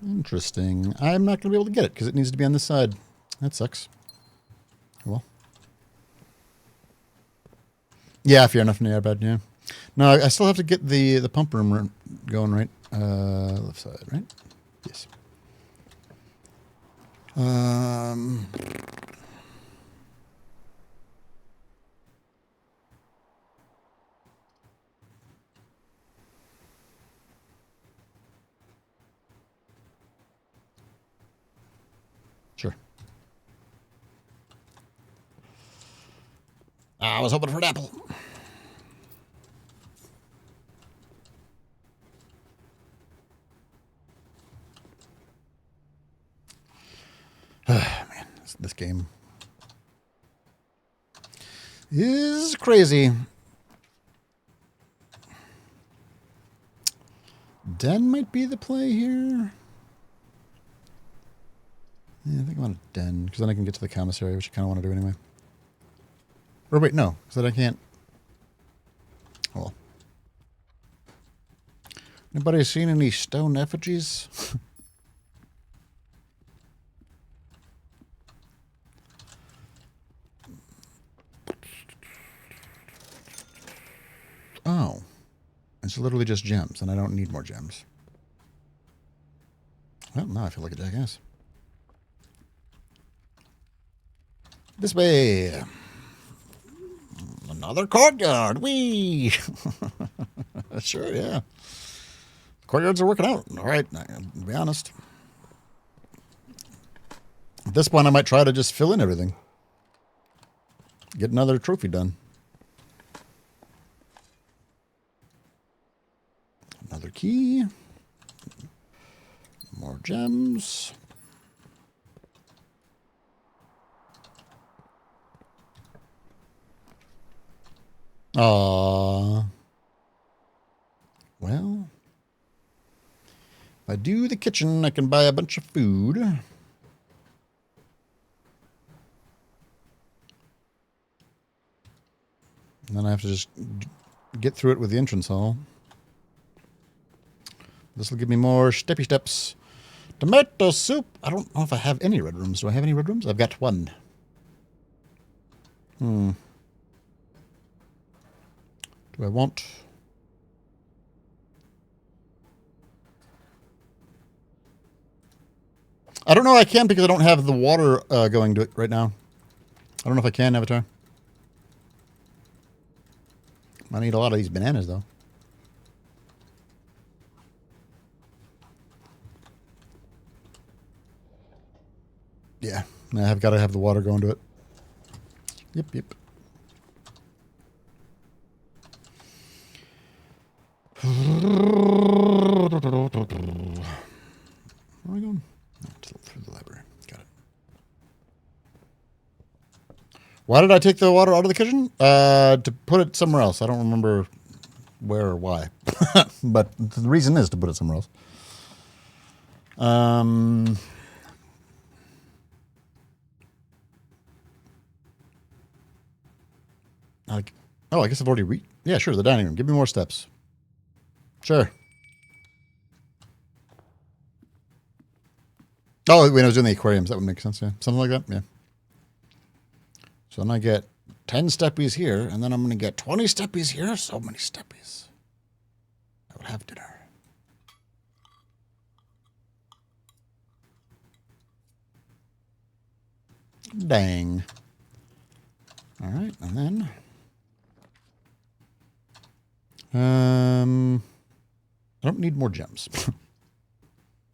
Interesting. I'm not going to be able to get it because it needs to be on this side. That sucks. Well. Yeah, fair enough. Yeah, bad. Yeah. No, I still have to get the pump room going, right? Left side, right? Yes. Sure. I was hoping for an apple. Man, this game is crazy. Den might be the play here. Yeah, I think I want a den, because then I can get to the commissary, which I kind of want to do anyway. Or wait, no, because then I can't. Oh, well. Anybody seen any stone effigies? Oh. It's literally just gems, and I don't need more gems. Well, now I feel like a jackass. This way. Another courtyard. Whee! Sure, yeah. Courtyards are working out. All right, to be honest. At this point, I might try to just fill in everything. Get another trophy done. Another key. More gems. Aww. Well, if I do the kitchen, I can buy a bunch of food. And then I have to just get through it with the entrance hall. This will give me more steppy steps. Tomato soup. I don't know if I have any red rooms. Do I have any red rooms? I've got one. Do I want... I don't know I can because I don't have the water going to it right now. I don't know if I can, Avatar. I need a lot of these bananas, though. Yeah, I've got to have the water going to it. Yep. Where are we going? Through the library. Got it. Why did I take the water out of the kitchen? To put it somewhere else. I don't remember where or why. But the reason is to put it somewhere else. I guess I've already yeah, sure, the dining room. Give me more steps. Sure. Oh, when I was doing the aquariums, that would make sense, yeah. Something like that, yeah. So then I get 10 steppies here, and then I'm going to get 20 steppies here. So many steppies. I will have dinner. Dang. All right, and then... I don't need more gems.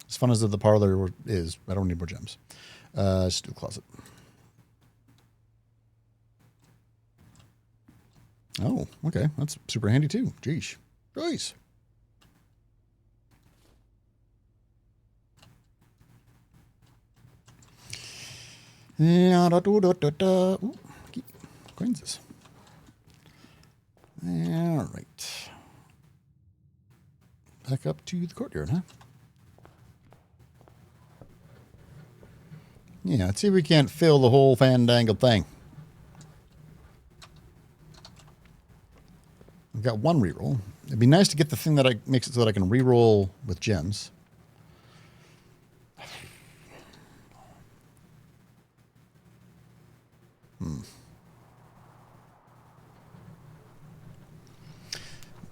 As fun as the parlor is, I don't need more gems. Let's do the closet. Oh, okay. That's super handy too. Jeez. Nice. Ooh, coins. All right. Back up to the courtyard, huh? Yeah, let's see if we can't fill the whole fandangled thing. We've got one reroll. It'd be nice to get the thing that makes it so that I can reroll with gems.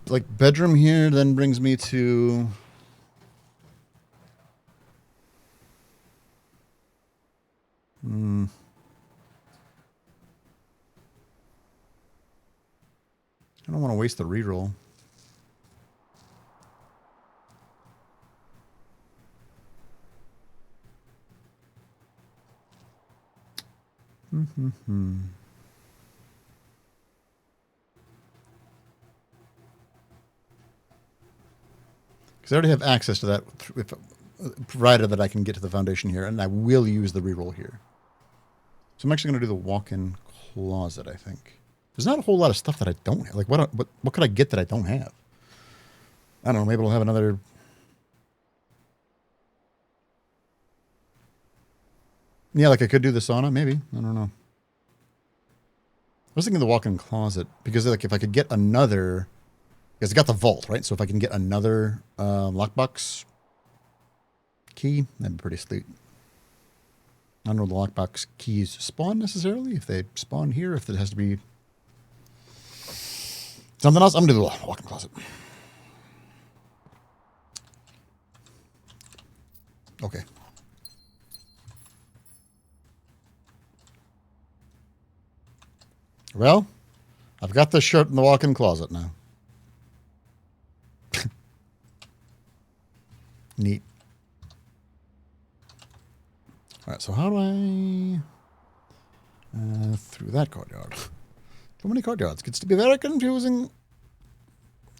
Like bedroom here then brings me to I don't want to waste the reroll. Because I already have access to that, provided that I can get to the foundation here, and I will use the reroll here. So I'm actually going to do the walk-in closet, I think. There's not a whole lot of stuff that I don't have. Like, what could I get that I don't have? I don't know. Maybe I'll have another... Yeah, like I could do the sauna, maybe. I don't know. I was thinking the walk-in closet, because like if I could get another... Because I got the vault, right? So if I can get another lockbox key, that'd be pretty sweet. I don't know the lockbox keys spawn necessarily. If they spawn here, if it has to be something else, I'm going to do the walk-in closet. Okay. Well, I've got this shirt in the walk-in closet now. Neat. All right, so how do I... through that courtyard. Too many courtyards. Gets to be very confusing.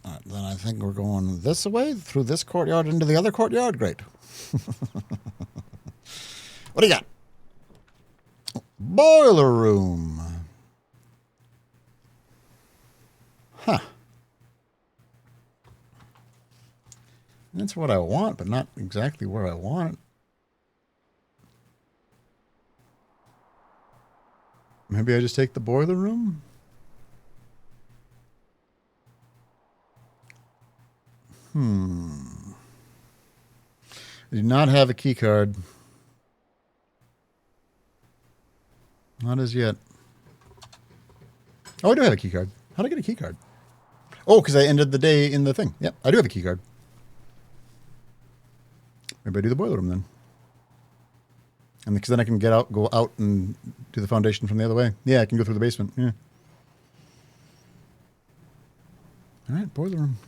All right, then I think we're going this way, through this courtyard into the other courtyard. Great. What do you got? Boiler room. Huh. That's what I want, but not exactly where I want it. Maybe I just take the boiler room? I do not have a key card. Not as yet. Oh, I do have a key card. How did I get a key card? Oh, because I ended the day in the thing. Yep, I do have a key card. Maybe I do the boiler room then. And because then I can go out and do the foundation from the other way. Yeah, I can go through the basement. Yeah. All right, boiler room.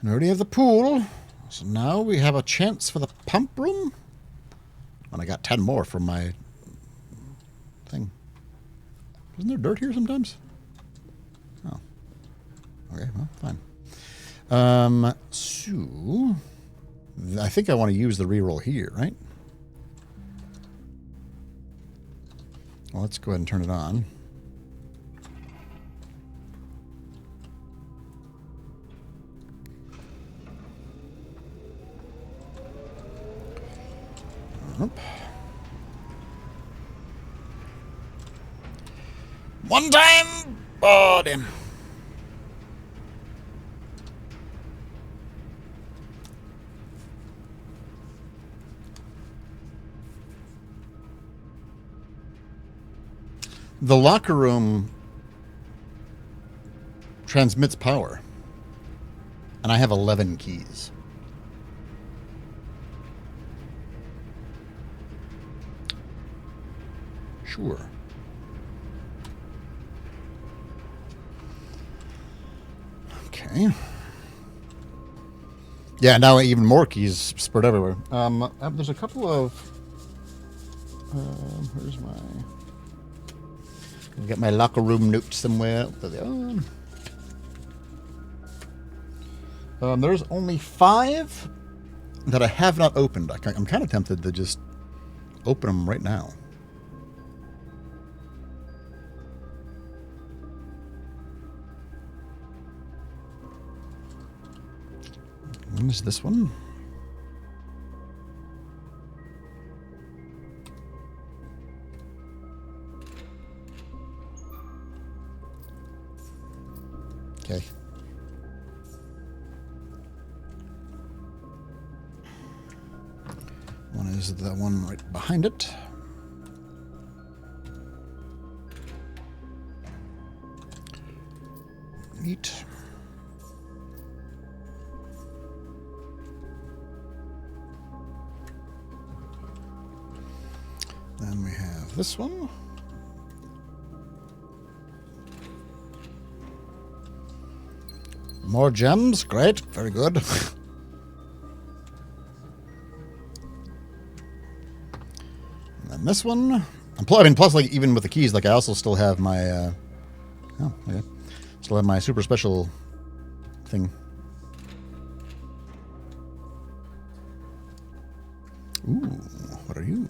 And I already have the pool. So now we have a chance for the pump room. And I got 10 more from my thing. Isn't there dirt here sometimes? Oh. Okay, well, fine. So I think I want to use the reroll here, right? Well, let's go ahead and turn it on. One time! Oh, damn. The locker room transmits power. And I have 11 keys. Sure. Okay. Yeah, now even more keys spread everywhere. There's a couple of... where's my... I've got my locker room notes somewhere. There they are. There's only 5 that I have not opened. I'm kind of tempted to just open them right now. When is this one? Okay. One is the one right behind it. Neat. Then we have this one. More gems. Great. Very good. And then this one. I mean, plus, like, even with the keys, like, I also still have my, oh, okay. Still have my super special thing. Ooh, what are you?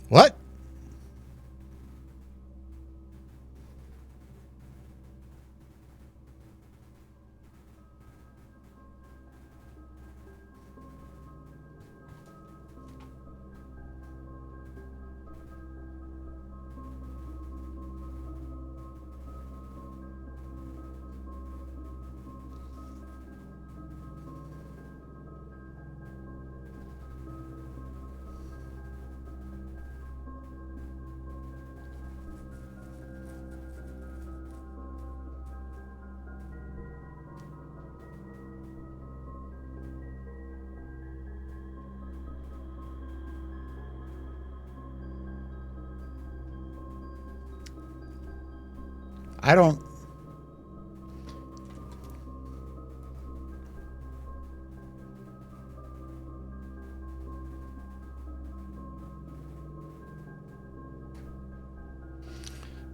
What? I don't.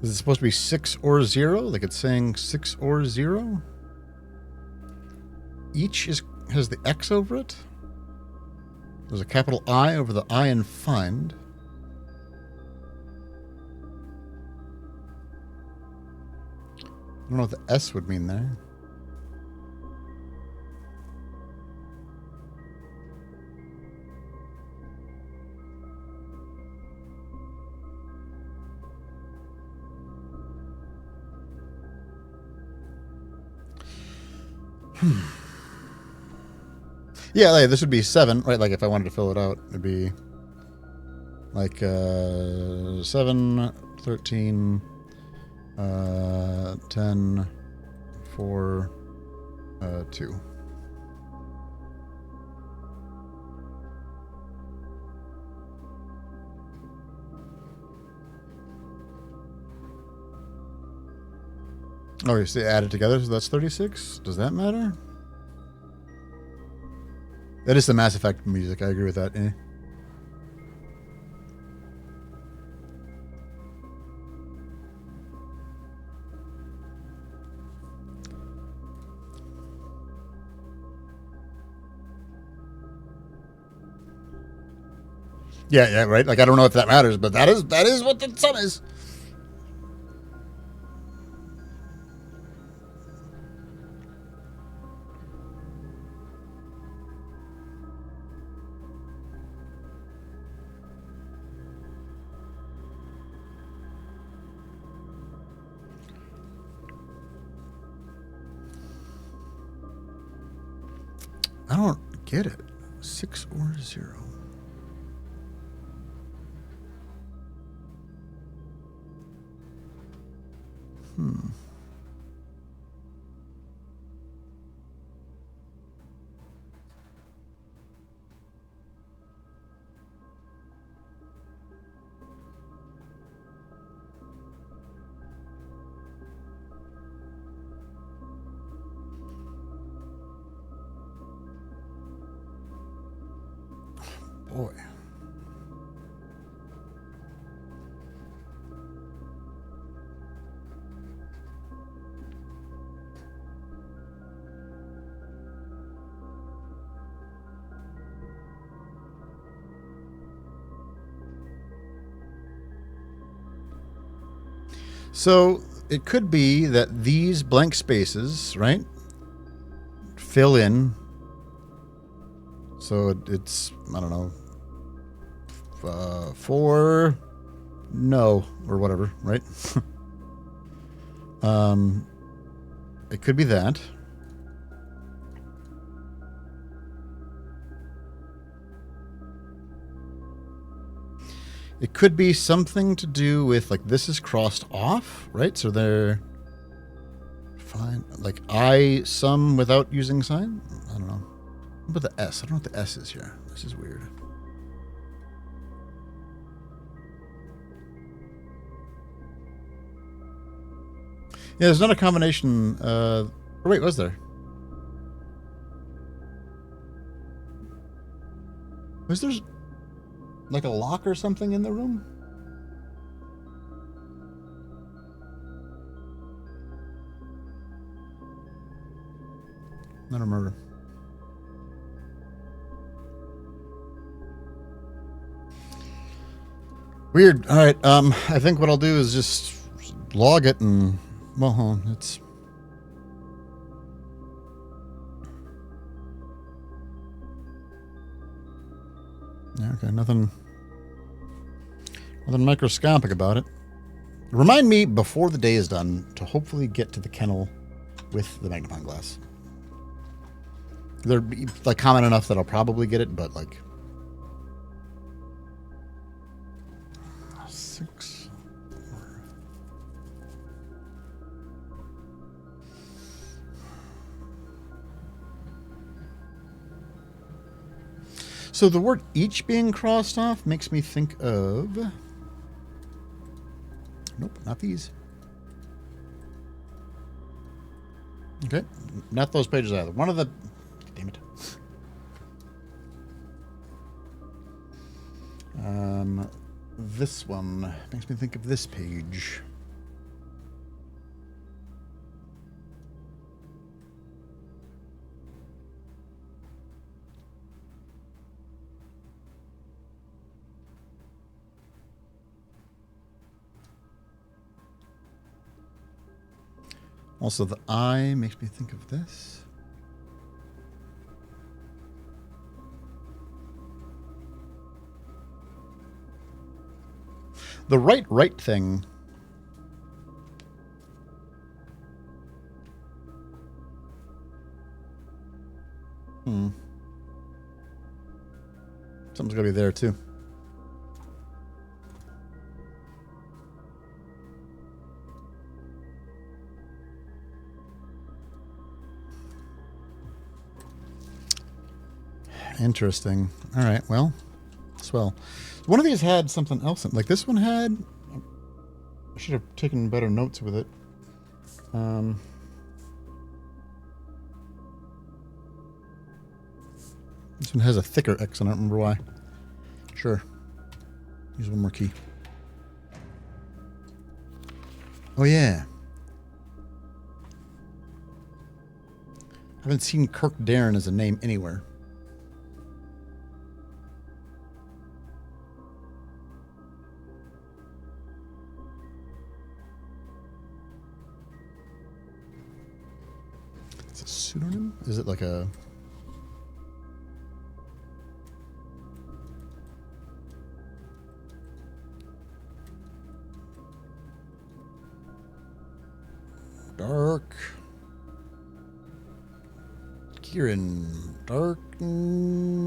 Is it supposed to be 6 or 0? Like it's saying 6 or 0? Each has the X over it? There's a capital I over the I in find. I don't know what the S would mean there. Yeah, like, this would be 7, right? Like if I wanted to fill it out, it'd be like 7, 13, 10, 4, 2. Oh, you see, added together, so that's 36? Does that matter? That is the Mass Effect music, I agree with that. Eh. Yeah, right. Like I don't know if that matters, but that is what the sun is. I don't get it. 6 or 0. So it could be that these blank spaces, right, fill in. So it's, I don't know, 4 no or whatever, right? It could be that. It could be something to do with, like, this is crossed off, right? So they're fine. Like, I sum without using sign? I don't know. What about the S? I don't know what the S is here. This is weird. Yeah, there's not a combination. Or wait, was there? Was there like a lock or something in the room? I don't remember. Weird. All right. I think what I'll do is just log it and, well, hold on. It's. Yeah, okay, nothing microscopic about it. Remind me before the day is done to hopefully get to the kennel with the magnifying glass. They're like common enough that I'll probably get it, but like 6. So the word each being crossed off makes me think of... Nope, not these. Okay, not those pages either. One of the... Damn it. This one makes me think of this page. Also, the I makes me think of this. The right thing. Something's got to be there, too. Interesting. All right, well, swell. One of these had something else in, like this one had. I should have taken better notes with it. This one has a thicker X, I don't remember why. Sure. Use one more key. Oh, yeah. I haven't seen Kirk Darren as a name anywhere. Is it a pseudonym? Is it like a... Dark Kieran Dark Nerrick.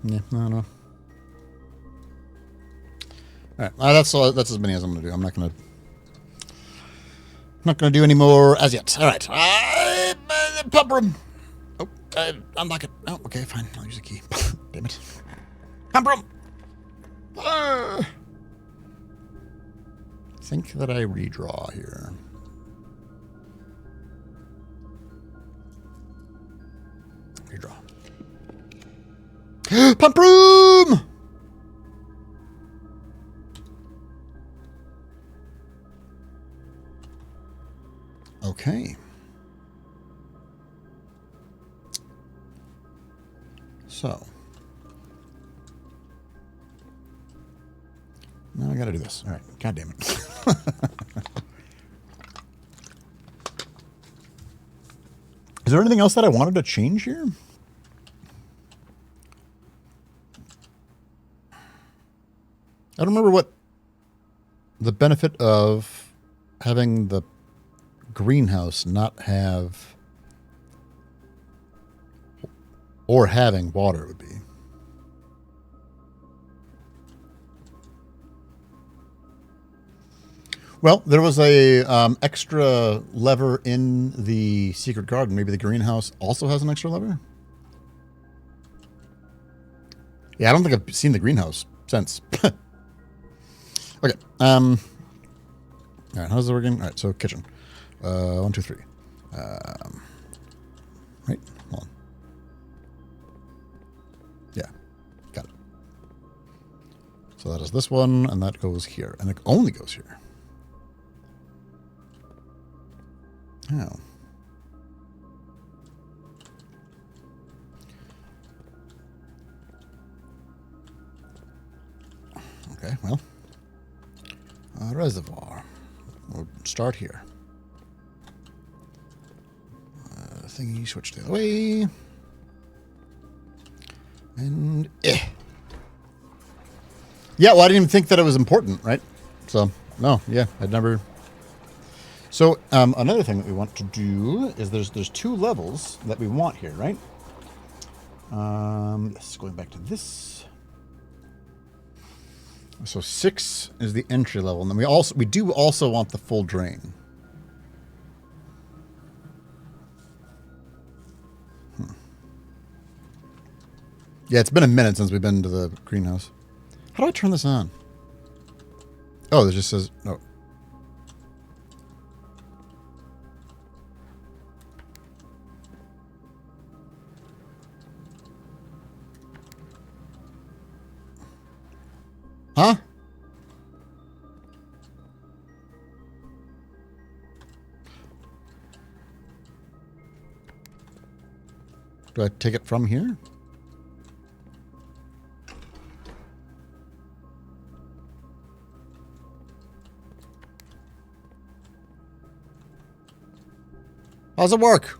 Yeah, I don't know. All right, that's as many as I'm gonna do. I'm not gonna do any more as yet. All right, pump room. Oh, unlock it. Oh, okay, fine. I'll use a key. Damn it. Pump room. Think that I redraw here. Redraw. Pump room. Okay. So. Now I gotta do this. All right. God damn it. Is there anything else that I wanted to change here? I don't remember what the benefit of having the greenhouse not have or having water would be. Well, there was a extra lever in the secret garden. Maybe the greenhouse also has an extra lever? Yeah, I don't think I've seen the greenhouse since. Okay. All right, how's it working? All right, so kitchen. 1, 2, 3. Right? Hold on. Yeah, got it. So that is this one, and that goes here. And it only goes here. Oh. Okay, well. Reservoir. We'll start here. Thingy, switch the other way. And yeah, well, I didn't even think that it was important, right? So, no, yeah, I'd never... So, another thing that we want to do is there's 2 levels that we want here, right? Yes, going back to this. So 6 is the entry level, and then we do also want the full drain. Yeah, it's been a minute since we've been to the greenhouse. How do I turn this on? Oh, it just says no. Huh? Do I take it from here? How's it work?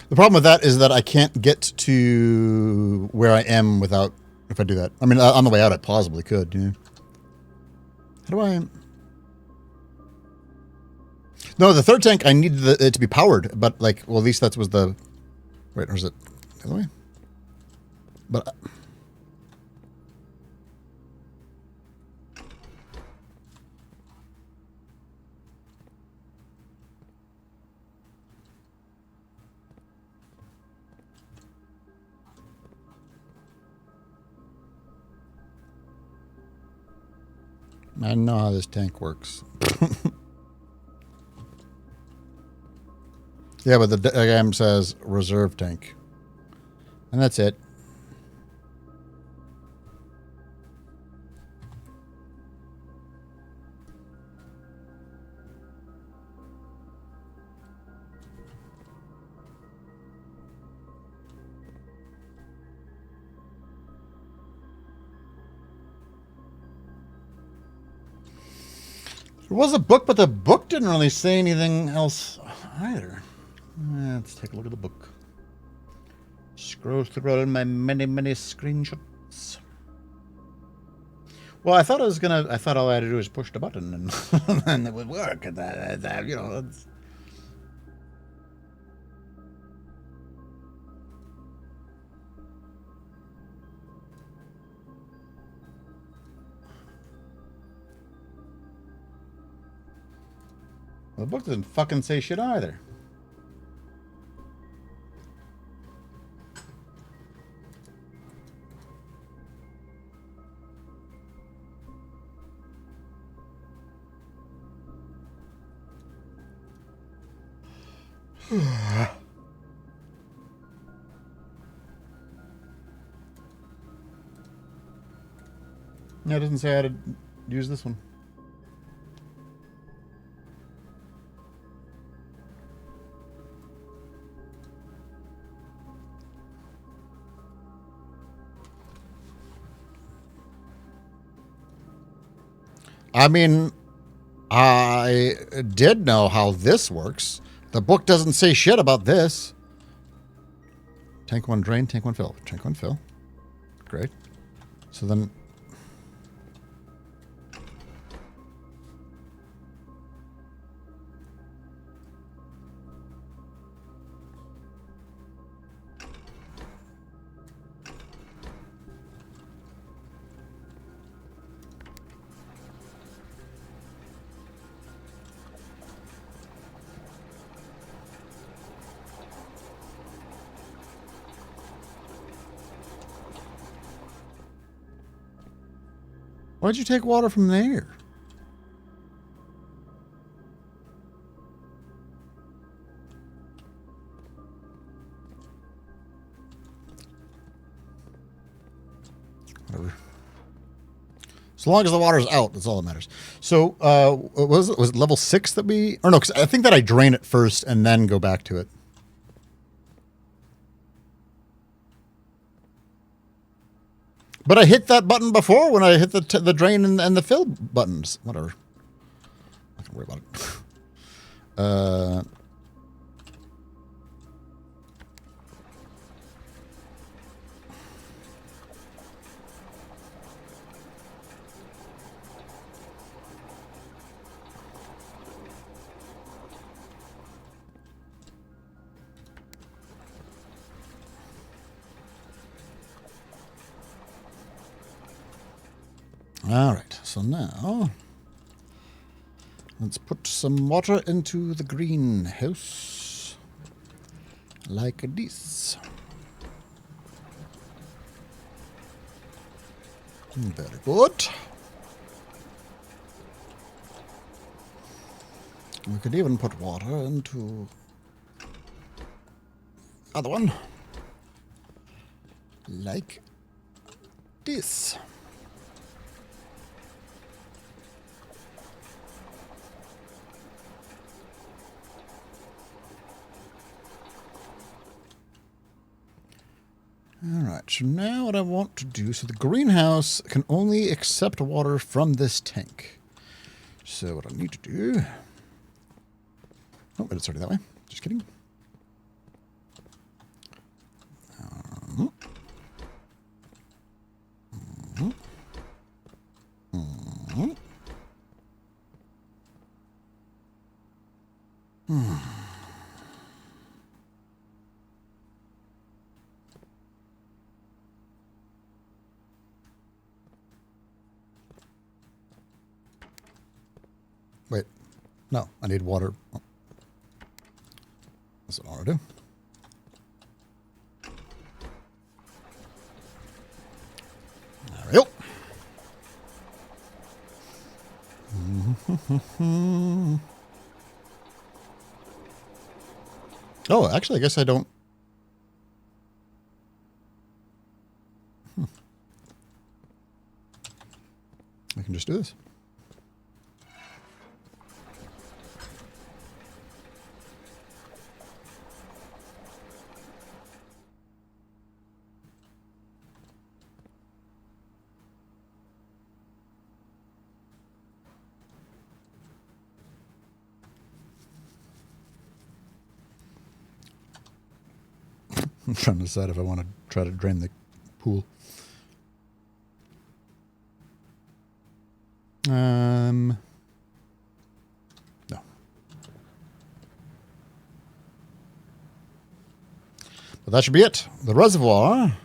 The problem with that is that I can't get to where I am without, if I do that. I mean, on the way out, I possibly could. Yeah. How do I... No, the third tank, I needed it to be powered, but like, well, at least that was the... Wait, or is it the other way? But... I know how this tank works. Yeah, but the diagram says reserve tank. And that's it. There was a book, but the book didn't really say anything else either. Let's take a look at the book. Scroll through all my many, many screenshots. Well, I thought all I had to do was push the button and, and it would work. And that you know. The book doesn't fucking say shit either. Yeah, it doesn't say how to use this one. I mean, I did know how this works. The book doesn't say shit about this. Tank 1 drain, tank 1 fill. Tank 1 fill. Great. So then... Why'd you take water from there? Whatever. As long as the water's out, that's all that matters. So, was it level 6 that we... Or no, because I think that I drain it first and then go back to it. But I hit that button before when I hit the drain and the fill buttons. Whatever. I can worry about it. All right, so now let's put some water into the greenhouse like this. Very good. We could even put water into the other one like this. All right, so now what I want to do, so the greenhouse can only accept water from this tank. So what I need to do... Oh, but it's already that way. Just kidding. Wait, no, I need water. Oh. That's what I want to do. There we go. Oh, actually, I guess I don't. I can just do this. I'm trying to decide if I want to try to drain the pool. No. But that should be it. The reservoir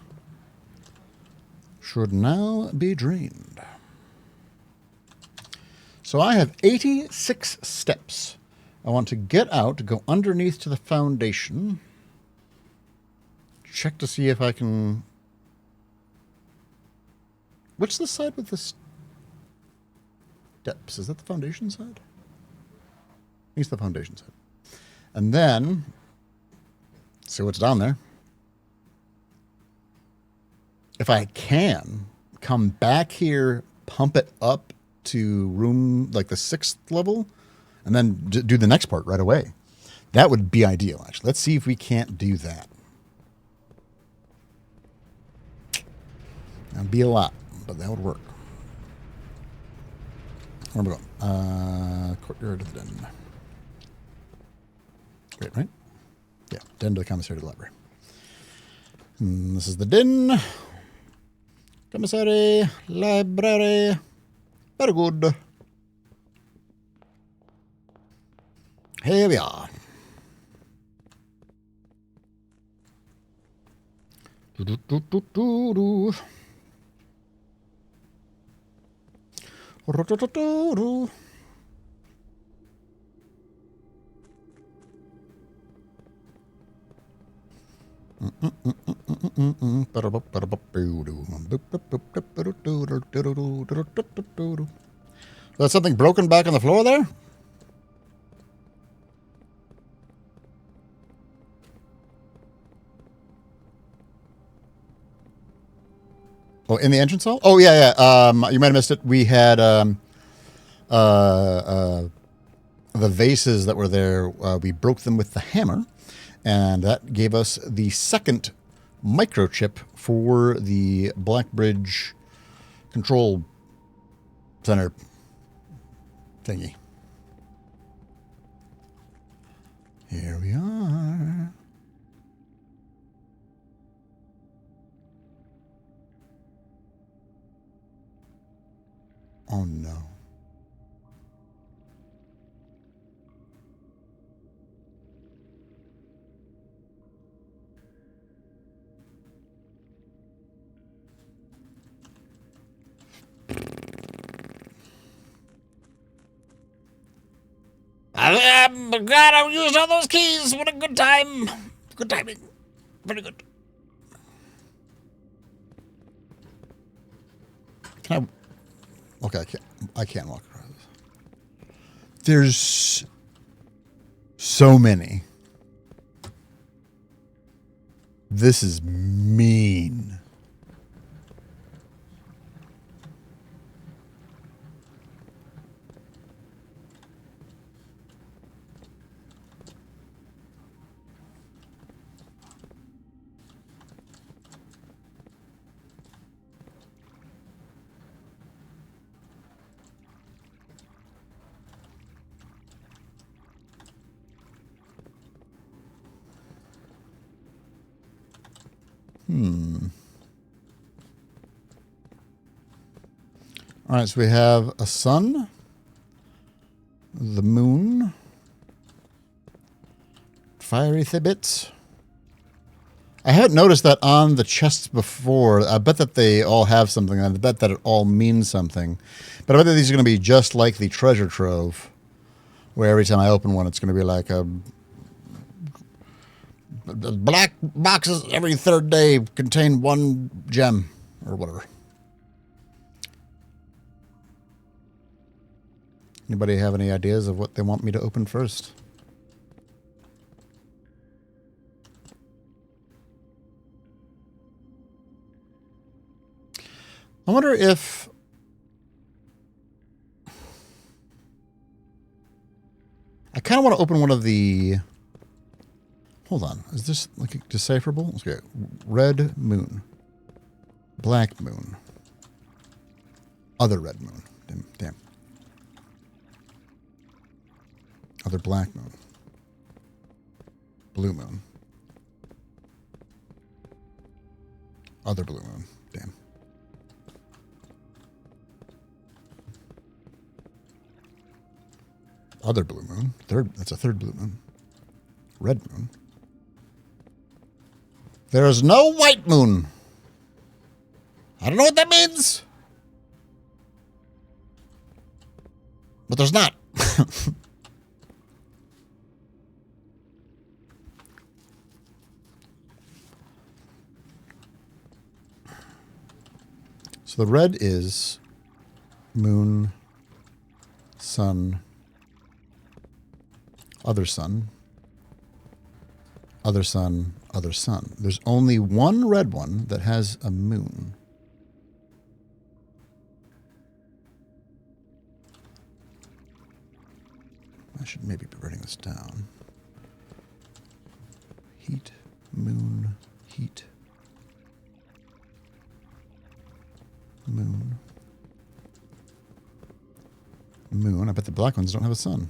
should now be drained. So I have 86 steps. I want to get out, go underneath to the foundation. Check to see if I can... What's the side with the steps? Is that the foundation side? I think it's the foundation side. And then See what's down there. If I can come back here, pump it up to room like the 6th level, and then do the next part right away. That would be ideal, actually. Let's see if we can't do that. That'd be a lot, but that would work. Where am I going? Courtyard of the den. Great, right? Yeah, den to the commissary to the library. And this is the den. Commissary, library. Very good. Here we are. Do-do-do-do-do-do. Ro-do-do-do-do. There's something broken back on the floor there? Oh, in the entrance hall? Oh, yeah, yeah. You might have missed it. We had the vases that were there. We broke them with the hammer, and that gave us the second microchip for the Blackbridge control center thingy. Here we are. Oh no. I'm glad I used all those keys. What a good time. Good timing. Very good. Can I? Okay, I can't walk across this. There's so many. This is mean. All right, so we have a sun, the moon, fiery thibbits. I haven't noticed that on the chests before. I bet that they all have something. I bet that it all means something. But I bet that these are going to be just like the treasure trove, where every time I open one, it's going to be like a black boxes every third day contain one gem or whatever. Anybody have any ideas of what they want me to open first? I wonder if I kind of want to open one of the. Hold on, is this like decipherable? Okay, red moon, black moon, other red moon. Damn. Other black moon, blue moon, other blue moon. Damn. Other blue moon. That's a third blue moon. Red moon. There is no white moon. I don't know what that means. But there's not. So the red is moon, sun, other sun, other sun, other sun. There's only one red one that has a moon. I should maybe be writing this down. Heat, moon, heat, moon, moon. I bet the black ones don't have a sun.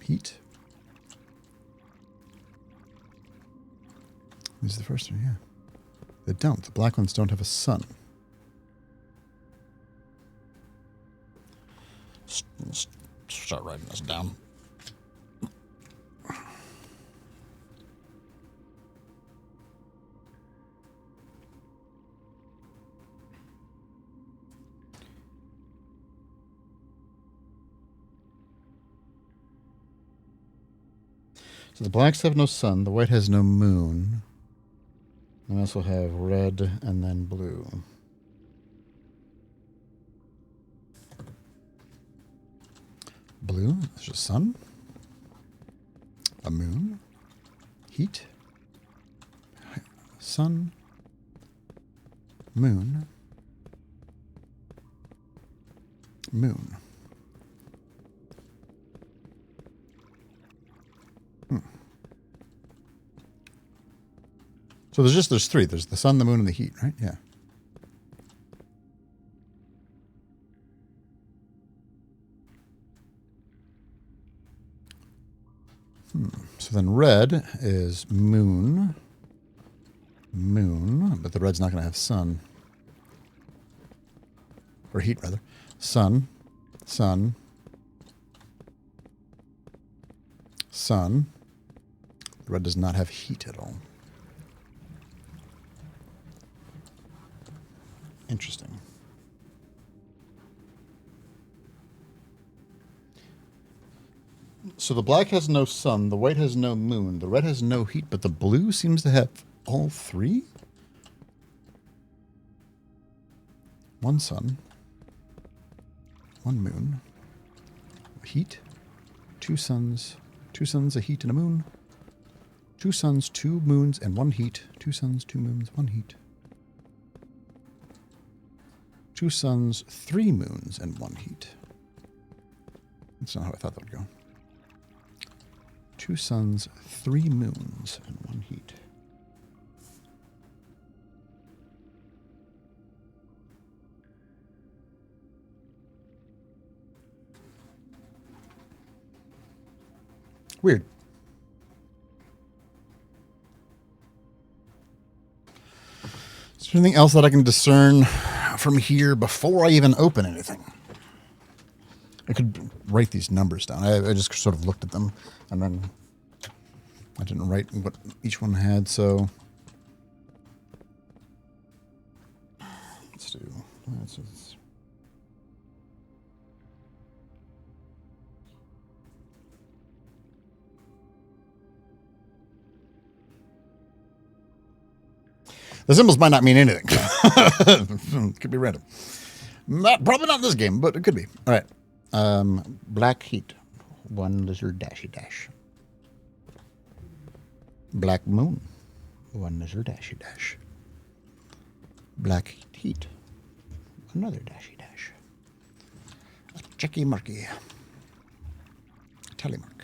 Heat. This is the first one, yeah. They don't. The black ones don't have a sun. Let's start writing this down. So the blacks have no sun, the white has no moon. And we also have red and then blue. Blue, there's a sun, a moon, heat, sun, moon, moon. So there's three. There's the sun, the moon, and the heat, right? Yeah. So then red is moon, moon, but the red's not going to have sun. Or heat, rather. Sun, sun, sun. The red does not have heat at all. Interesting. So the black has no sun, the white has no moon, the red has no heat, but the blue seems to have all three? One sun, one moon, heat, two suns, a heat, and a moon. Two suns, two moons, and one heat. Two suns, two moons, one heat. Two suns, three moons, and one heat. That's not how I thought that would go. Two suns, three moons, and one heat. Weird. Is there anything else that I can discern from here before I even open anything? I could write these numbers down. I just sort of looked at them, and then I didn't write what each one had, so let's do. The symbols might not mean anything. Could be random. Probably not this game, but it could be. All right. Black heat. One lizard dashy dash. Black moon. One lizard dashy dash. Black heat. Another dashy dash. A checky marky. A telemark.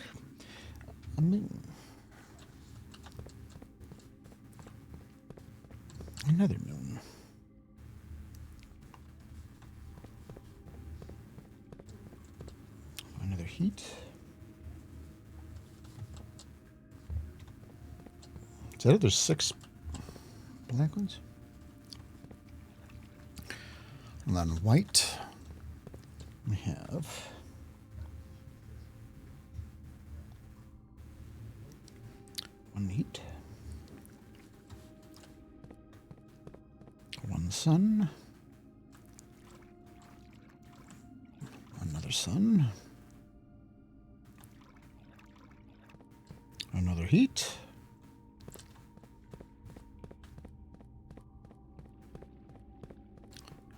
A moon. Another moon. Another heat. Is that it? There's 6 black ones. And then white. We have one heat. One sun. Another sun. Another heat.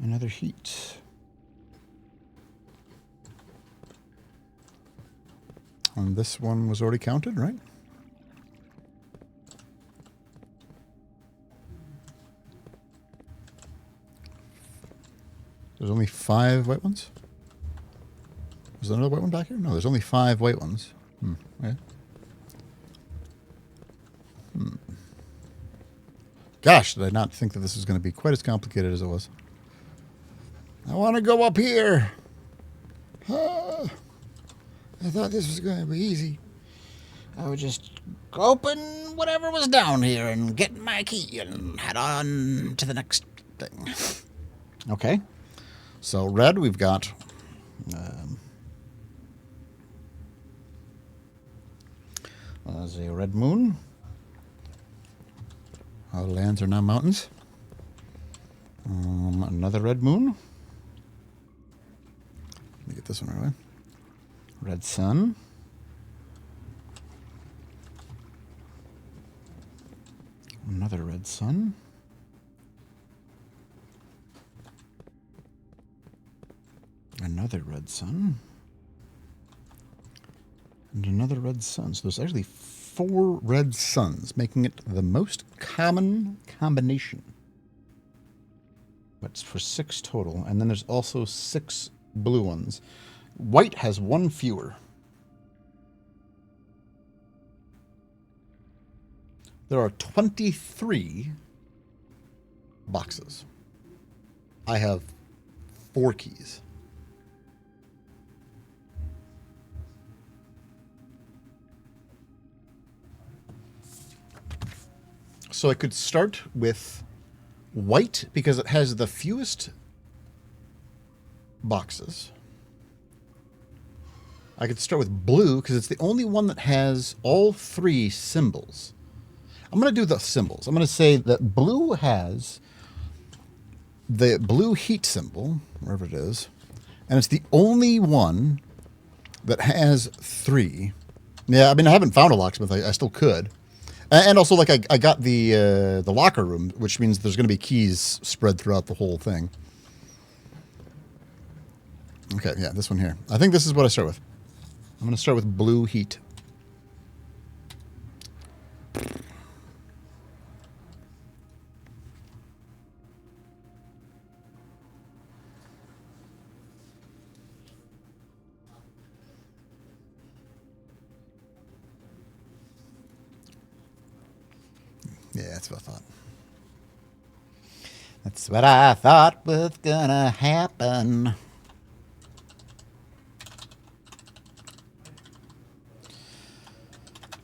Another heat. And this one was already counted, right? There's only 5 white ones? Is there another white one back here? No, there's only 5 white ones. Okay. Gosh, did I not think that this was going to be quite as complicated as it was. I want to go up here. I thought this was going to be easy. I would just open whatever was down here and get my key and head on to the next thing. Okay. So red, we've got... there's a red moon. Our lands are now mountains. Another red moon. Let me get this one right away. Red sun. Another red sun. Another red sun. And another red sun. So there's actually 4 red suns, making it the most common combination. But it's for 6 total. And then there's also 6 blue ones. White has 1 fewer. There are 23 boxes. I have 4 keys. So I could start with white because it has the fewest boxes. I could start with blue because it's the only one that has all 3 symbols. I'm going to do the symbols. I'm going to say that blue has the blue heat symbol, wherever it is, and it's the only one that has 3. Yeah, I mean, I haven't found a locksmith. I still could. And also, like, I got the locker room, which means there's going to be keys spread throughout the whole thing. Okay, yeah, this one here. I think this is what I start with. I'm going to start with blue heat. Yeah, that's what I thought. That's what I thought was gonna happen.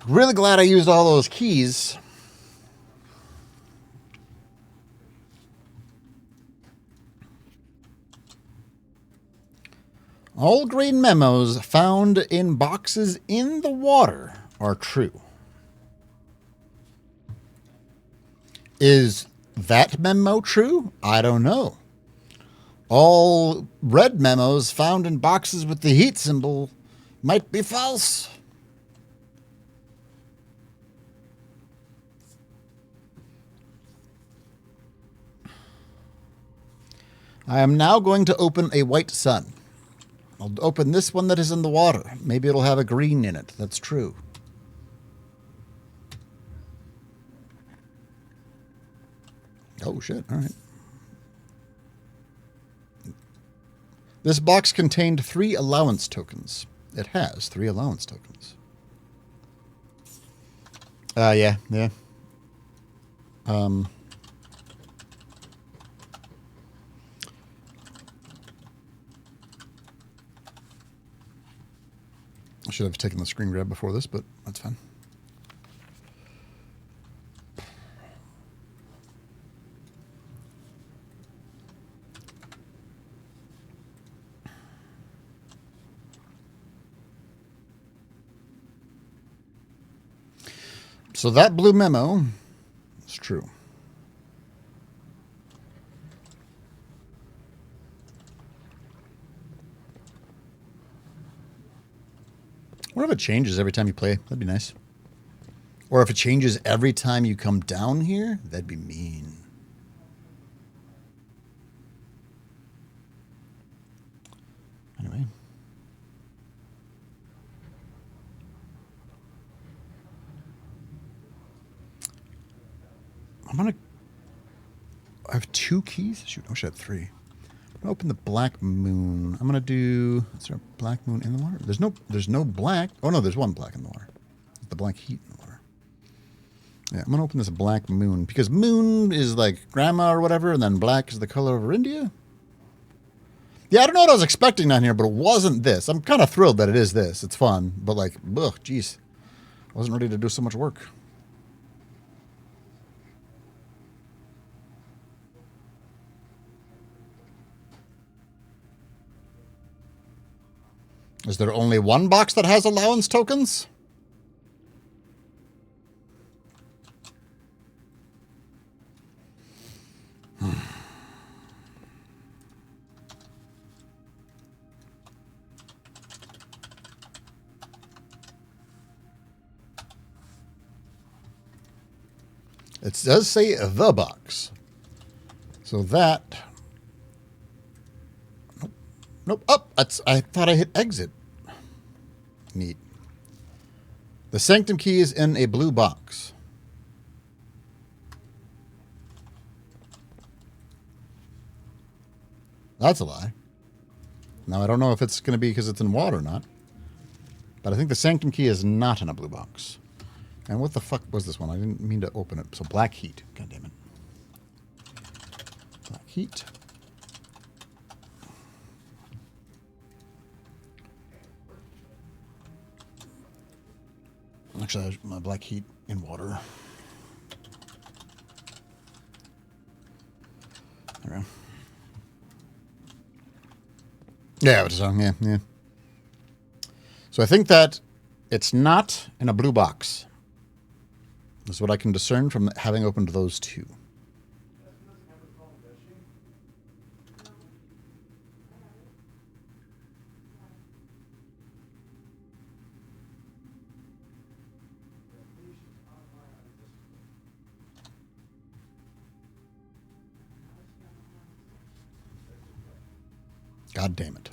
Really glad I used all those keys. All green memos found in boxes in the water are true. Is that memo true? I don't know. All red memos found in boxes with the heat symbol might be false. I am now going to open a white sun. I'll open this one that is in the water. Maybe it'll have a green in it. That's true. Oh, shit. All right. This box contained 3 allowance tokens. It has 3 allowance tokens. Yeah. I should have taken the screen grab before this, but that's fine. So that blue memo is true. What if it changes every time you play? That'd be nice. Or if it changes every time you come down here, that'd be mean. Anyway. I have 2 keys? Shoot, I wish I had 3. Open the black moon. I'm gonna do. Is there a black moon in the water? There's no black. Oh no, there's one black in the water. The black heat in the water. Yeah, I'm gonna open this black moon because moon is like grandma or whatever, and then black is the color of India. Yeah, I don't know what I was expecting down here, but it wasn't this. I'm kind of thrilled that it is this. It's fun, but like, ugh, jeez, I wasn't ready to do so much work. Is there only one box that has allowance tokens? It does say the box. So that... Nope. Nope. Oh, I thought I hit exit. Neat. The Sanctum key is in a blue box. That's a lie. Now, I don't know if it's going to be because it's in water or not. But I think the Sanctum key is not in a blue box. And what the fuck was this one? I didn't mean to open it. So black heat. God damn it. Black heat. Actually, I have my black heat in water. There we go. Yeah, it's on. Yeah. So I think that it's not in a blue box. That's what I can discern from having opened those two. God damn it.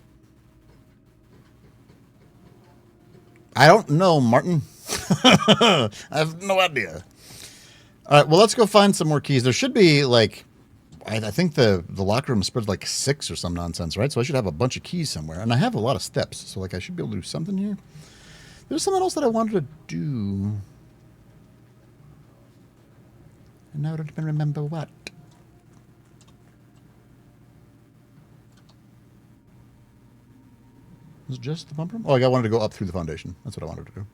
I don't know, Martin. I have no idea. All right, well, let's go find some more keys. There should be, like, I think the locker room spreads like 6 or some nonsense, right? So I should have a bunch of keys somewhere. And I have a lot of steps, so, like, I should be able to do something here. There's something else that I wanted to do. And now I don't even remember what. Was it just the bump room? Oh, I wanted to go up through the foundation. That's what I wanted to do.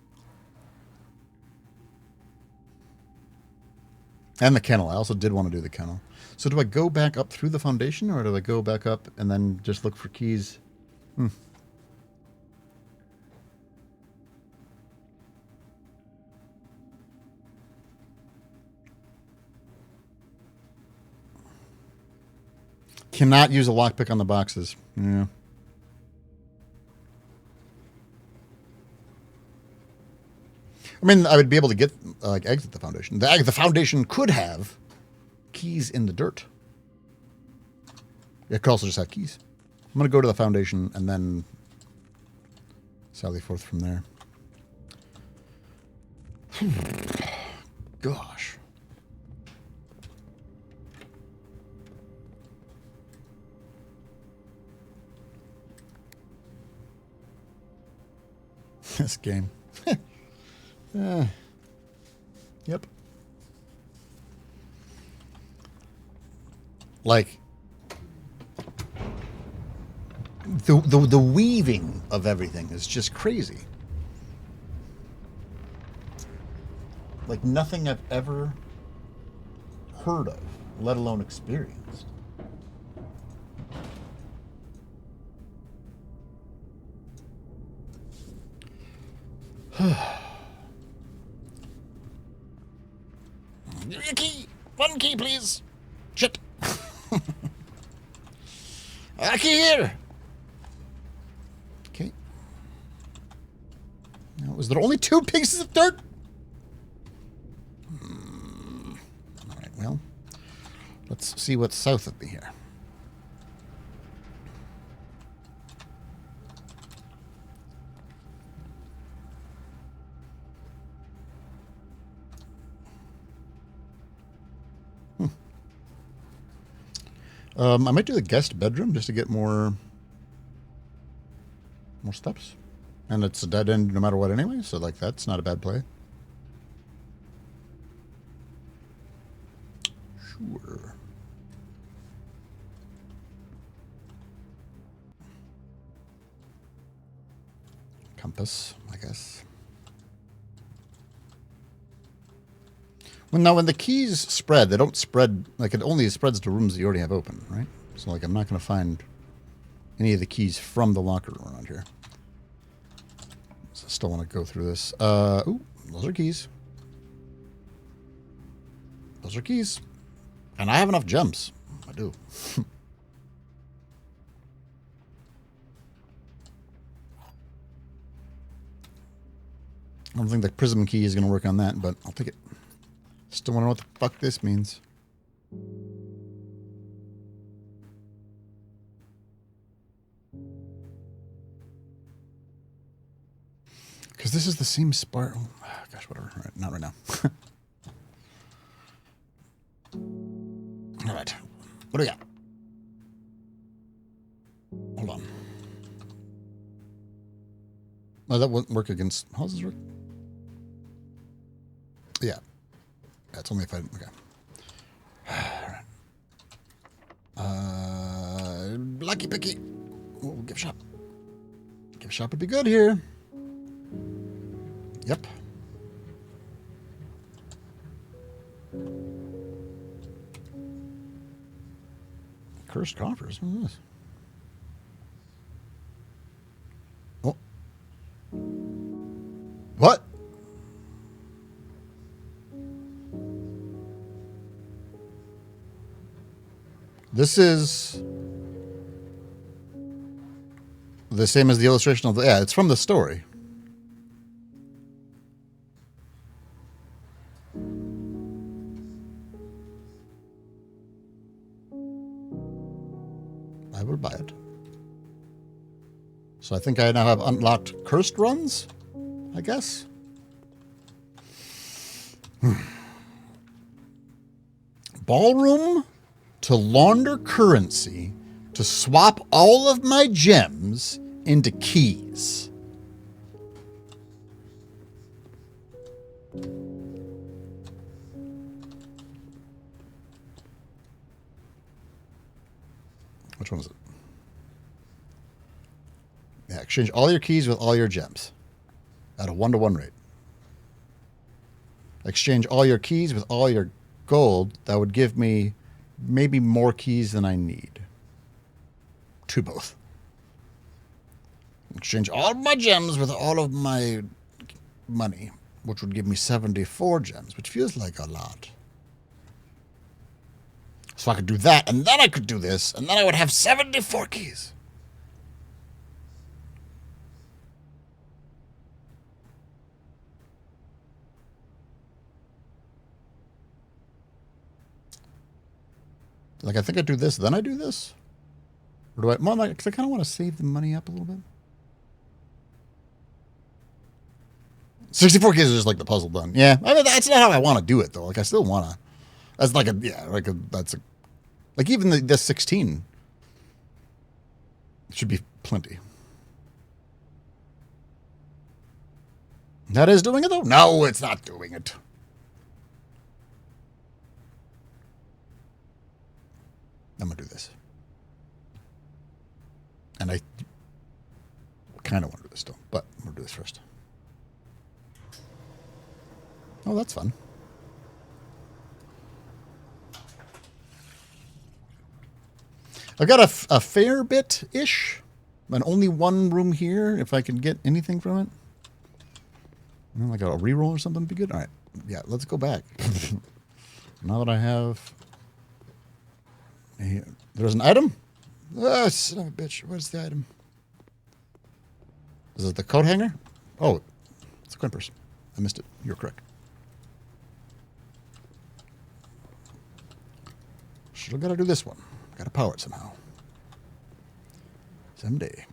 And the kennel. I also did want to do the kennel. So do I go back up through the foundation, or do I go back up and then just look for keys? Cannot use a lockpick on the boxes. Yeah. I mean, I would be able to get, like, exit the foundation. The foundation could have keys in the dirt. It could also just have keys. I'm going to go to the foundation and then sally forth from there. Gosh. This game. Yep. Like the weaving of everything is just crazy. Like nothing I've ever heard of, let alone experienced. A key! One key, please! Shit! A key here! Okay. Now, was there only 2 pieces of dirt? Alright, well. Let's see what's south of me here. I might do the guest bedroom just to get more steps. And it's a dead end no matter what anyway, so like that's not a bad play. Sure. Compass, I guess. When the keys spread, they don't spread, like it only spreads to rooms that you already have open, right? So like I'm not going to find any of the keys from the locker room around here. So I still want to go through this. Ooh, those are keys. Those are keys. And I have enough gems. I do. I don't think the prism key is going to work on that, but I'll take it. Still want to know what the fuck this means. Because this is the same spark. Oh, gosh, whatever. All right, not right now. All right. What do we got? Hold on. Oh, that won't work against... How does this work? Yeah. That's only if I... Okay. All right. Lucky Picky. Oh, gift shop. Gift shop would be good here. Yep. Cursed coffers. What is this? Oh. What? This is the same as the illustration of the... Yeah, it's from the story. I will buy it. So I think I now have unlocked cursed runs, I guess. Ballroom to launder currency to swap all of my gems into keys. Which one is it? Yeah, exchange all your keys with all your gems at a 1-to-1 rate. Exchange all your keys with all your gold. That would give me maybe more keys than I need. To both. Exchange all of my gems with all of my money, which would give me 74 gems, which feels like a lot. So I could do that, and then I could do this, and then I would have 74 keys. Like, I think I do this, then I do this? Or do I... Well, because I kind of want to save the money up a little bit. 64 keys is just like the puzzle done. Yeah, I mean, that's not how I want to do it, though. Like, I still want to... That's like a... Yeah, like a... That's a... Like, even the 16 should be plenty. That is doing it, though? No, it's not doing it. I'm going to do this. And I kind of want to do this still, but I'm going to do this first. Oh, that's fun. I've got a fair bit-ish, but only one room here, if I can get anything from it. Like a reroll or something would be good. All right. Yeah, let's go back. Now that I have... There's an item? Ah, son of a bitch. Where's the item? Is it the coat hanger? Oh, it's a coin purse. I missed it. You're correct. Still gotta do this one. Gotta power it somehow. Someday.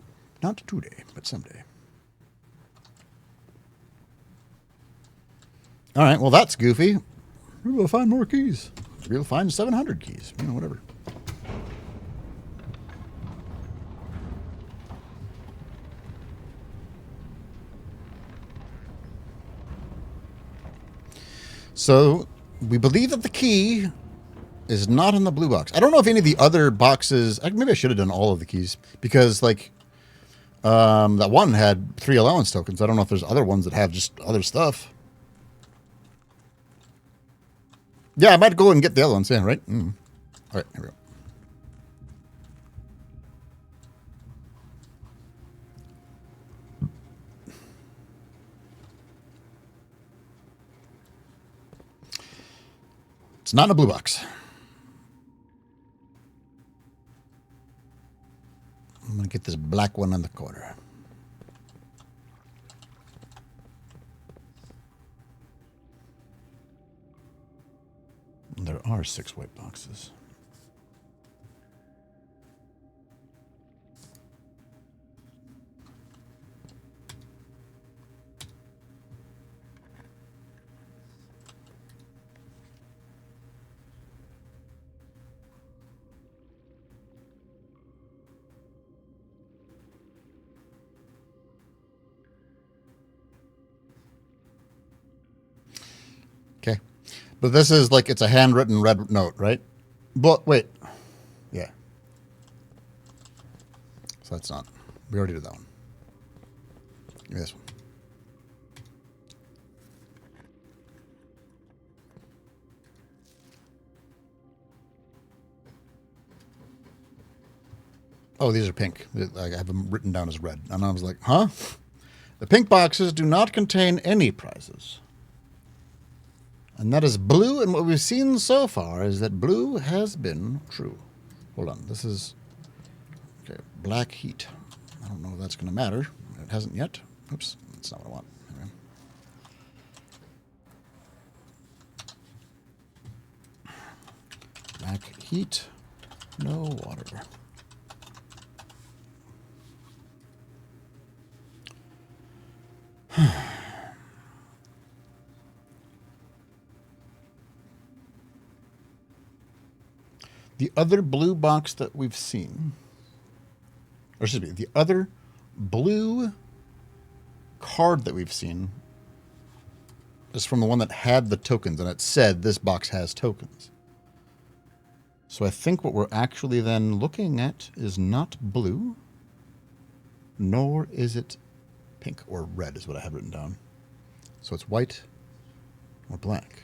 Not today, but someday. All right, well, that's goofy. Maybe we'll find more keys. Maybe we'll find 700 keys. You know, whatever. So we believe that the key is not in the blue box. I don't know if any of the other boxes. Maybe I should have done all of the keys because, like, that one had 3 allowance tokens. I don't know if there's other ones that have just other stuff. Yeah, I might go and get the other ones. Yeah, right. All right, here we go. It's not in a blue box. I'm going to get this black one in the corner. There are 6 white boxes. Okay. But this is like, it's a handwritten red note, right? But wait. Yeah. So that's not. We already did that one. Give me this one. Oh, these are pink. I have them written down as red. And I was like, huh? The pink boxes do not contain any prizes. And that is blue, and what we've seen so far is that blue has been true. Hold on, this is... Okay, black heat. I don't know if that's going to matter. It hasn't yet. Oops, that's not what I want. Anyway. Black heat, no water. The other blue box that we've seen, or excuse me, the other blue card that we've seen is from the one that had the tokens, and it said this box has tokens. So I think what we're actually then looking at is not blue, nor is it pink, or red is what I have written down. So it's white or black.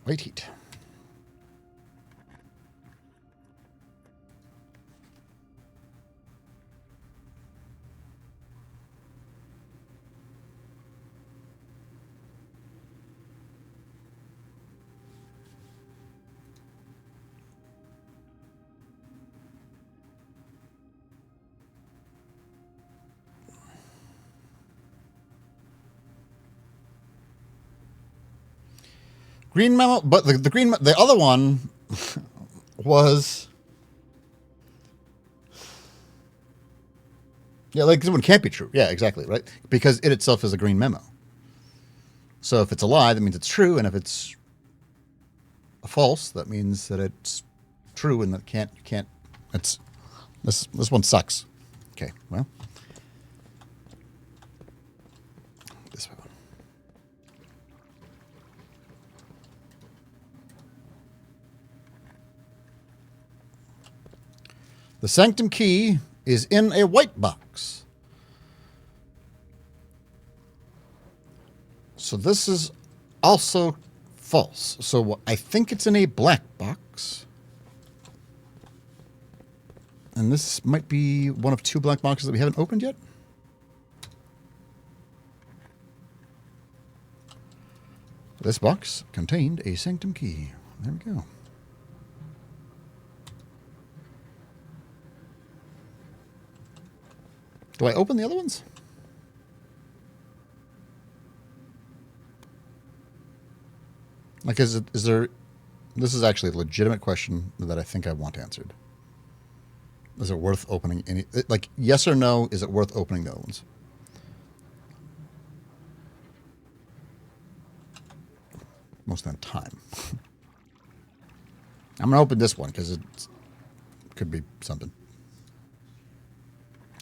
White heat. Green memo, but the other one was, yeah, like this one can't be true. Yeah, exactly, right? Because it itself is a green memo. So if it's a lie, that means it's true, and if it's a false, that means that it's true, and that can't. It's this one sucks. Okay, well, this one. The Sanctum key is in a white box. So this is also false. So I think it's in a black box. And this might be one of 2 black boxes that we haven't opened yet. This box contained a Sanctum key. There we go. Do I open the other ones? Like, is there... This is actually a legitimate question that I think I want answered. Is it worth opening any... Like, yes or no, is it worth opening the other ones? Most of the time. I'm going to open this one because it could be something.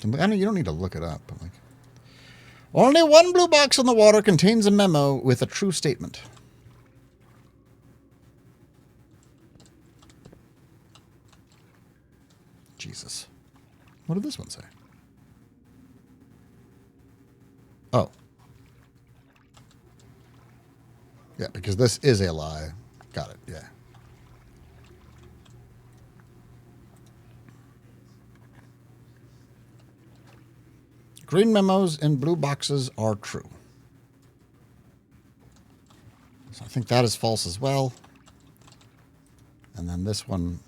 You don't need to look it up. But like, only one blue box on the water contains a memo with a true statement. Jesus. What did this one say? Oh. Yeah, because this is a lie. Got it, yeah. Green memos and blue boxes are true. So I think that is false as well. And then this one.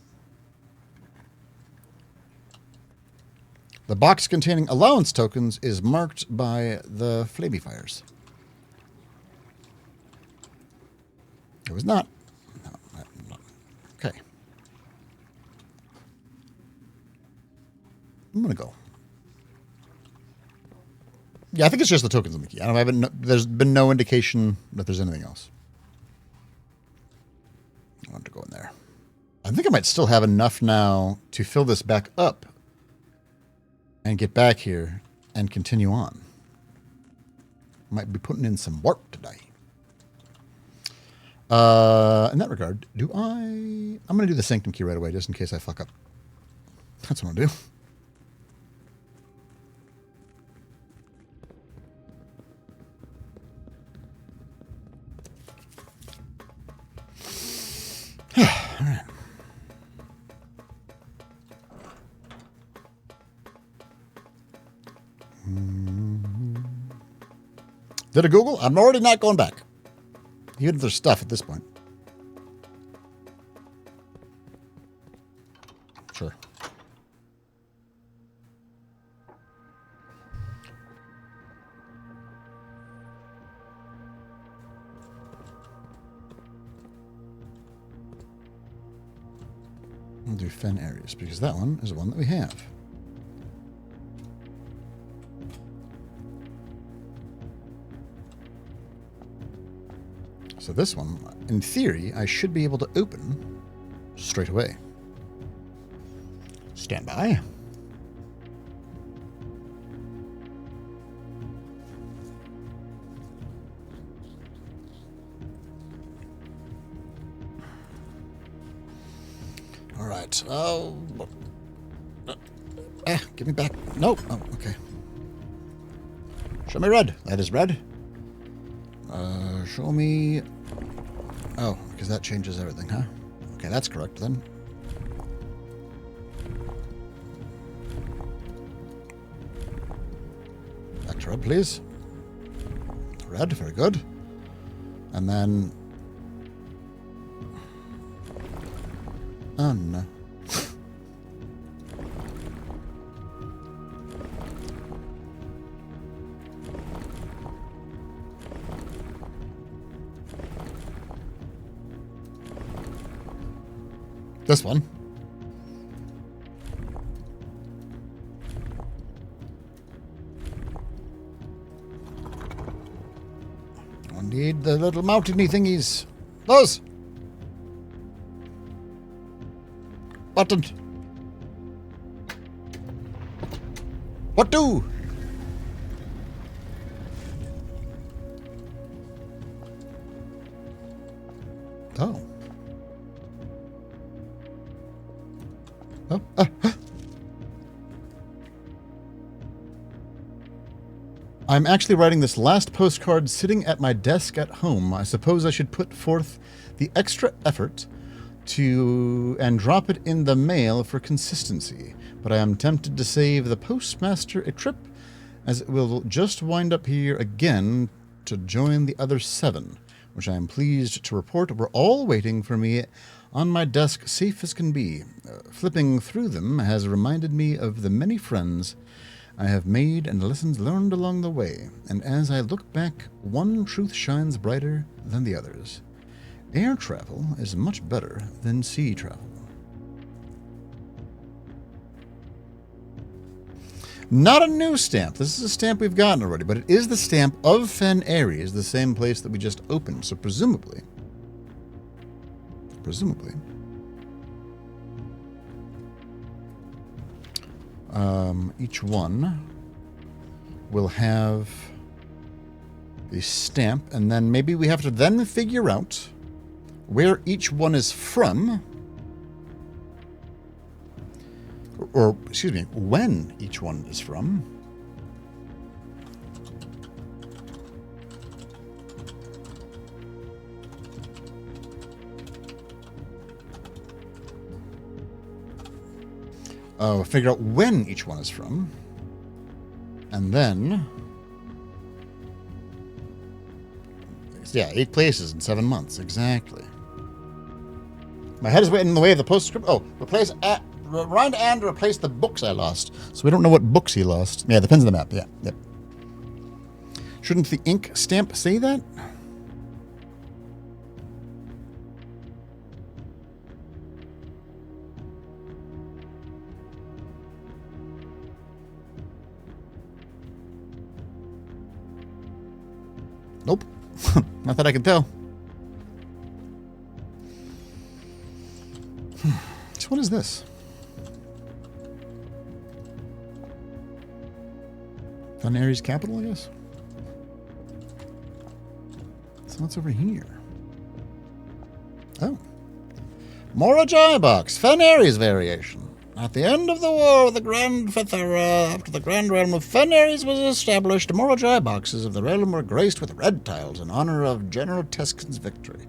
The box containing allowance tokens is marked by the flamey fires. It was not. No. Okay. I'm going to go. Yeah, I think it's just the tokens on the key. There's been no indication that there's anything else. I want to go in there. I think I might still have enough now to fill this back up and get back here and continue on. Might be putting in some warp today. In that regard, I'm going to do the sanctum key right away just in case I fuck up. That's what I'll do. All right. Did a Google? I'm already not going back. Even if there's stuff at this point. Sure. We'll do Fen areas because that one is the one that we have. So this one, in theory, I should be able to open straight away. Stand by. All right. Oh, give me back. Nope. Oh, okay. Show me red. That is red. Show me... Oh, because that changes everything, huh? Okay, that's correct then. Back to red, please. Red, very good. And then... Oh, no. This one. I need the little mountainy thingies. Those. Button. What do? Oh. I'm actually writing this last postcard sitting at my desk at home. I suppose I should put forth the extra effort and drop it in the mail for consistency. But I am tempted to save the postmaster a trip, as it will just wind up here again to join the other 7, which I am pleased to report were all waiting for me on my desk, safe as can be. Flipping through them has reminded me of the many friends I have made and lessons learned along the way, and as I look back, one truth shines brighter than the others. Air travel is much better than sea travel. Not a new stamp. This is a stamp we've gotten already, but it is the stamp of Fen Aries, the same place that we just opened, so presumably, Each one will have a stamp, and then maybe we have to then figure out where each one is from, or excuse me, when each one is from. Figure out when each one is from, and then, yeah, 8 places in 7 months, exactly. My head is waiting in the way of the postscript. Oh, remind Anne to replace the books I lost. So we don't know what books he lost. Yeah, depends on the map. Yeah, yep. Shouldn't the ink stamp say that? Nope. Not that I can tell. So what is this? Fun Ares capital, I guess? So what's over here? Oh. Morajai box. Fun Ares variation. At the end of the war with the Grand Fethera, after the Grand Realm of Fen Ares was established, Morajai boxes of the realm were graced with red tiles in honor of General Teskin's victory.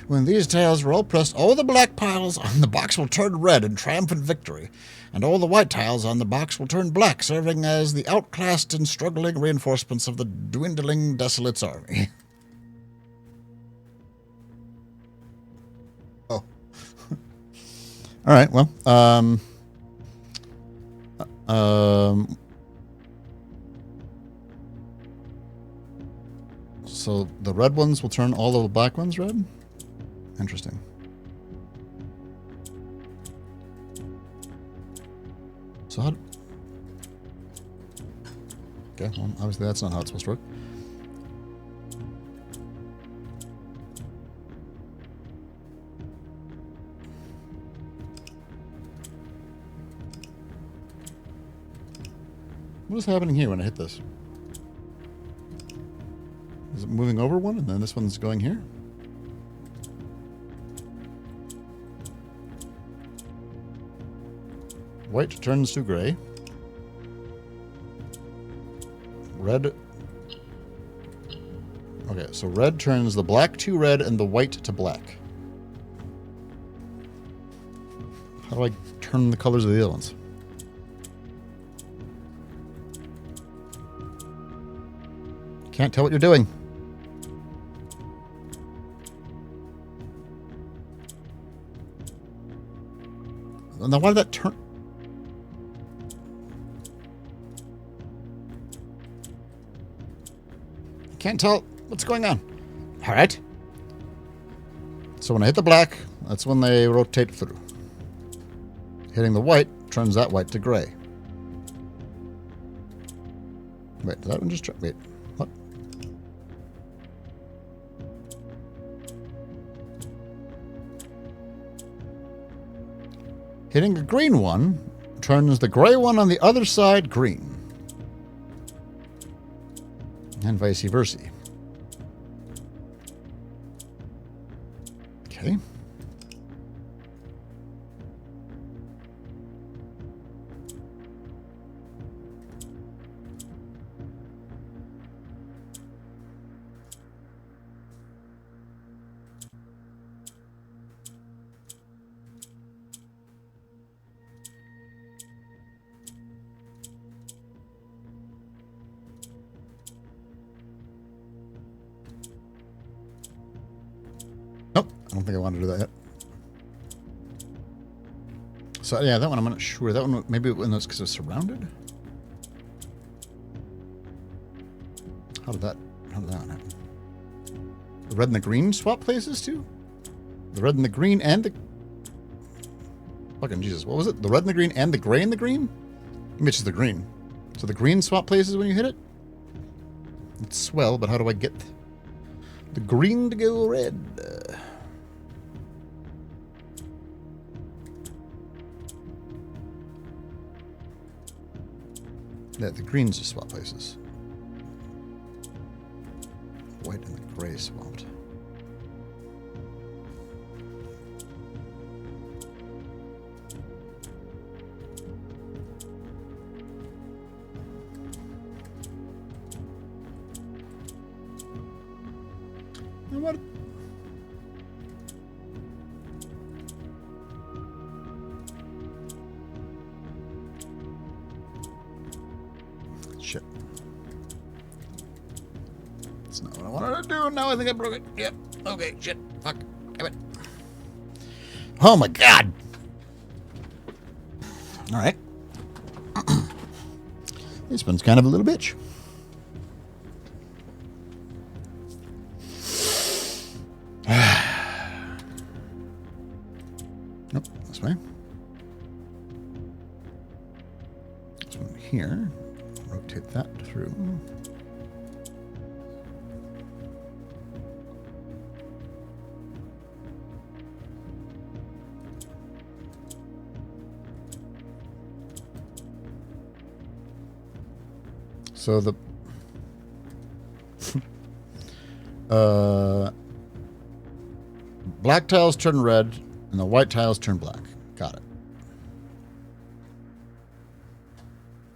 When these tiles were all pressed, all the black piles on the box will turn red in triumphant victory, and all the white tiles on the box will turn black, serving as the outclassed and struggling reinforcements of the dwindling Desolate's army. Oh. All right, well, so the red ones will turn all of the black ones red? Interesting. So how... Okay, well, obviously that's not how it's supposed to work. What is happening here when I hit this? Is it moving over one and then this one's going here? White turns to gray. Red. Okay, so red turns the black to red and the white to black. How do I turn the colors of the other ones? Can't tell what you're doing. Now why did that turn? Can't tell what's going on. All right. So when I hit the black, that's when they rotate through. Hitting the white turns that white to gray. Wait, did that one just try? Wait, what? Hitting a green one turns the gray one on the other side green. And vice versa. Okay. Nope, I don't think I want to do that yet. So yeah, that one I'm not sure. That one maybe when that's because it's surrounded. How did that one happen? The red and the green swap places too? The red and the green and the... Fucking Jesus, what was it? The red and the green and the gray and the green? Which is the green. So the green swap places when you hit it? It's swell, but how do I get the green to go red? Yeah, the greens just swap places. White and the gray swapped. And what? Shit. That's not what I wanted to do. Now I think I broke it. Yep. Okay, shit. Fuck. Damn it. Oh my god. Alright. This one's kind of a little bitch. Nope, this way. This one here. Rotate that through. So the black tiles turn red and the white tiles turn black. Got it.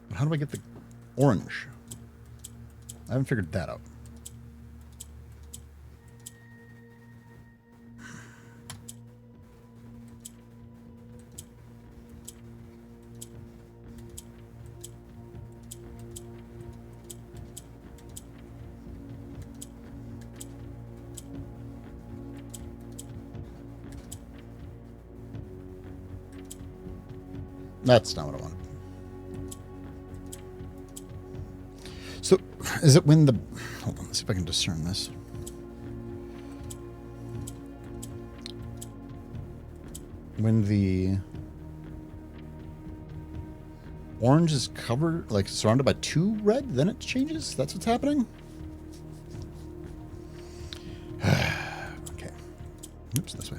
But how do I get the orange? I haven't figured that out. That's not what I wanted. So, is it when the... Hold on, let's see if I can discern this. When the orange is covered, like surrounded by 2 red, then it changes? That's what's happening? Okay. Oops, this way.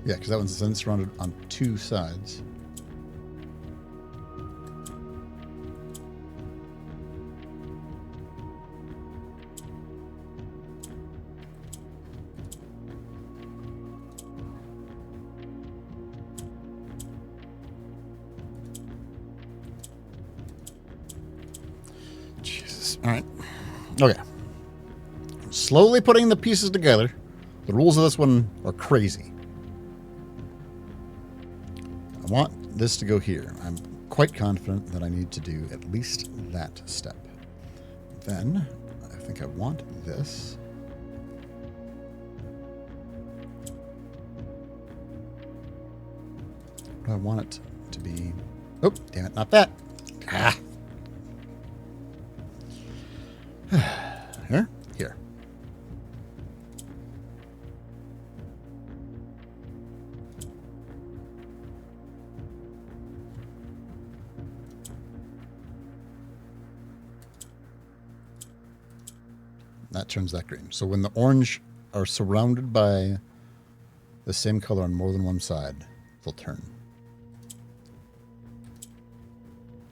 Yeah, because that one's then surrounded on 2 sides. Jesus. All right. Okay. Slowly putting the pieces together. The rules of this one are crazy. I want this to go here. I'm quite confident that I need to do at least that step. Then, I think I want this. What do I want it to be? Oh, damn it, not that. Ah. Here? Here. That turns that green. So when the orange are surrounded by the same color on more than one side, they'll turn.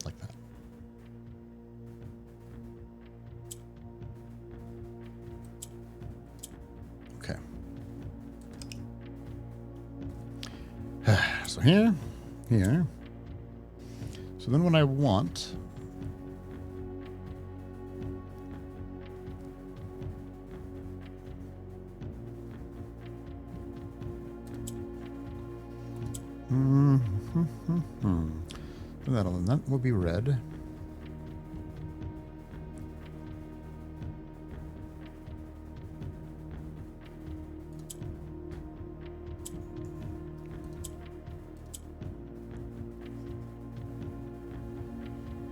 Like that. Okay. So here, here. So then when I want... That will be red.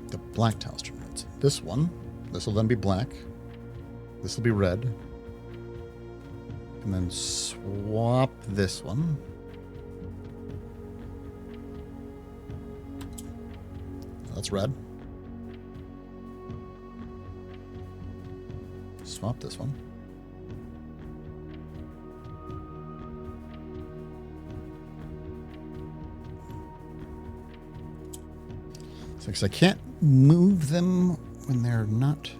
The black tiles turn red. This one, this will then be black. This will be red. And then swap this one. That's red. Swap this one. So, 'cause I can't move them when they're not.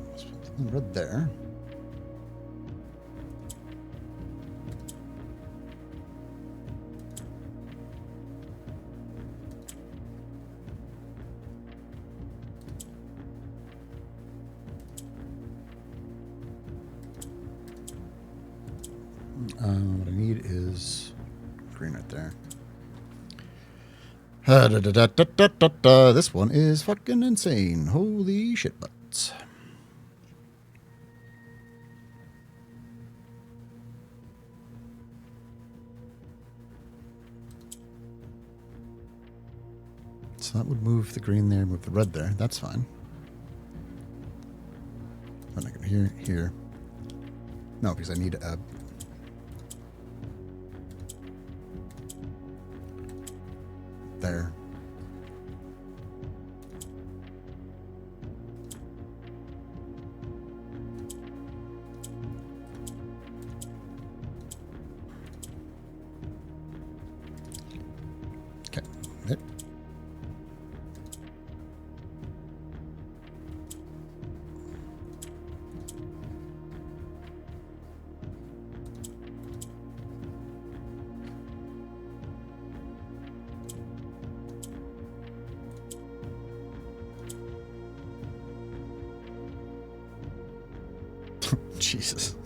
Let's put something red there. What I need is green right there. This one is fucking insane. Holy shit butts. So that would move the green there, move the red there. That's fine. I'm not gonna here. No, because I need a. There. Okay. Hit. Jesus.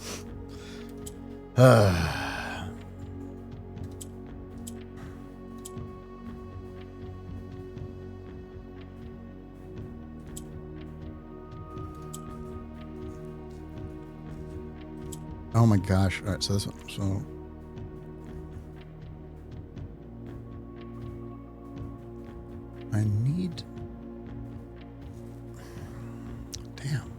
Oh my gosh. All right, so this one. So I need. Damn.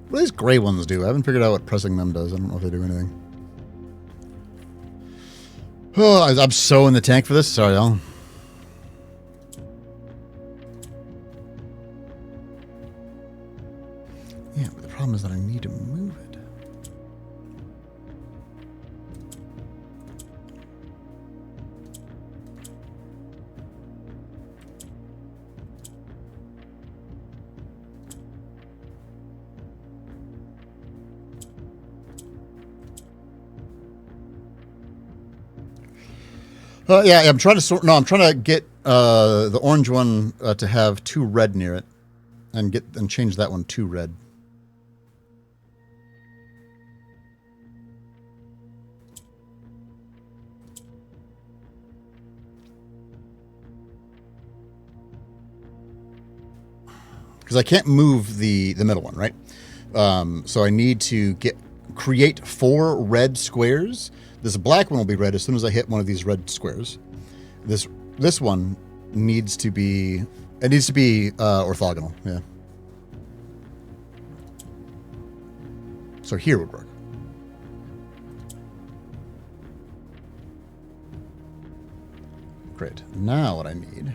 What do these gray ones do? I haven't figured out what pressing them does. I don't know if they do anything. Oh, I'm so in the tank for this. Sorry, y'all. Yeah, but the problem is that I need to move it. Yeah, I'm trying to sort. No, I'm trying to get the orange one to have 2 red near it, and change that one to red. Because I can't move the middle one, right? So I need to create 4 red squares. This black one will be red as soon as I hit one of these red squares. This one needs to be orthogonal, yeah. So here would work. Great. Now what I need.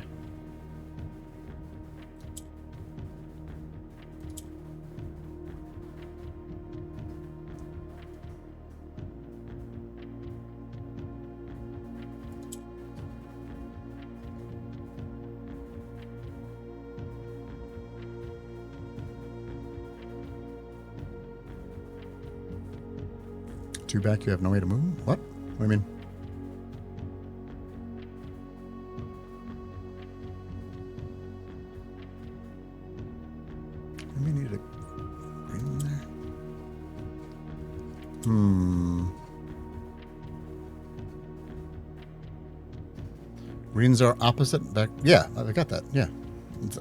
Two back, you have no way to move? What? What do you mean? We need a green one there. Greens are opposite. Back. Yeah, I got that. Yeah,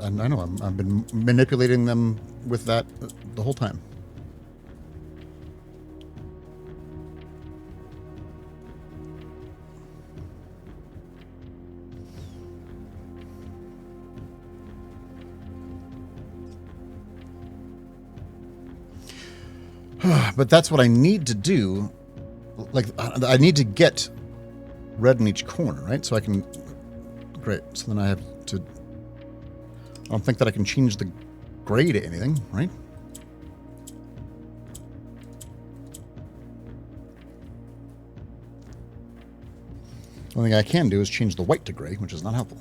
I know. I've been manipulating them with that the whole time. But that's what I need to do. Like, I need to get red in each corner, right? So I can... Great. So then I have to... I don't think that I can change the gray to anything, right? The only thing I can do is change the white to gray, which is not helpful.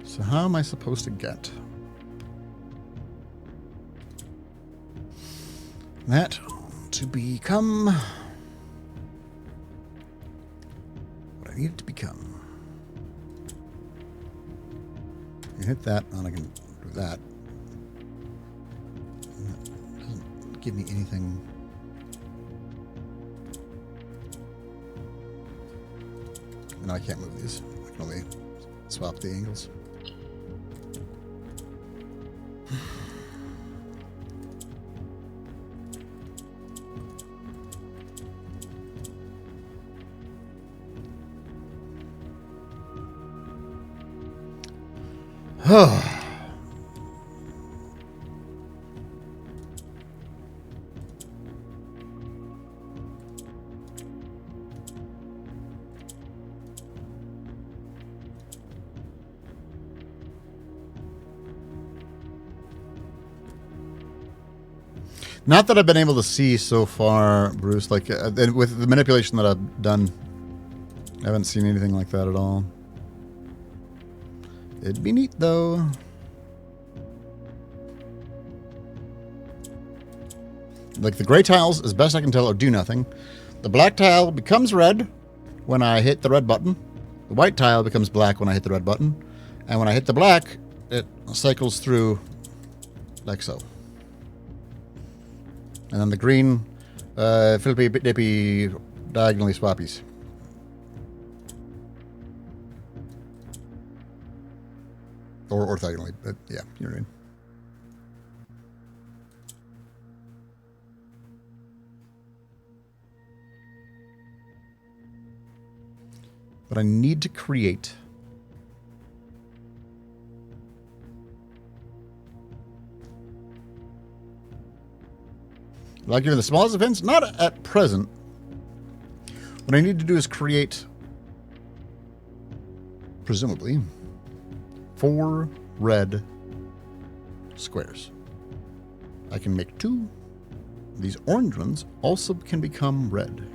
So how am I supposed to get that to become what I need it to become? I hit that, and I can do that. That doesn't give me anything. No, I can't move these. I can only swap the angles. Not that I've been able to see so far, Bruce. Like with the manipulation that I've done, I haven't seen anything like that at all. It'd be neat, though. Like the gray tiles, as best I can tell, do nothing. The black tile becomes red when I hit the red button. The white tile becomes black when I hit the red button. And when I hit the black, it cycles through like so. And then the green, flippy dippy, diagonally swappies. Or orthogonally, but yeah, you know what I mean. But I need to create like given the smallest events, not at present. What I need to do is create, presumably, 4 red squares. I can make 2. These orange ones also can become red.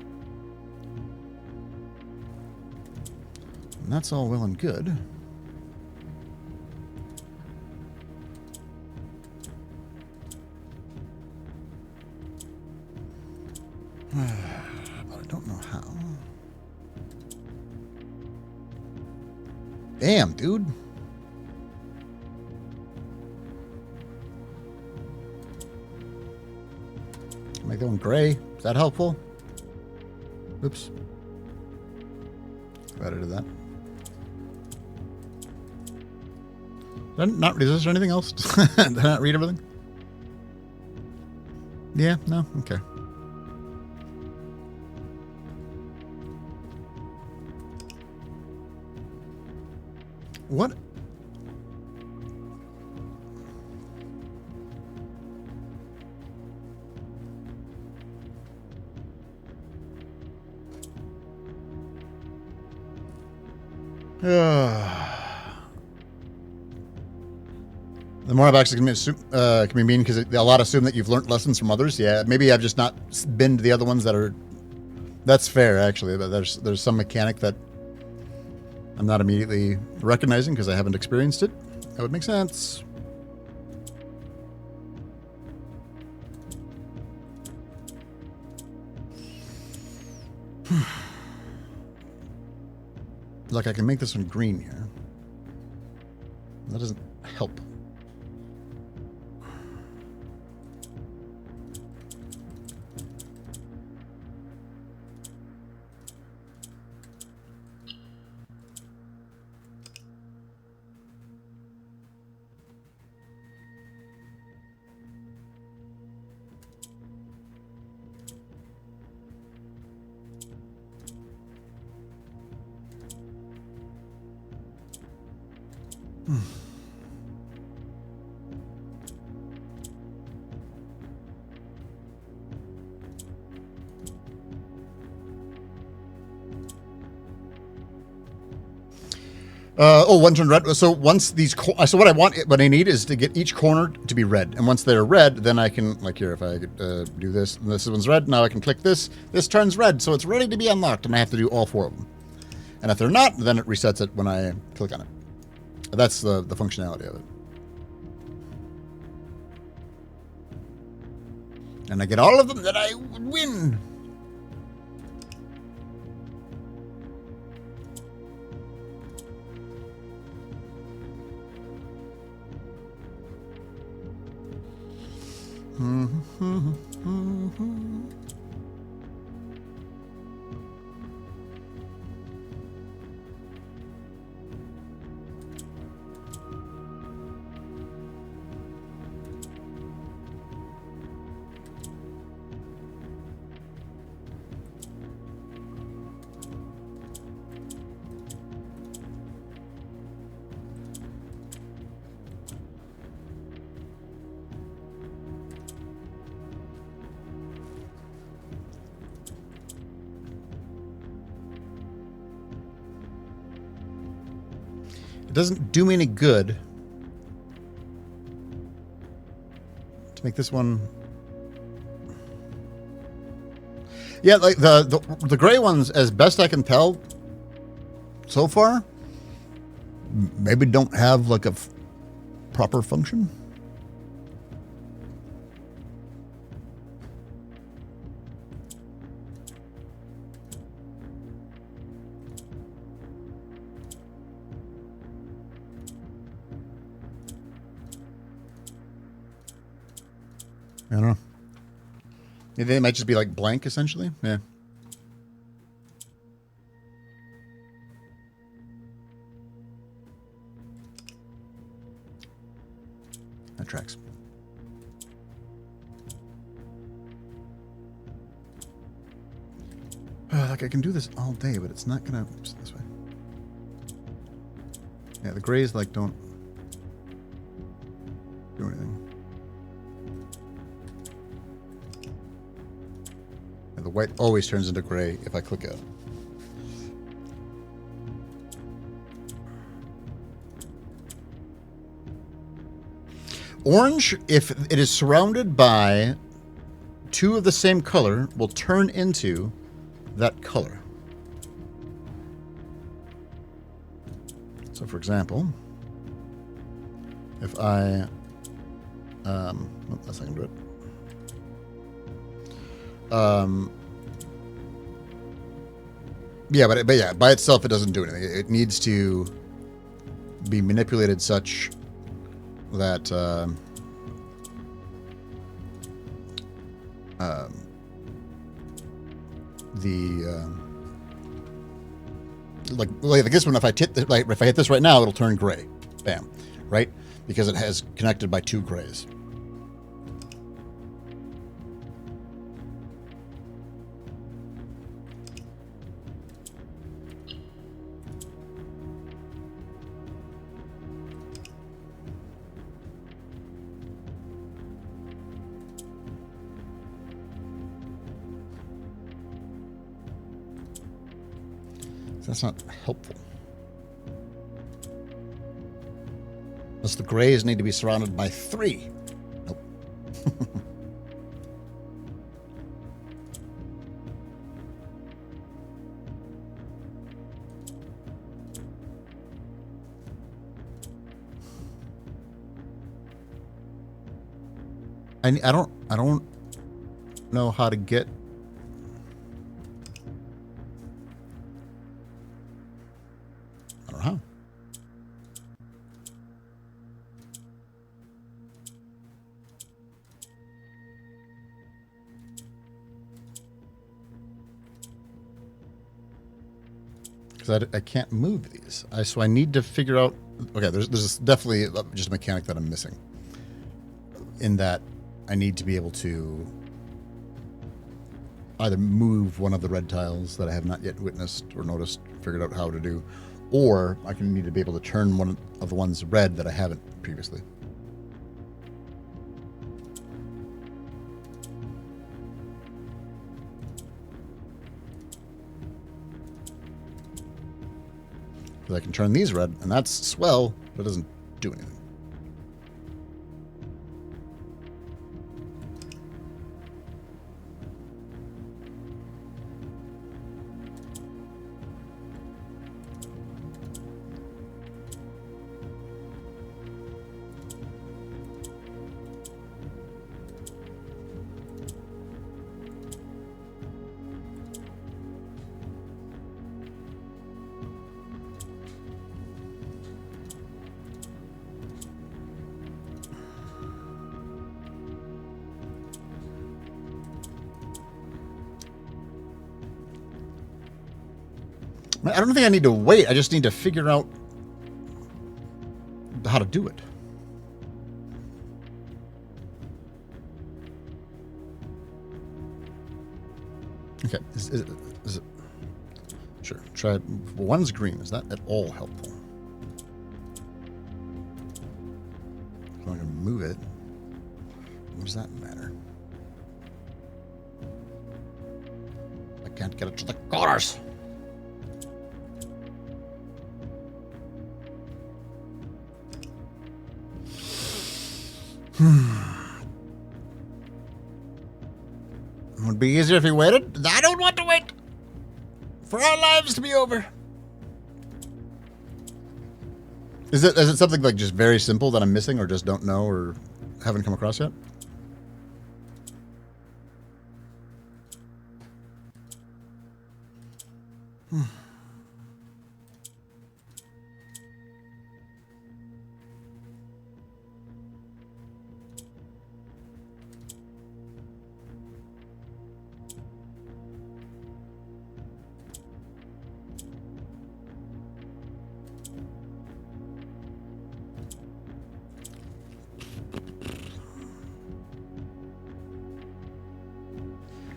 And that's all well and good. But I don't know how. Damn, dude. Make that one gray. Is that helpful? Oops. Glad I did that. Is there anything else? Did I not read everything? Yeah, no? Okay. What? The Moab actually can be mean because a lot assume that you've learned lessons from others. Yeah, maybe I've just not been to the other ones that are. That's fair, actually. But there's some mechanic that I'm not immediately recognizing because I haven't experienced it. That would make sense. Look, I can make this one green here. That doesn't help. One turn red. So once these, so what I need is to get each corner to be red, and once they're red, then I can, like here, if I do this, and this one's red, now I can click this. This turns red, so it's ready to be unlocked, and I have to do all 4 of them. And if they're not, then it resets it when I click on it. That's the functionality of it. And I get all of them, that I win. It doesn't do me any good to make this one. Yeah, like the gray ones, as best I can tell so far, maybe don't have like a proper function. I don't know. Maybe they might just be like blank, essentially. Yeah. That tracks. Like I can do this all day, but it's not gonna. Oops, this way. Yeah, the grays like don't do anything. And the white always turns into gray if I click it. Orange, if it is surrounded by 2 of the same color, will turn into that color. So, for example, if I, that's how I can do it. Yeah, but yeah, by itself it doesn't do anything. It needs to be manipulated such that like this one, if I hit this right now, it'll turn gray. Bam, right? Because it has connected by 2 grays. That's not helpful. Unless the grays need to be surrounded by 3. Nope. I don't know how to get. I don't know how. Because I can't move these. So I need to figure out. Okay, there's definitely just a mechanic that I'm missing. In that, I need to be able to either move one of the red tiles that I have not yet witnessed or noticed, figured out how to do, or I can need to be able to turn one of the ones red that I haven't previously. Because I can turn these red, and that's swell, but it doesn't do anything. I don't think I need to wait. I just need to figure out how to do it. Okay. Is it? Sure. Try. One's green. Is that at all helpful? I'm going to move it. What does that matter? I can't get it to the corners. It would be easier if he waited. I don't want to wait for our lives to be over. Is it something like just very simple that I'm missing or just don't know or haven't come across yet?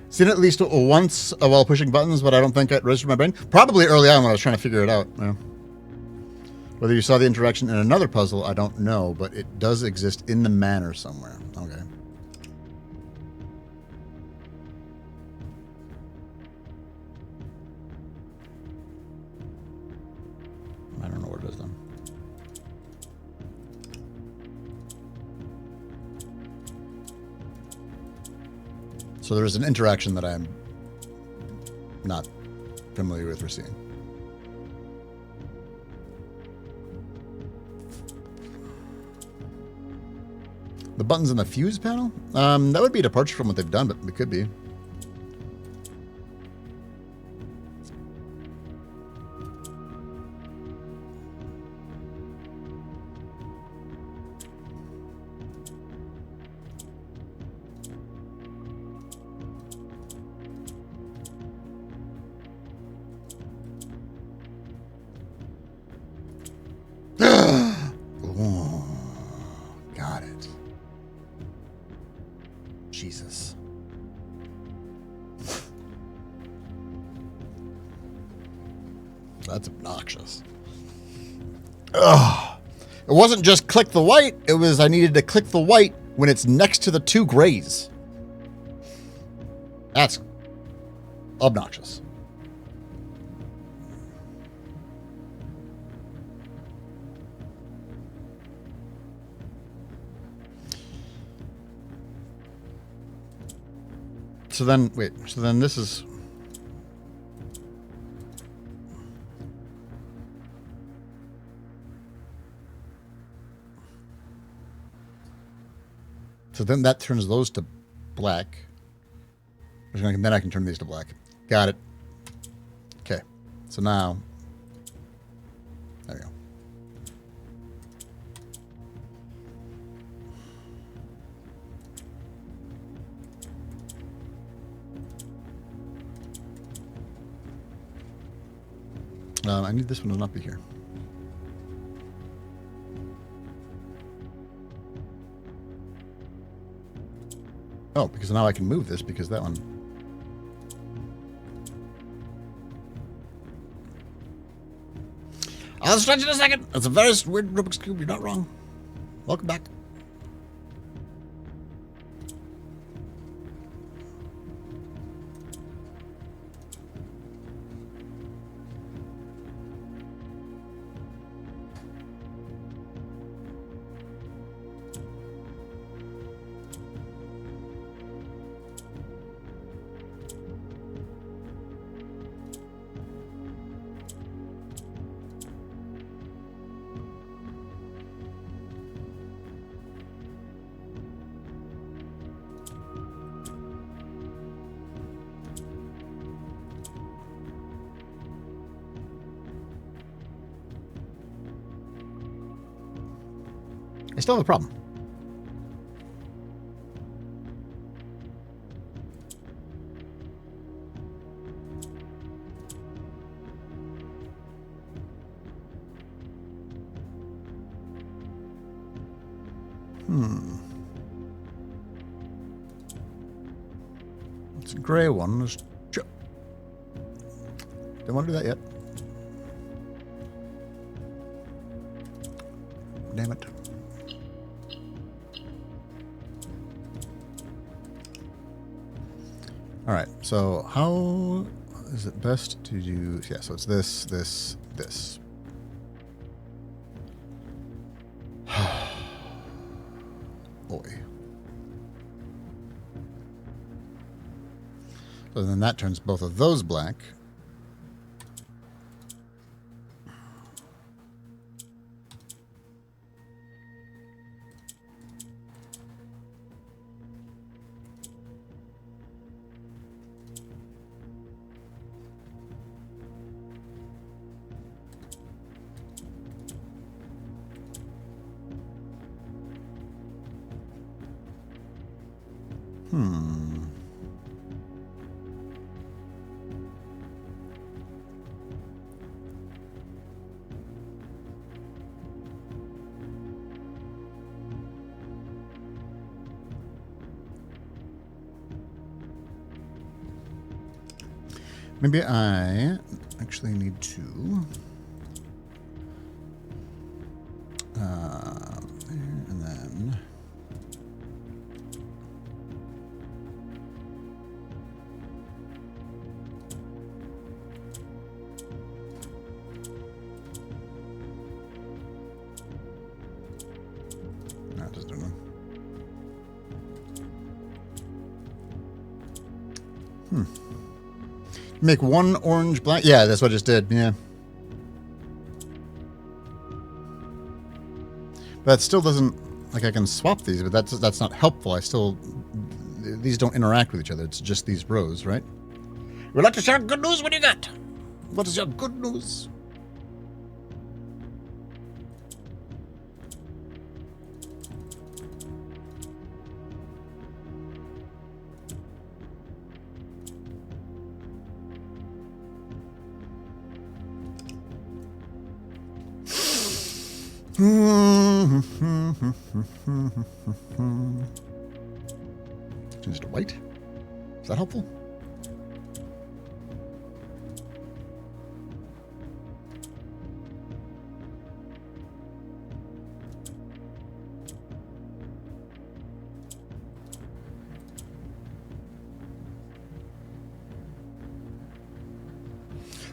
Seen it at least once while pushing buttons, but I don't think it registered my brain. Probably early on when I was trying to figure it out. Yeah. Whether you saw the interaction in another puzzle, I don't know, but it does exist in the manor somewhere. Okay. I don't know where it is then. So there's an interaction that I'm not familiar with or seeing. The buttons in the fuse panel? That would be a departure from what they've done, but it could be. Ooh, got it. Jesus. That's obnoxious. Ugh. It wasn't just click the white, it was I needed to click the white when it's next to the 2 grays. That's obnoxious. so then, wait. So then this is... So then that turns those to black. Then I can turn these to black. Got it. Okay. So now... There we go. I need this one to not be here. Oh, because now I can move this because that one... I'll stretch it in a second. That's a very weird Rubik's Cube. You're not wrong. Welcome back. I still have a problem. It's a gray one. Don't want to do that yet. Damn it. All right, so how is it best to do... Yeah, so it's this, this, this. Boy. So then that turns both of those black. Maybe I actually need to... and then... No, it doesn't do anything. Make one orange black. Yeah, that's what I just did. Yeah. But it still doesn't... Like, I can swap these, but that's not helpful. I still... These don't interact with each other. It's just these rows, right? We'd like to share good news. What do you got? What is your good news? Change it to white. Is that helpful?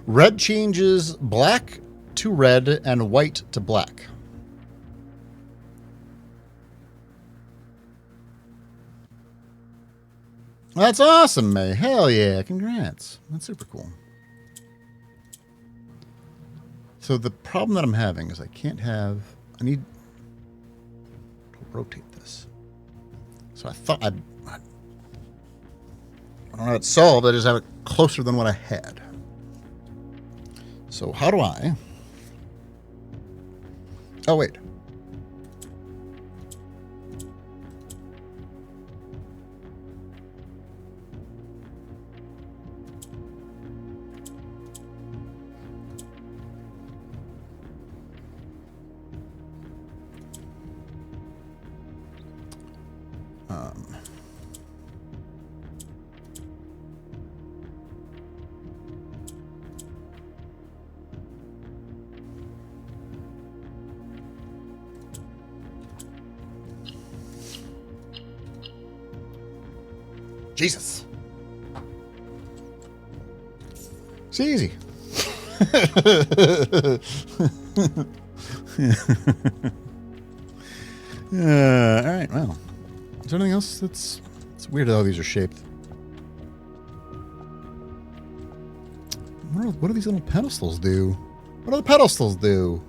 Red changes black to red and white to black. That's awesome, May. Hell yeah. Congrats. That's super cool. So the problem that I'm having is I can't have... I need to rotate this. So I thought I don't have it solved. I just have it closer than what I had. So how do I... Oh, wait. Jesus. It's easy. All right, well. Is there anything else that's... It's weird how these are shaped. What do these little pedestals do? What do the pedestals do?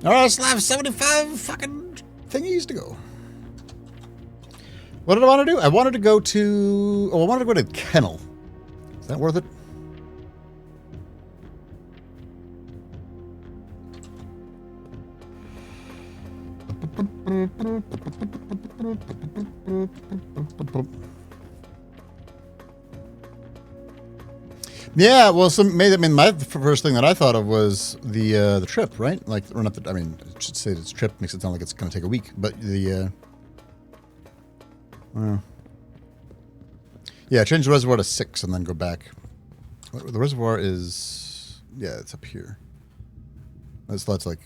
All right, I still have 75 fucking thingies to go. What did I want to do? I wanted to go to... Oh, I wanted to go to Kennel. Is that worth it? Yeah, well, my first thing that I thought of was the trip, right? Like, or not the, I mean, I should say this trip makes it sound like it's going to take a week, but the, yeah, change the reservoir to 6 and then go back. The reservoir is, yeah, it's up here. That's like,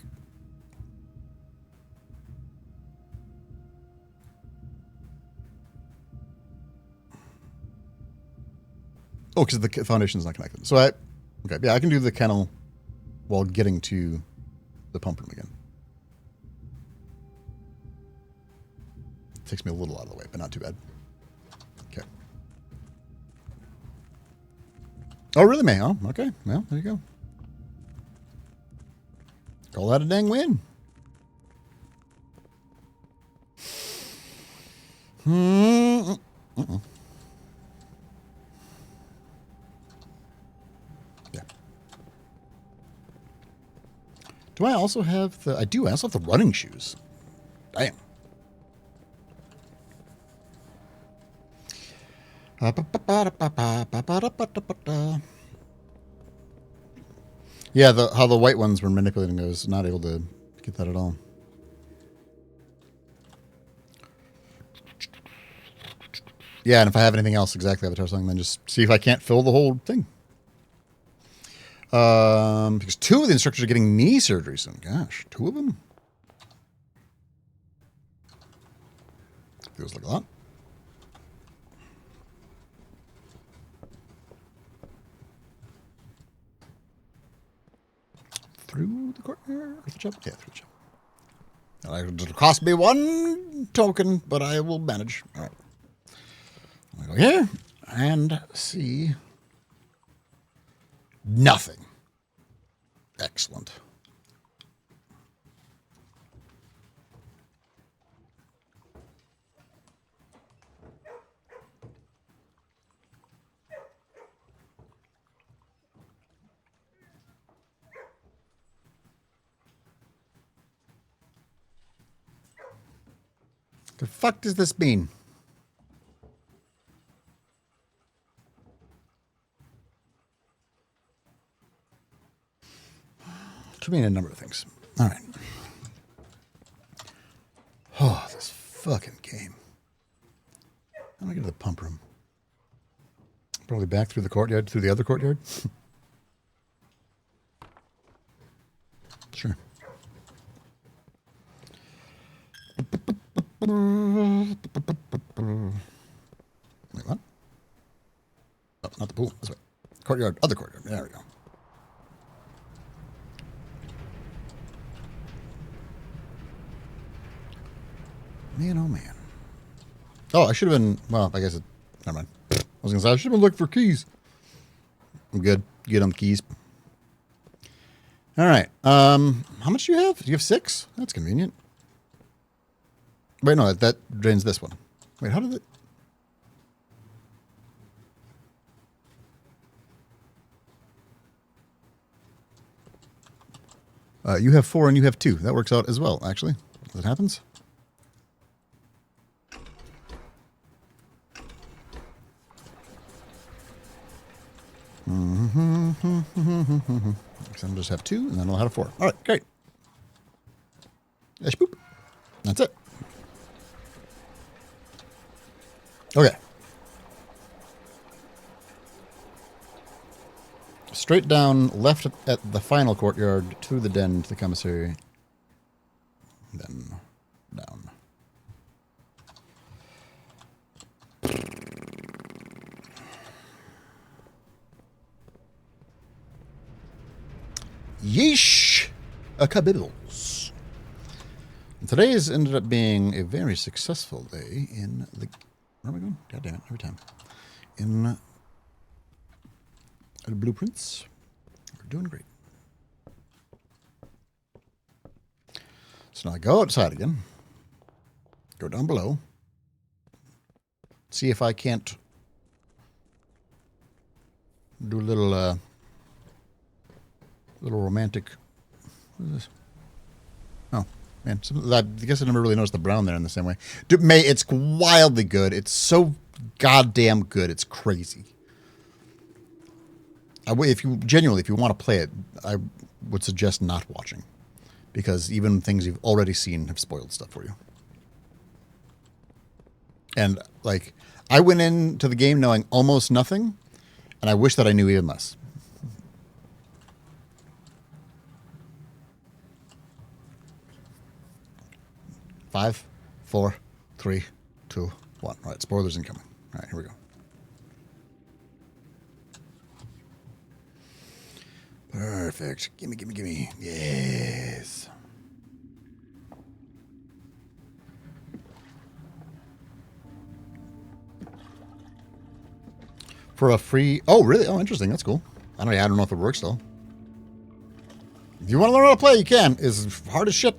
oh, because the foundation is not connected. So okay, yeah, I can do the kennel while getting to the pump room again. It takes me a little out of the way, but not too bad. Okay. Oh, really, May? Oh, okay. Well, there you go. Call that a dang win. Yeah. Do I also have the... I do. I also have the running shoes. Damn. Yeah, how the white ones were manipulating, I was not able to get that at all. Yeah, and if I have anything else, exactly, Avatar Song, then just see if I can't fill the whole thing. Because 2 of the instructors are getting knee surgery soon. Gosh, 2 of them? Feels like a lot. Through the courtyard? Or the jump? Yeah, through the jump. It'll cost me 1 token, but I will manage. All right. I'm going to go here and see nothing. Excellent. The fuck does this mean? Could mean a number of things. All right. Oh, this fucking game. How do I get to the pump room? Probably back through the courtyard, through the other courtyard? Sure. Wait, what? Oh, not the pool. This way. Courtyard. Other courtyard. There we go. Man, oh man. Oh, I should have been. Well, I guess it. Never mind. I was gonna say I should have been looking for keys. I'm good. Get them keys. All right. How much do you have? You have 6? That's convenient. Wait, no, that drains this one. Wait, how did it? You have 4 and you have 2. That works out as well, actually. That happens. I'll just have 2, and then I'll have 4. All right, great. Yes, boop. That's it. Okay. Straight down, left at the final courtyard, to the den, to the commissary. Then down. Yeesh! A kabibbles. Today has ended up being a very successful day in the... Where am I going? God damn it, every time. In blueprints. We're doing great. So now I go outside again. Go down below. See if I can't do a little romantic. What is this? Oh, man. I guess I never really noticed the brown there in the same way. Dude, it's wildly good. It's so goddamn good. It's crazy. If you want to play it, I would suggest not watching. Because even things you've already seen have spoiled stuff for you. And, like, I went into the game knowing almost nothing, and I wish that I knew even less. Five, 4, 3, 2, 1. All right, spoilers incoming. All right, here we go. Perfect. Gimme, gimme, gimme. Yes. For a free... Oh, really? Oh, interesting. That's cool. I don't know if it works, though. If you want to learn how to play, you can. It's hard as shit.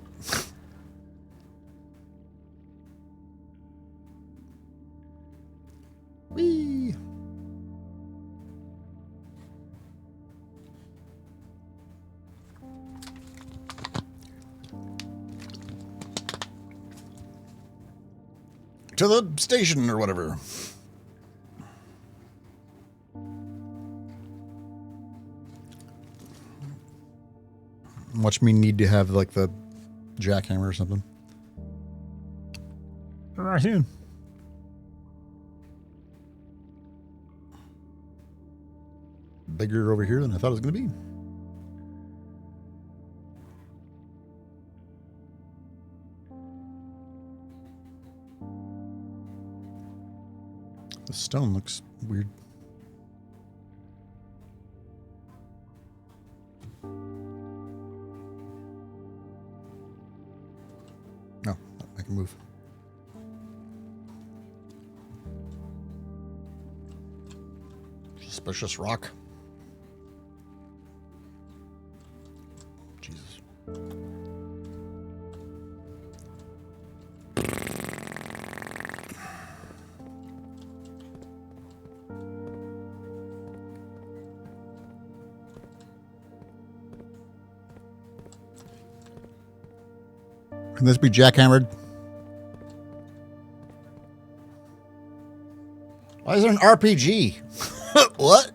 Whee! To the station or whatever. Watch me need to have like the jackhammer or something. Right here. Bigger over here than I thought it was going to be. The stone looks weird. No, I can move. Suspicious rock. Jesus. Can this be jackhammered? Why is there an RPG? What?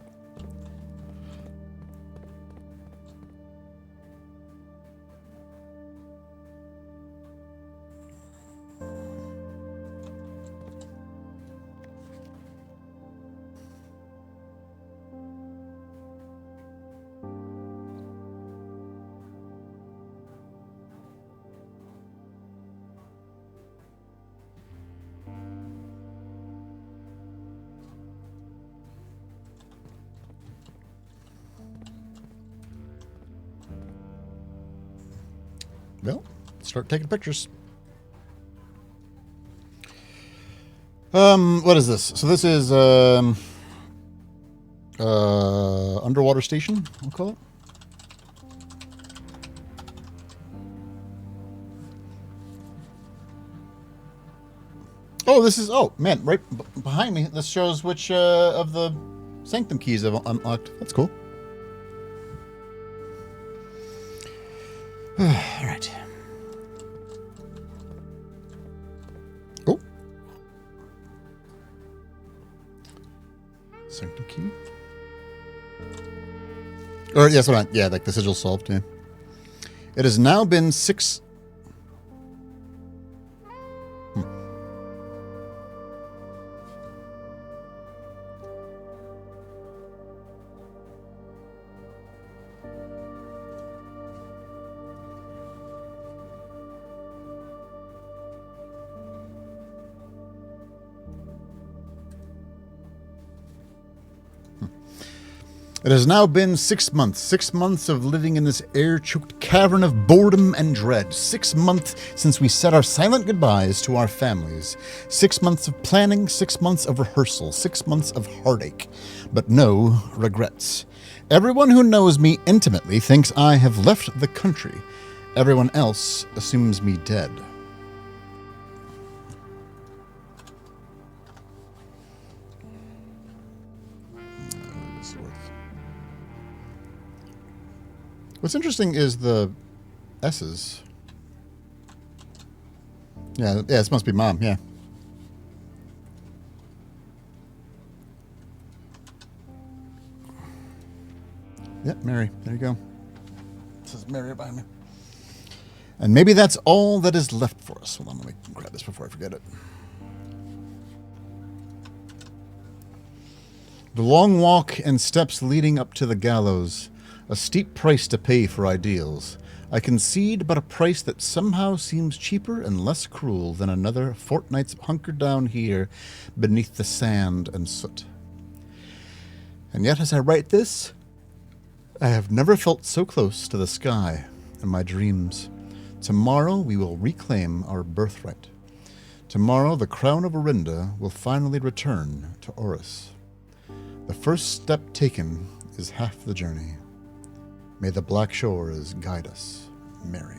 Well, start taking pictures. What is this? So this is underwater station, we'll call it. Oh, this is, oh man, right behind me. This shows which of the Sanctum keys I've unlocked. That's cool. All right. Oh. Sanctum key. Or, yes, what I, yeah, like the sigil solved, yeah. It has now been 6... It has now been 6 months. 6 months of living in this air-choked cavern of boredom and dread. 6 months since we said our silent goodbyes to our families. 6 months of planning, 6 months of rehearsal, 6 months of heartache, but no regrets. Everyone who knows me intimately thinks I have left the country. Everyone else assumes me dead. What's interesting is the S's. Yeah, this must be Mom, yeah. Yep, Mary. There you go. This is Mary behind me. And maybe that's all that is left for us. Hold on, let me grab this before I forget it. The long walk and steps leading up to the gallows. A steep price to pay for ideals. I concede, but a price that somehow seems cheaper and less cruel than another fortnight's hunker down here beneath the sand and soot. And yet, as I write this, I have never felt so close to the sky in my dreams. Tomorrow we will reclaim our birthright. Tomorrow the crown of Orinda will finally return to Oris. The first step taken is half the journey. May the black shores guide us, Mary.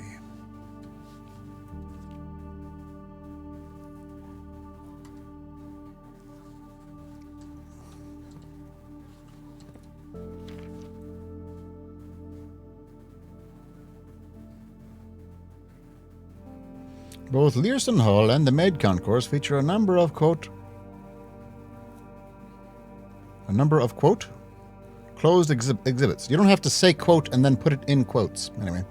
Both Learson Hall and the Maid Concourse feature a number of, quote, closed exhibits. You don't have to say quote and then put it in quotes. Anyway,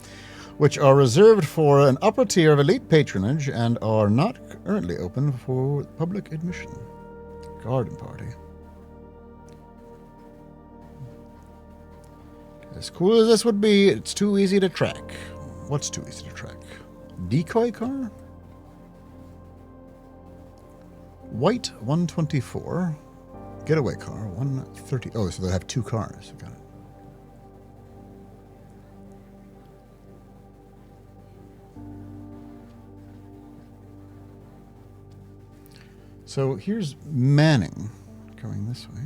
which are reserved for an upper tier of elite patronage and are not currently open for public admission. Garden party. As cool as this would be, it's too easy to track. What's too easy to track? Decoy car? White 124. Getaway car, 130. Oh, so they have two cars. Got it. So here's Manning going this way.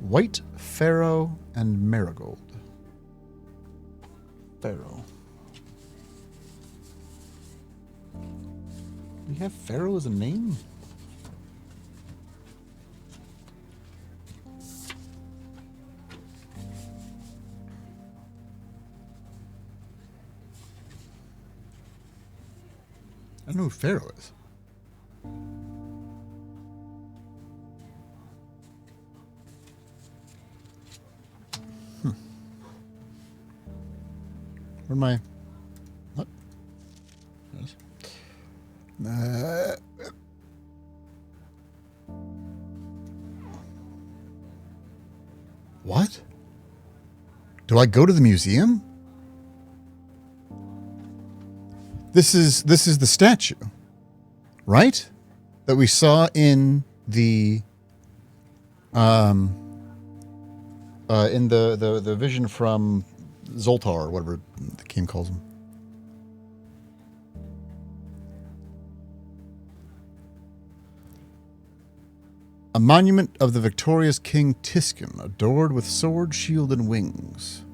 White, Pharaoh, and Marigold. Pharaoh. Do you have Pharaoh as a name? I don't know who Pharaoh is. Where am I? What? What? Do I go to the museum? This is the statue, right? That we saw in the vision from Zoltar, or whatever the game calls him. A monument of the victorious King Tiskin, adored with sword, shield, and wings.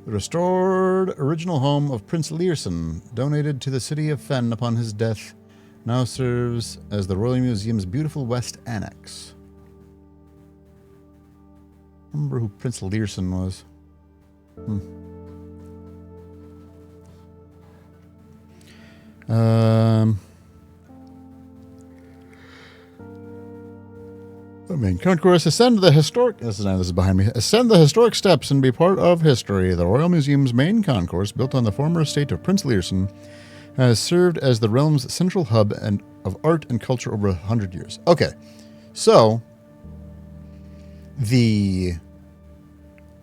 The restored original home of Prince Learson, donated to the city of Fen upon his death, now serves as the Royal Museum's beautiful West Annex. Remember who Prince Learson was? Main concourse. Ascend the historic. This is behind me. Ascend the historic steps and be part of history. The Royal Museum's main concourse, built on the former estate of Prince Learson, has served as the realm's central hub and of art and culture over 100 years. Okay, so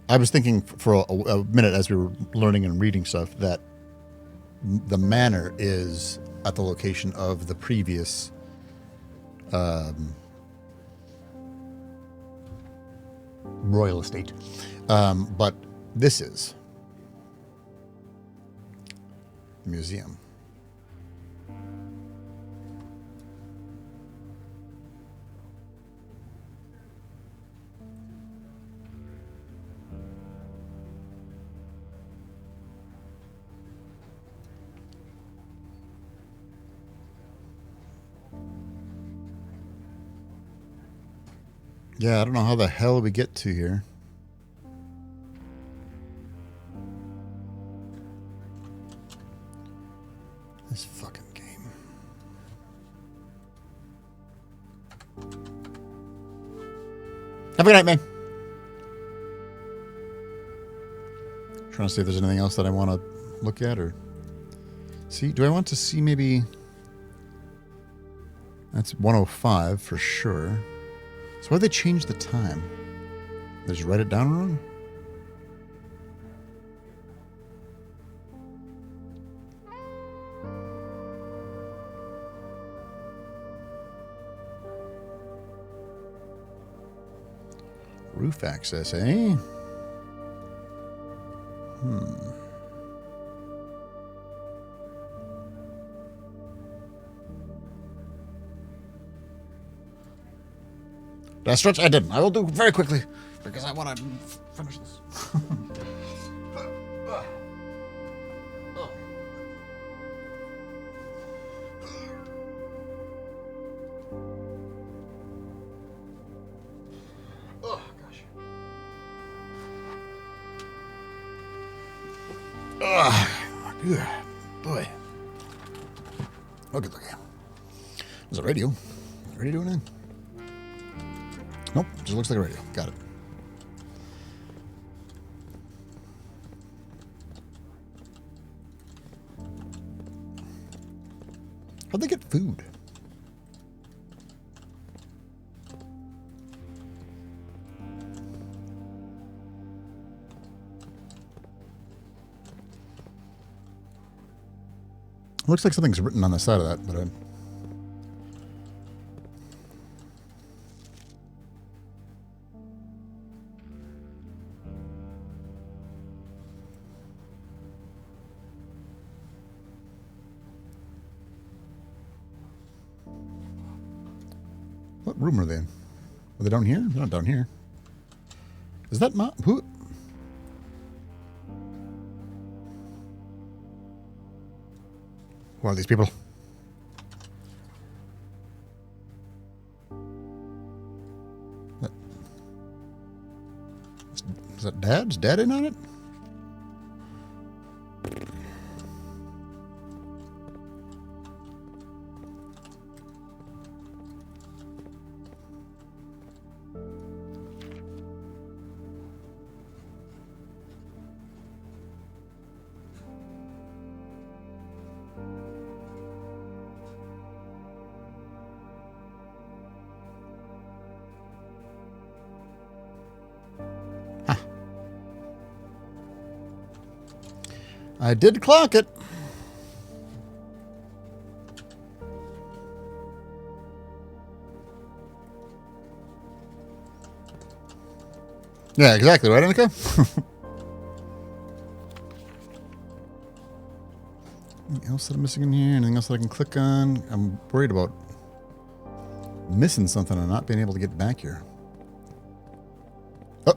I was thinking for a minute as we were learning and reading stuff that the manor is at the location of the previous royal estate, but this is the museum. Yeah, I don't know how the hell we get to here. This fucking game. Have a good night, man. Trying to see if there's anything else that I want to look at or see. Do I want to see maybe... That's 105 for sure. So why'd they change the time? Did I just write it down wrong? Roof access, eh? Did I stretch? I didn't. I will do very quickly because I want to finish this. Oh, gosh. Boy. Look at the game. There's a radio. Is the radio doing it? Nope, just looks like a radio. Got it. How'd they get food? Looks like something's written on the side of that, but what room are they in? Are they down here? They're not down here. Is that who? Who are these people? Is that Dad? Is Dad in on it? I did clock it. Yeah, exactly. Right, Annika? Anything else that I'm missing in here? Anything else that I can click on? I'm worried about missing something and not being able to get back here. Oh.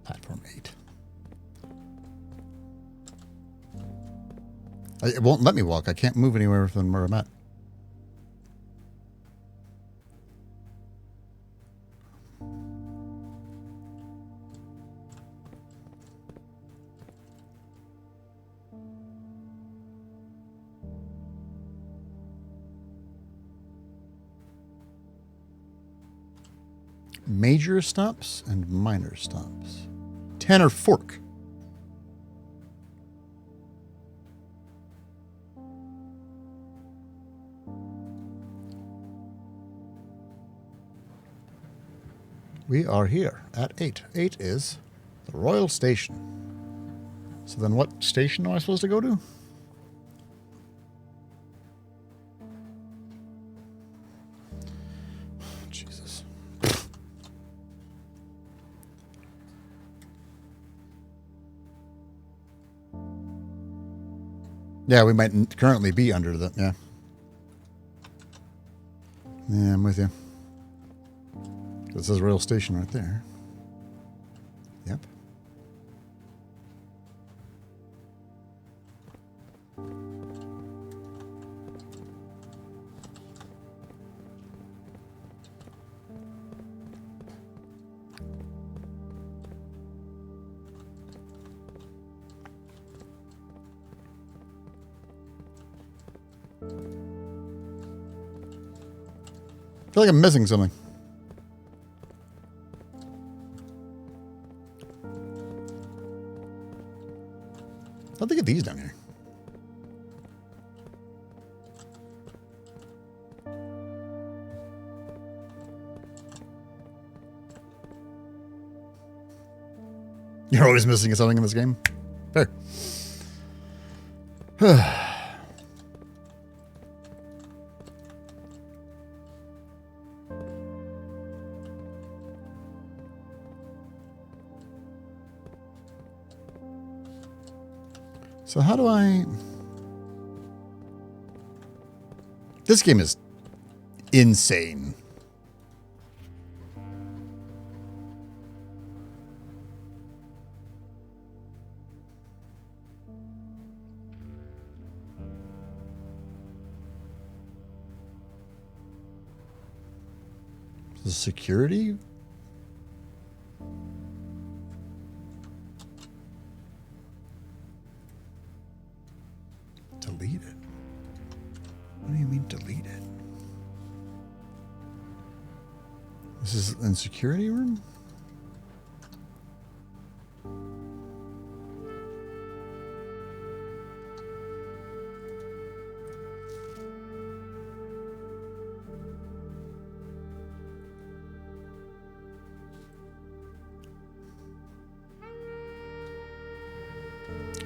Platform 8. It won't let me walk. I can't move anywhere from where I'm at. Major stops and minor stops. Tanner Fork. We are here at 8. 8 is the Royal Station. So then what station am I supposed to go to? Jesus. Yeah, we might currently be under the... Yeah. Yeah, I'm with you. It says Royal Station right there. Yep. I feel like I'm missing something. How'd they get these down here? You're always missing something in this game? Fair. So how do I... This game is insane. The security? Delete it. What do you mean delete it? This is in security room?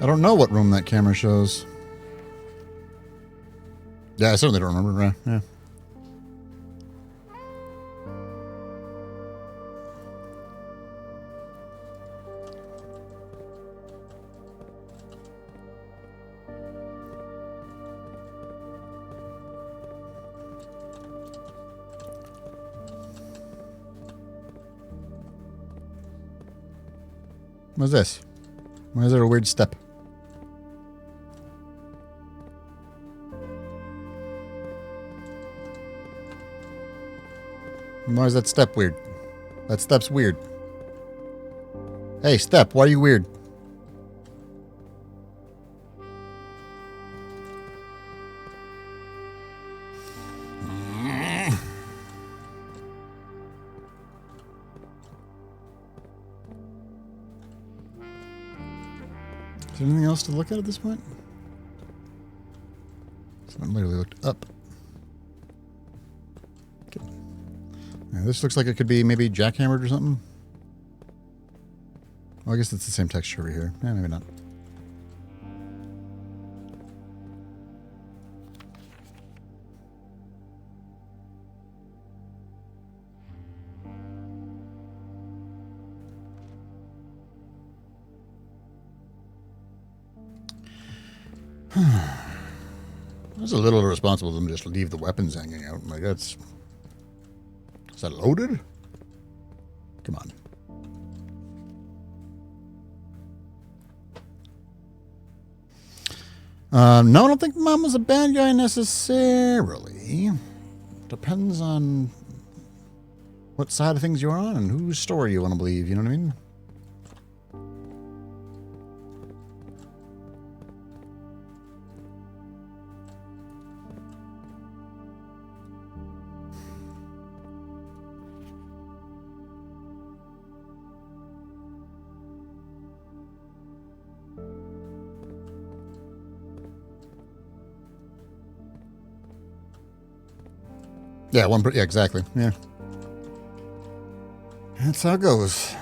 I don't know what room that camera shows. Yeah, I certainly don't remember. Right? Yeah. What's this? Why is there a weird step? Why is that step weird? That step's weird. Hey, step, why are you weird? Is there anything else to look at this point? Someone literally looked up. Okay. Now, this looks like it could be maybe jackhammered or something. Well, I guess it's the same texture over here. Yeah, maybe not. That's a little irresponsible of them to just leave the weapons hanging out. Like, that's... Is that loaded? Come on. No, I don't think Mom was a bad guy necessarily. Depends on what side of things you're on and whose story you want to believe, you know what I mean? Yeah, yeah, exactly. Yeah. That's how it goes.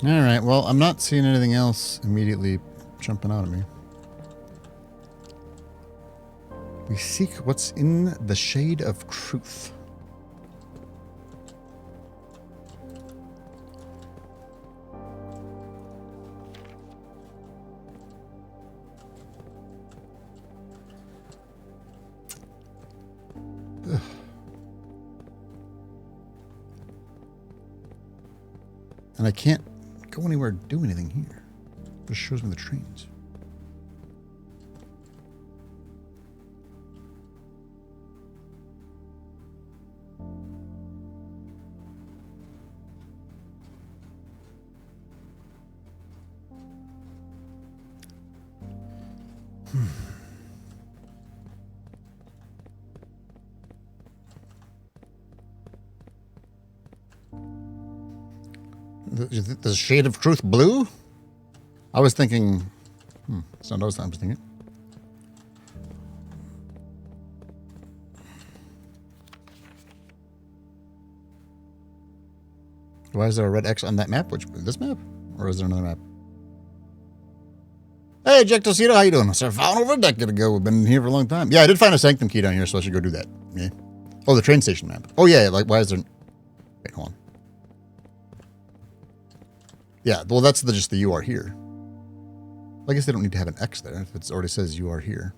All right, well, I'm not seeing anything else immediately jumping out at me. We seek what's in the shade of truth. Ugh. And I can't go anywhere to do anything here. It just shows me the trains. The shade of truth blue? I was thinking... That's not what I was thinking. Why is there a red X on that map? This map? Or is there another map? Hey, Jack Tocito, how you doing? I found over a decade ago. We've been here for a long time. Yeah, I did find a Sanctum key down here, so I should go do that. Yeah. Oh, the train station map. Oh, yeah, like, why is there... Wait, hold on. Yeah, well, that's just the you are here. I guess they don't need to have an X there if it already says you are here.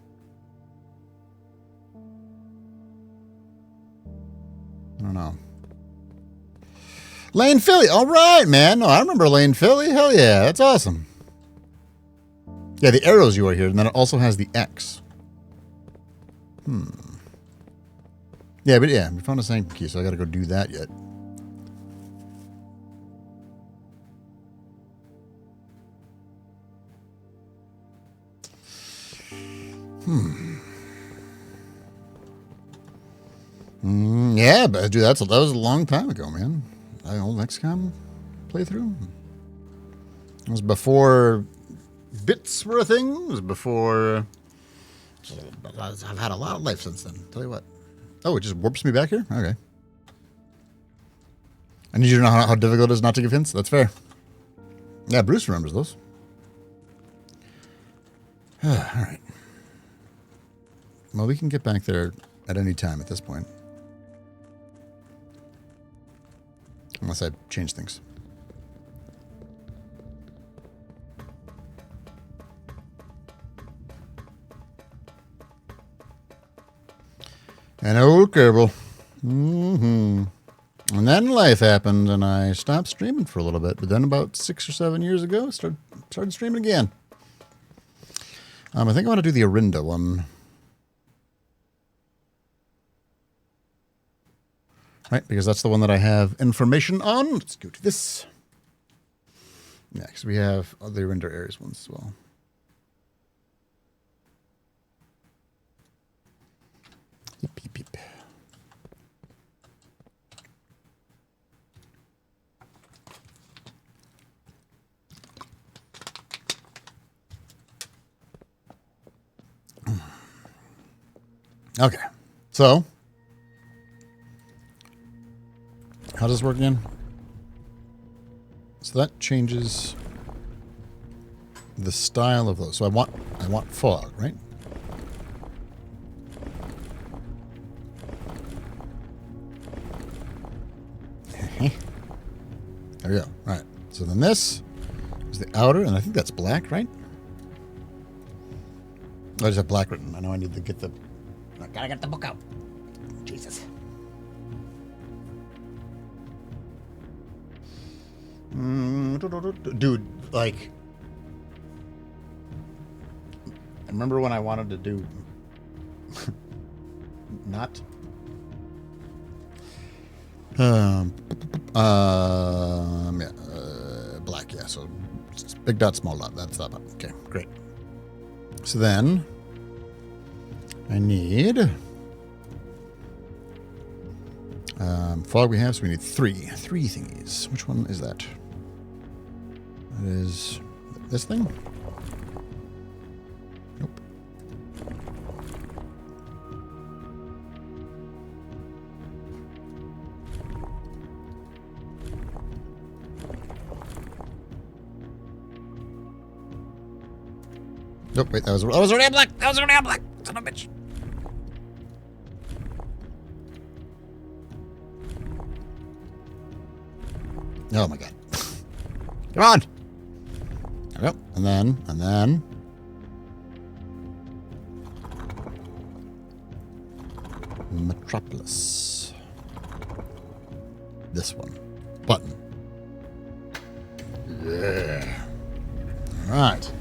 I don't know. Lane Philly. All right, man. No, I remember Lane Philly. Hell yeah. That's awesome. Yeah, the arrows you are here, and then it also has the X. Yeah, but yeah, we found a Sanctum key, so I got to go do that yet. Yeah, but dude, that was a long time ago, man. Old XCOM playthrough. It was before bits were a thing. It was before. I've had a lot of life since then. Tell you what. Oh, it just warps me back here? Okay. I need you to know how difficult it is not to give hints. That's fair. Yeah, Bruce remembers those. All right. Well, we can get back there at any time at this point. Unless I change things. And old Kerbal. And then life happened, and I stopped streaming for a little bit. But then about 6 or 7 years ago, started streaming again. I think I want to do the Orinda one. Right, because that's the one that I have information on. Let's go to this. Next, we have the Render Ares ones as well. Okay. So, how does this work again? So that changes the style of those. So I want fog, right? There we go. All right. So then this is the outer, and I think that's black, right? I just have black written. I know I need to get the... I gotta get the book out. Jesus. Dude, like... I remember when I wanted to do... not... yeah, black, yeah, so big dot, small dot, that's that one. Okay, great. So then, I need, fog we have, so we need three thingies. Which one is that? That is this thing? Nope. Nope, wait, that was already black! That was already black! Son of a bitch! Oh my god. Come on! There we go. And then... Metropolis. This one. Button. Yeah. Alright.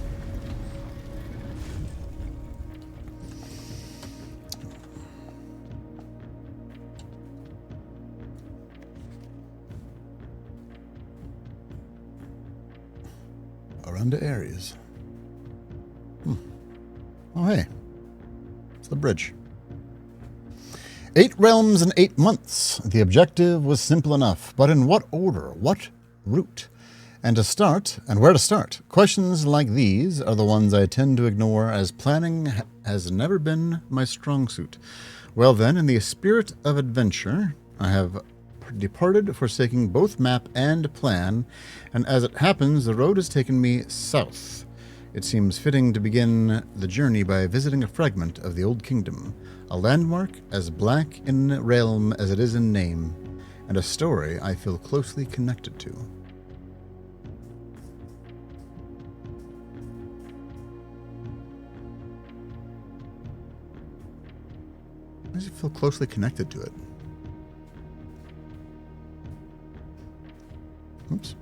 Aranda areas. Oh, hey. It's the bridge. 8 realms in 8 months. The objective was simple enough, but in what order? What route? And to start, and where to start? Questions like these are the ones I tend to ignore, as planning has never been my strong suit. Well then, in the spirit of adventure, I have departed, forsaking both map and plan, and as it happens, the road has taken me south. It seems fitting to begin the journey by visiting a fragment of the Old Kingdom, a landmark as black in realm as it is in name, and a story I feel closely connected to. Why does it feel closely connected to it? Oops.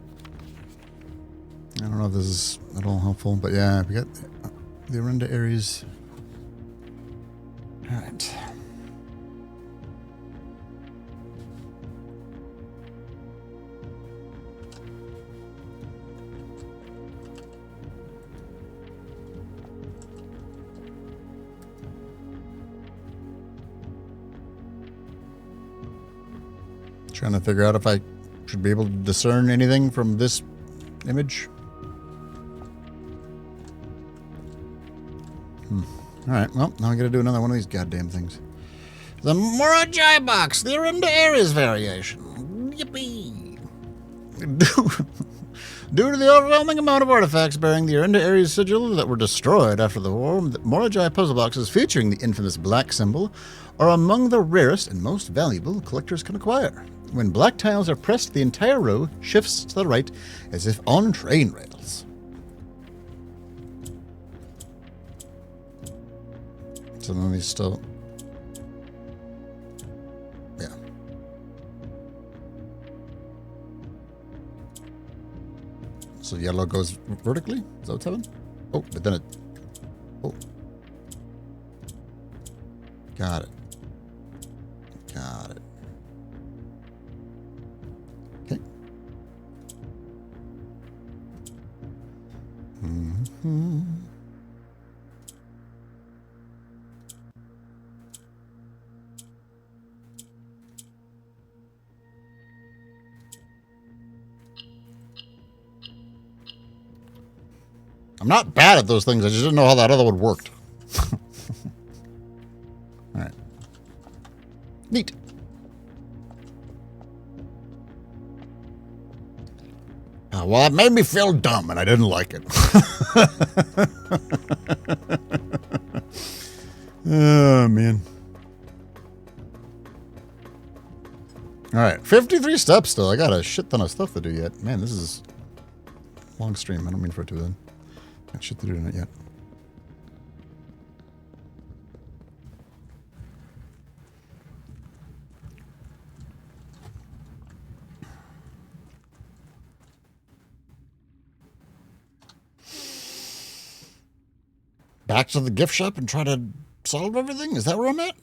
I don't know if this is at all helpful, but yeah, we got the Aranda areas. All right. Trying to figure out if I should be able to discern anything from this image. Alright, well, now I gotta do another one of these goddamn things. The Morajai box, the Aranda Ares variation. Yippee! Due to the overwhelming amount of artifacts bearing the Aranda Ares sigil that were destroyed after the war, the Morajai puzzle boxes featuring the infamous black symbol are among the rarest and most valuable collectors can acquire. When black tiles are pressed, the entire row shifts to the right as if on train rails. So then these still... Yeah. So yellow goes vertically? Is that what's happening? Oh, but then it... Oh. Got it. Got it. Okay. Mm-hmm. I'm not bad at those things. I just didn't know how that other one worked. All right. Neat. Well, it made me feel dumb, and I didn't like it. Oh, man. All right, 53 steps still. I got a shit ton of stuff to do yet. Man, this is a long stream. I don't mean for it to then. Got shit to do in it yet. Back to the gift shop and try to solve everything? Is that where I'm at?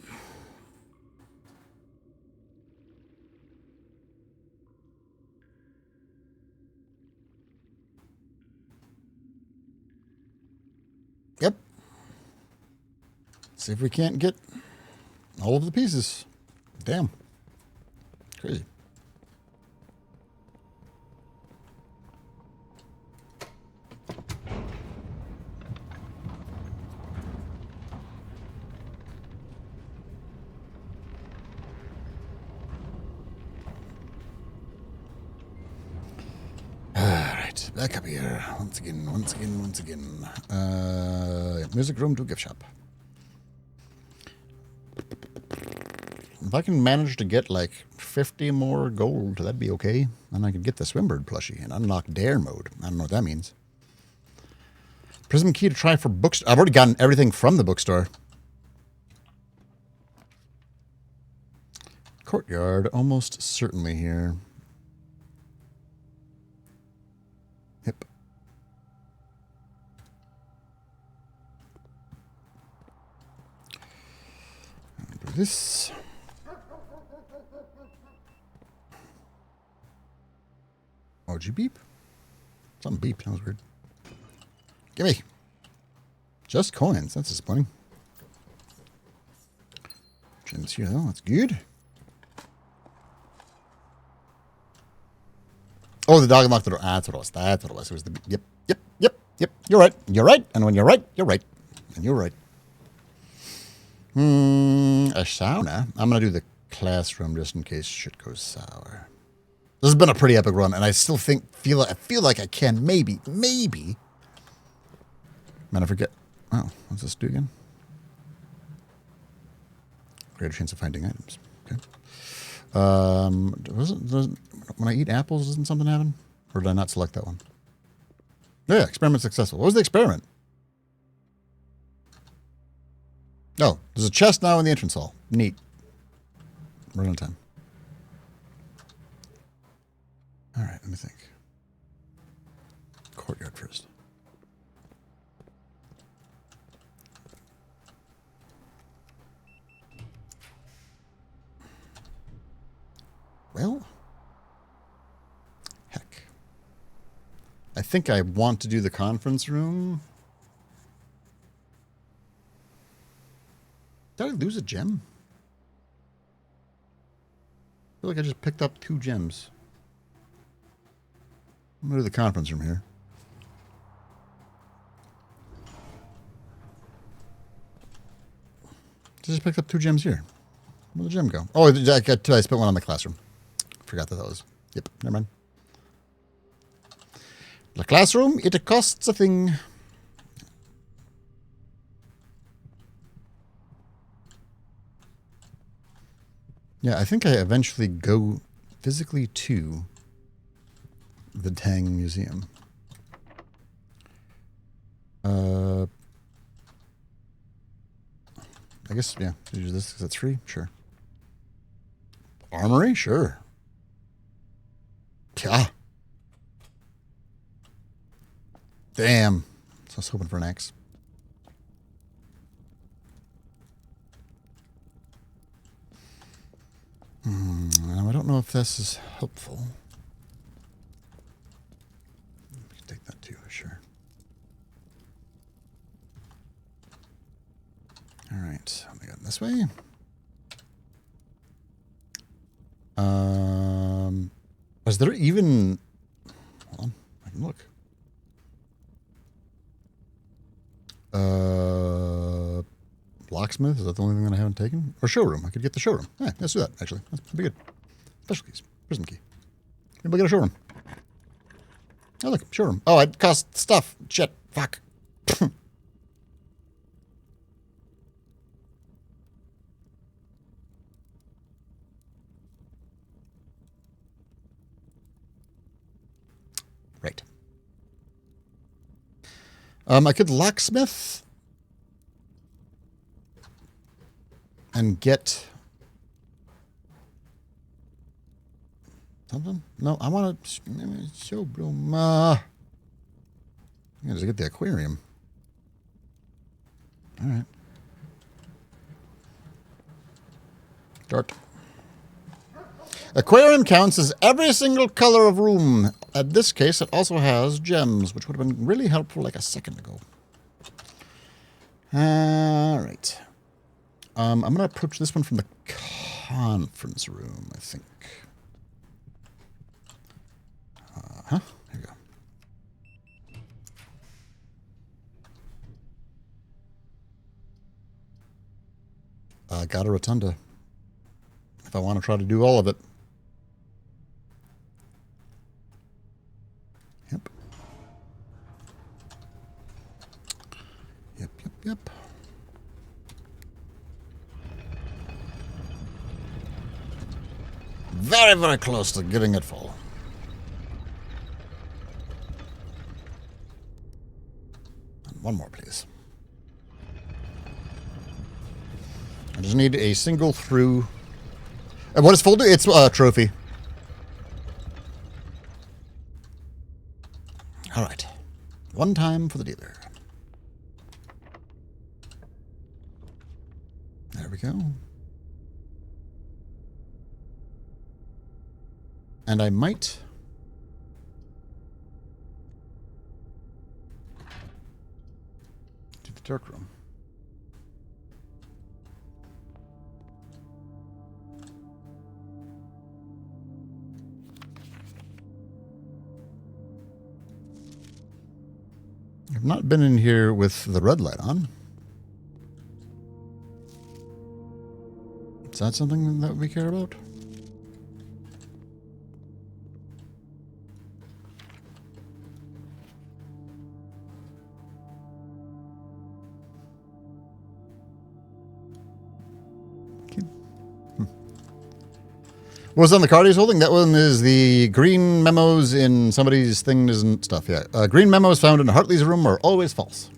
Yep. See if we can't get all of the pieces. Damn. Crazy. Alright, back up here. Once again. Music room to gift shop. If I can manage to get like 50 more gold, that'd be okay. Then I could get the Swimbird plushie and unlock Dare mode. I don't know what that means. Prism key to try for bookstore. I've already gotten everything from the bookstore. Courtyard, almost certainly here. Yep. Do this. Oh, did you beep? Something beeped. That was weird. Gimme. Just coins. That's disappointing. Gems here, though. That's good. Oh, the dog unlocked the door. Ah, that's what it was. That's what it was. It was the... Yep. You're right. You're right. And when you're right, you're right. And you're right. A sauna. I'm going to do the classroom just in case shit goes sour. This has been a pretty epic run, and I still feel like I can maybe. Man, I forget. Oh, what's this do again? Greater chance of finding items. Okay. When I eat apples, doesn't something happen? Or did I not select that one? Yeah, experiment successful. What was the experiment? Oh, there's a chest now in the entrance hall. Neat. We're on time. All right, let me think. Courtyard first. Well, heck. I think I want to do the conference room. Did I lose a gem? I feel like I just picked up 2 gems. I'm going to do the conference room here. Just picked up 2 gems here. Where'd the gem go? Oh, I spent one on the classroom. Forgot that was. Yep, never mind. The classroom, it costs a thing. Yeah, I think I eventually go physically to the Tang Museum. I guess, yeah, use this because it's free. Sure. Armory? Sure. Yeah. Damn. So I was hoping for an X. I don't know if this is helpful. We can take that too, sure. All right, we got this way. Is there even? Hold on, I can look. Locksmith, is that the only thing that I haven't taken? Or showroom, I could get the showroom. Yeah, let's do that, actually. That'd be good. Special keys, prism key. Maybe get a showroom. Oh, look, showroom. Oh, it costs stuff. Shit, fuck. Right. I could locksmith and get something. No, I want to showroom. I gotta get the aquarium. All right. Start. Aquarium counts as every single color of room. In this case, it also has gems, which would have been really helpful like a second ago. All right. I'm going to approach this one from the conference room, I think. Here we go. I got a rotunda. If I want to try to do all of it. Yep. Yep. Very, very close to getting it full. And one more, please. I just need a single through. And what is full? It's a trophy. All right. One time for the dealer. There we go. And I might do the dark room. I've not been in here with the red light on. Is that something that we care about? What's on the card he's holding? That one is the green memos in somebody's things and stuff. Yeah. Green memos found in Hartley's room are always false.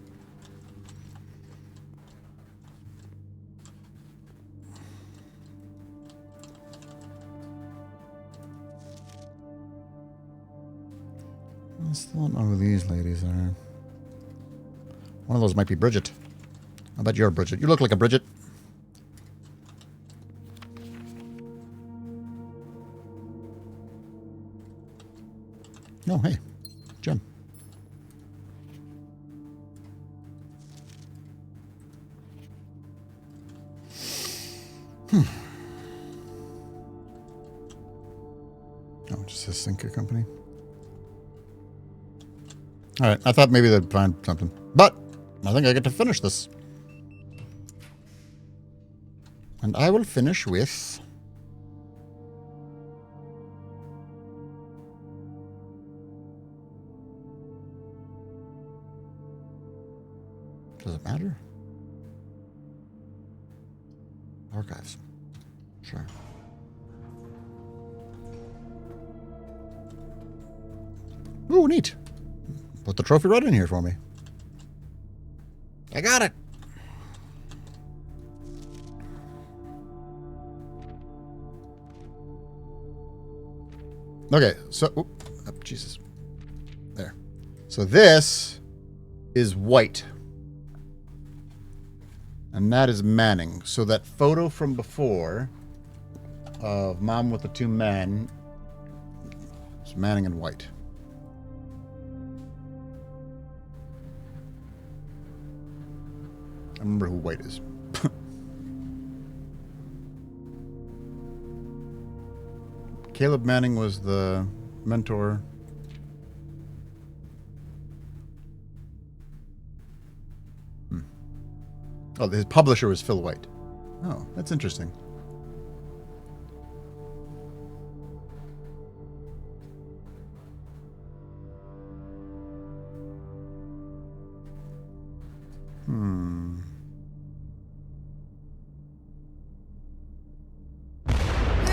I still don't know who these ladies are. One of those might be Bridget. I bet you're Bridget. You look like a Bridget. Oh, hey, gem. Oh, just a sinker company. All right, I thought maybe they'd find something, but I think I get to finish this. And I will finish with... Does it matter? Archives. Sure. Ooh, neat. Put the trophy right in here for me. I got it. Okay, so... Oh, Jesus. There. So this is white. And that is Manning. So that photo from before of Mom with the two men is Manning in white. I remember who white is. Caleb Manning was the mentor. Oh, his publisher was Phil White. Oh, that's interesting.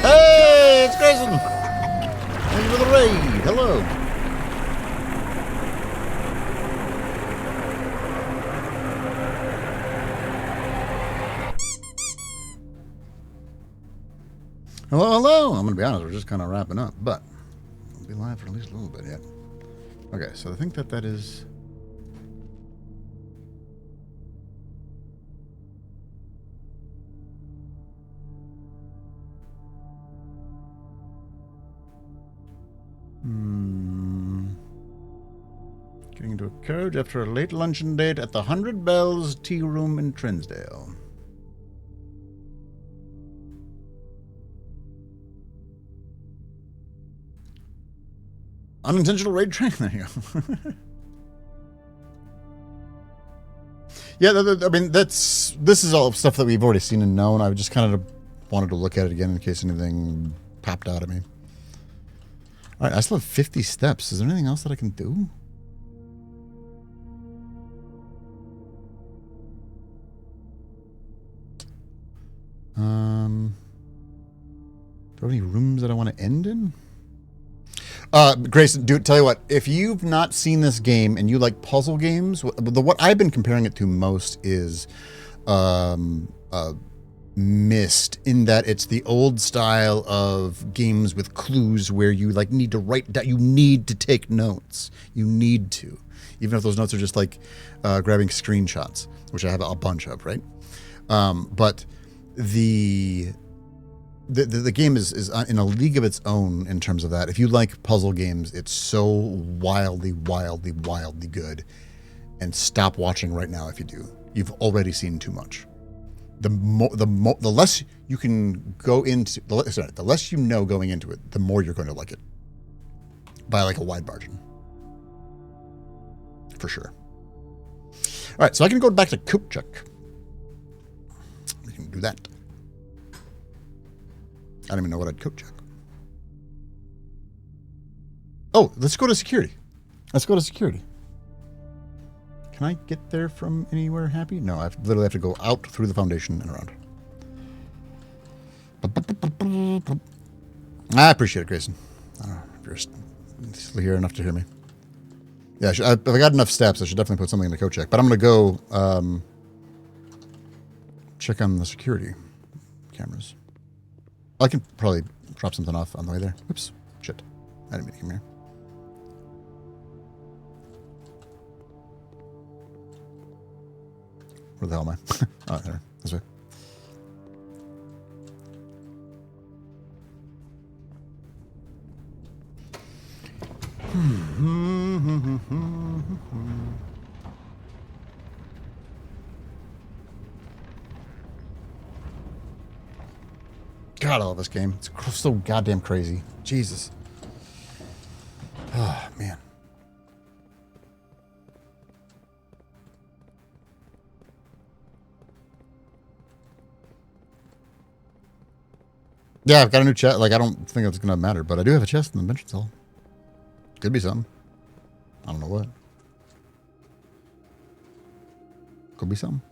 Hey, it's Grayson! Thank you for the raid. Hello. Hello, hello. I'm going to be honest, we're just kind of wrapping up, but we'll be live for at least a little bit yet. Okay, so I think that is... Getting into a carriage after a late luncheon date at the 100 Bells Tea Room in Trinsdale. Unintentional raid train. There you go. Yeah, I mean, this is all stuff that we've already seen and known. I just kind of wanted to look at it again in case anything popped out at me. All right, I still have 50 steps. Is there anything else that I can do? Do I have any rooms that I want to end in? Grayson, tell you what, if you've not seen this game and you like puzzle games, what I've been comparing it to most is Myst, in that it's the old style of games with clues where you like need to write down, you need to take notes. You need to. Even if those notes are just like grabbing screenshots, which I have a bunch of, right? But the game is in a league of its own in terms of that. If you like puzzle games, it's so wildly, wildly, wildly good. And stop watching right now if you do. You've already seen too much. The less you can go into, the less you know going into it, the more you're going to like it. By like a wide margin. For sure. All right, so I can go back to Kupchak. We can do that. I don't even know what I'd Kupchak. Oh, let's go to security. Let's go to security. Can I get there from anywhere happy? No, I literally have to go out through the foundation and around. I appreciate it, Grayson. I don't know if you're still here enough to hear me. Yeah, if I got enough steps, I should definitely put something in the code check. But I'm going to go check on the security cameras. I can probably drop something off on the way there. Oops. Shit. I didn't mean to come here. Where the hell am I? Oh, there. This way. God, I love this game. It's so goddamn crazy. Jesus. Oh, man. Yeah, I've got a new chest. Like, I don't think it's going to matter, but I do have a chest in the bench cell. Could be something. I don't know what. Could be something.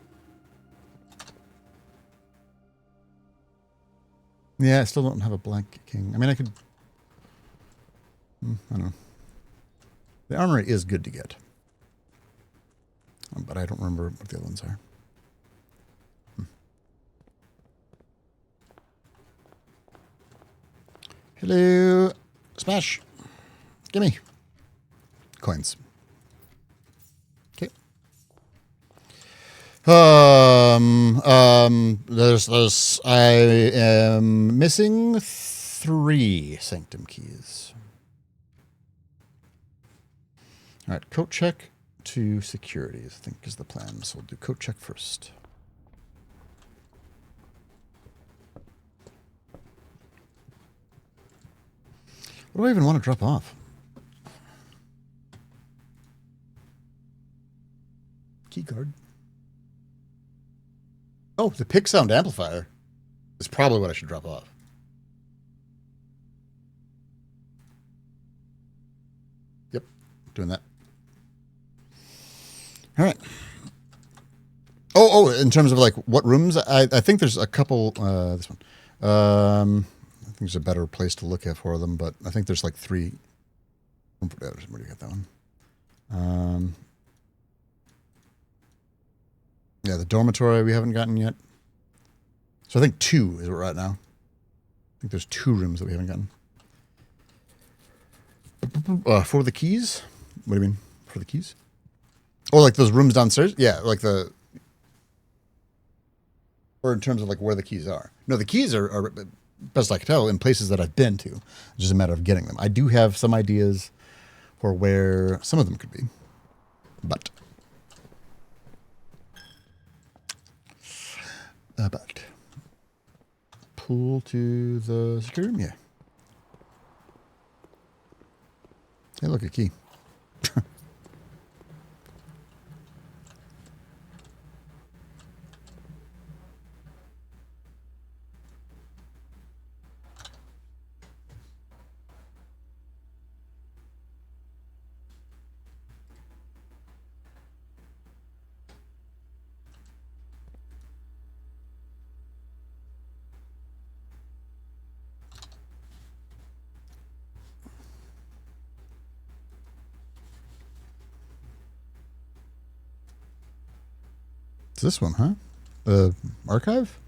Yeah, I still don't have a black king. I mean, I could... I don't know. The armory is good to get. But I don't remember what the other ones are. Hello. Smash. Gimme. Coins. Okay. I am missing 3 sanctum keys. All right, coat check to securities, I think is the plan. So we'll do coat check first. What do I even want to drop off? Key card. Oh, the pick sound amplifier is probably what I should drop off. Yep, doing that. All right. Oh, in terms of like what rooms, I think there's a couple. This one. I think there's a better place to look at for them, but I think there's like 3. Where do you get that one? Yeah, the dormitory we haven't gotten yet. So I think 2 is what we're at now. I think there's 2 rooms that we haven't gotten. For the keys? What do you mean? For the keys? Oh, like those rooms downstairs? Yeah, like the... Or in terms of like where the keys are. No, the keys are best I can tell, in places that I've been to. It's just a matter of getting them. I do have some ideas for where some of them could be. But pull to the security room, yeah. Hey, look, a key. It's this one, huh? Archive?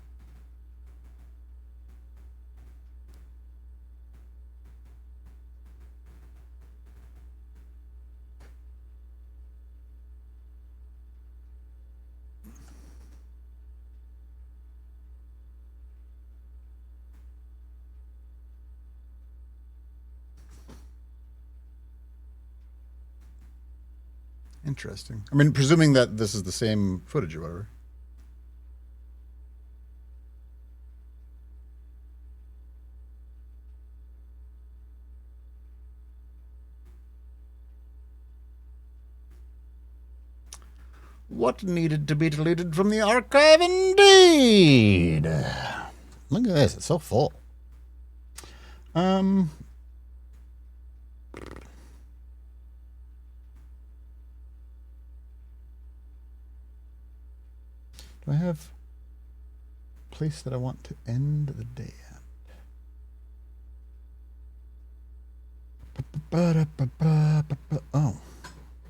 Interesting. I mean, presuming that this is the same footage or whatever. What needed to be deleted from the archive indeed? Look at this, it's so full. Do I have a place that I want to end the day at? Oh,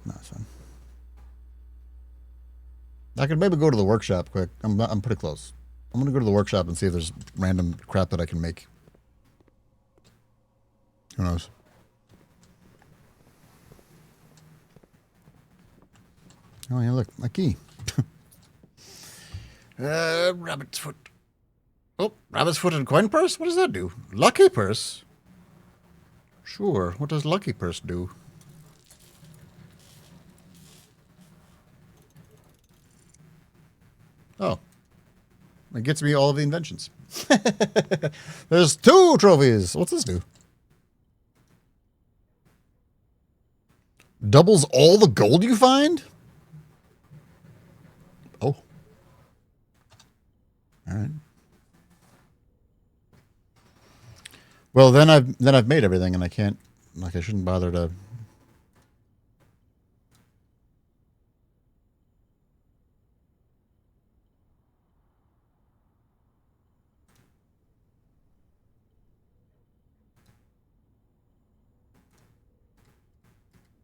no, it's fine. I could maybe go to the workshop quick. I'm pretty close. I'm gonna go to the workshop and see if there's random crap that I can make. Who knows? Oh yeah, look, my key. Rabbit's foot. Oh, rabbit's foot and coin purse? What does that do? Lucky purse? Sure, what does lucky purse do? Oh. It gets me all of the inventions. There's 2 trophies. What's this do? Doubles all the gold you find? Oh. All right. Well, then I've made everything, and I can't, like, I shouldn't bother to.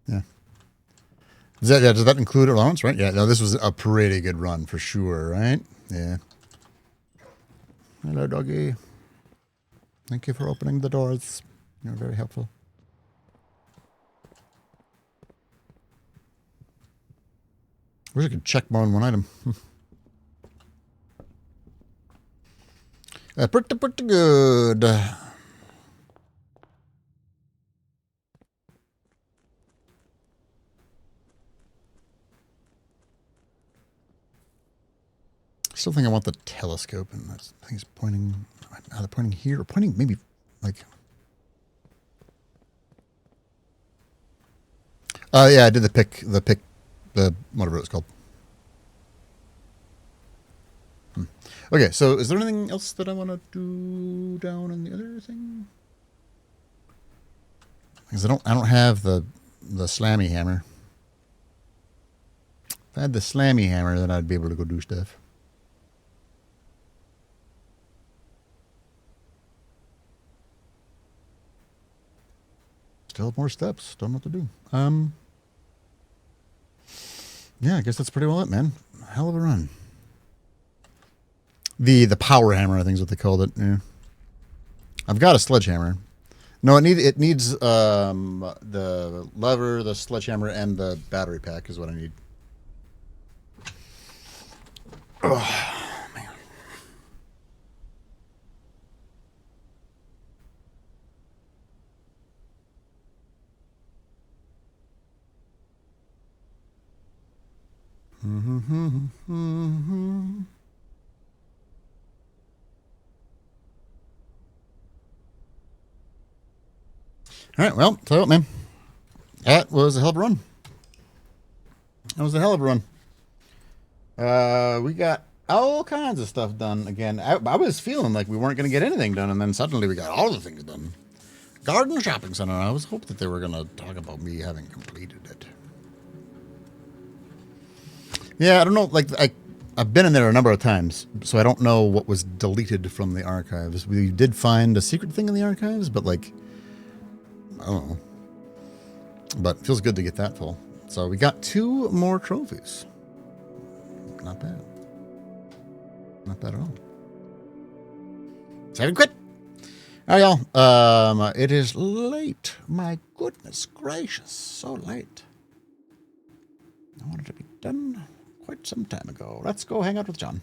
Yeah. Does that include allowance, right? Yeah, no, this was a pretty good run for sure, right? Yeah. Hello, doggy. Thank you for opening the doors. You're very helpful. Wish I could check more than one item. Pretty good. I still think I want the telescope, and that thing's pointing, either pointing here or pointing maybe like. Yeah, I did the whatever it's called. Okay, so is there anything else that I want to do down on the other thing? Because I don't have the slammy hammer. If I had the slammy hammer, then I'd be able to go do stuff. Still have more steps. Don't know what to do. Yeah, I guess that's pretty well it, man. Hell of a run. The power hammer, I think is what they called it. Yeah. I've got a sledgehammer. No, it needs the lever, the sledgehammer, and the battery pack is what I need. Oh, man. All right, well, tell you what, man. That was a hell of a run. We got all kinds of stuff done again. I was feeling like we weren't going to get anything done, and then suddenly we got all the things done. Garden Shopping Center. I was hoping that they were going to talk about me having completed it. Yeah, I don't know. Like, I've been in there a number of times, so I don't know what was deleted from the archives. We did find a secret thing in the archives, but like, I don't know. But it feels good to get that full. So we got 2 more trophies. Not bad. Not bad at all. Save and quit. All right, y'all. It is late. My goodness gracious, so late. I wanted to be done quite some time ago. Let's go hang out with John.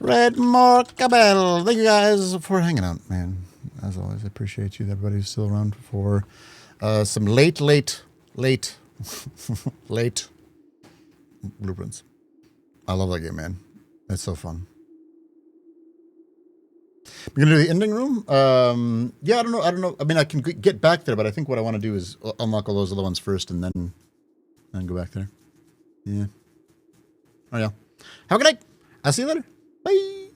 Red Morcabell. Thank you guys for hanging out, man. As always, I appreciate you. Everybody who's still around for some late blueprints. I love that game, man. It's so fun. We're gonna do the ending room. Yeah, I don't know. I mean, I can get back there, but I think what I want to do is unlock all those other ones first, and then go back there. Yeah. Oh yeah. Have a good night. I'll see you later. Bye.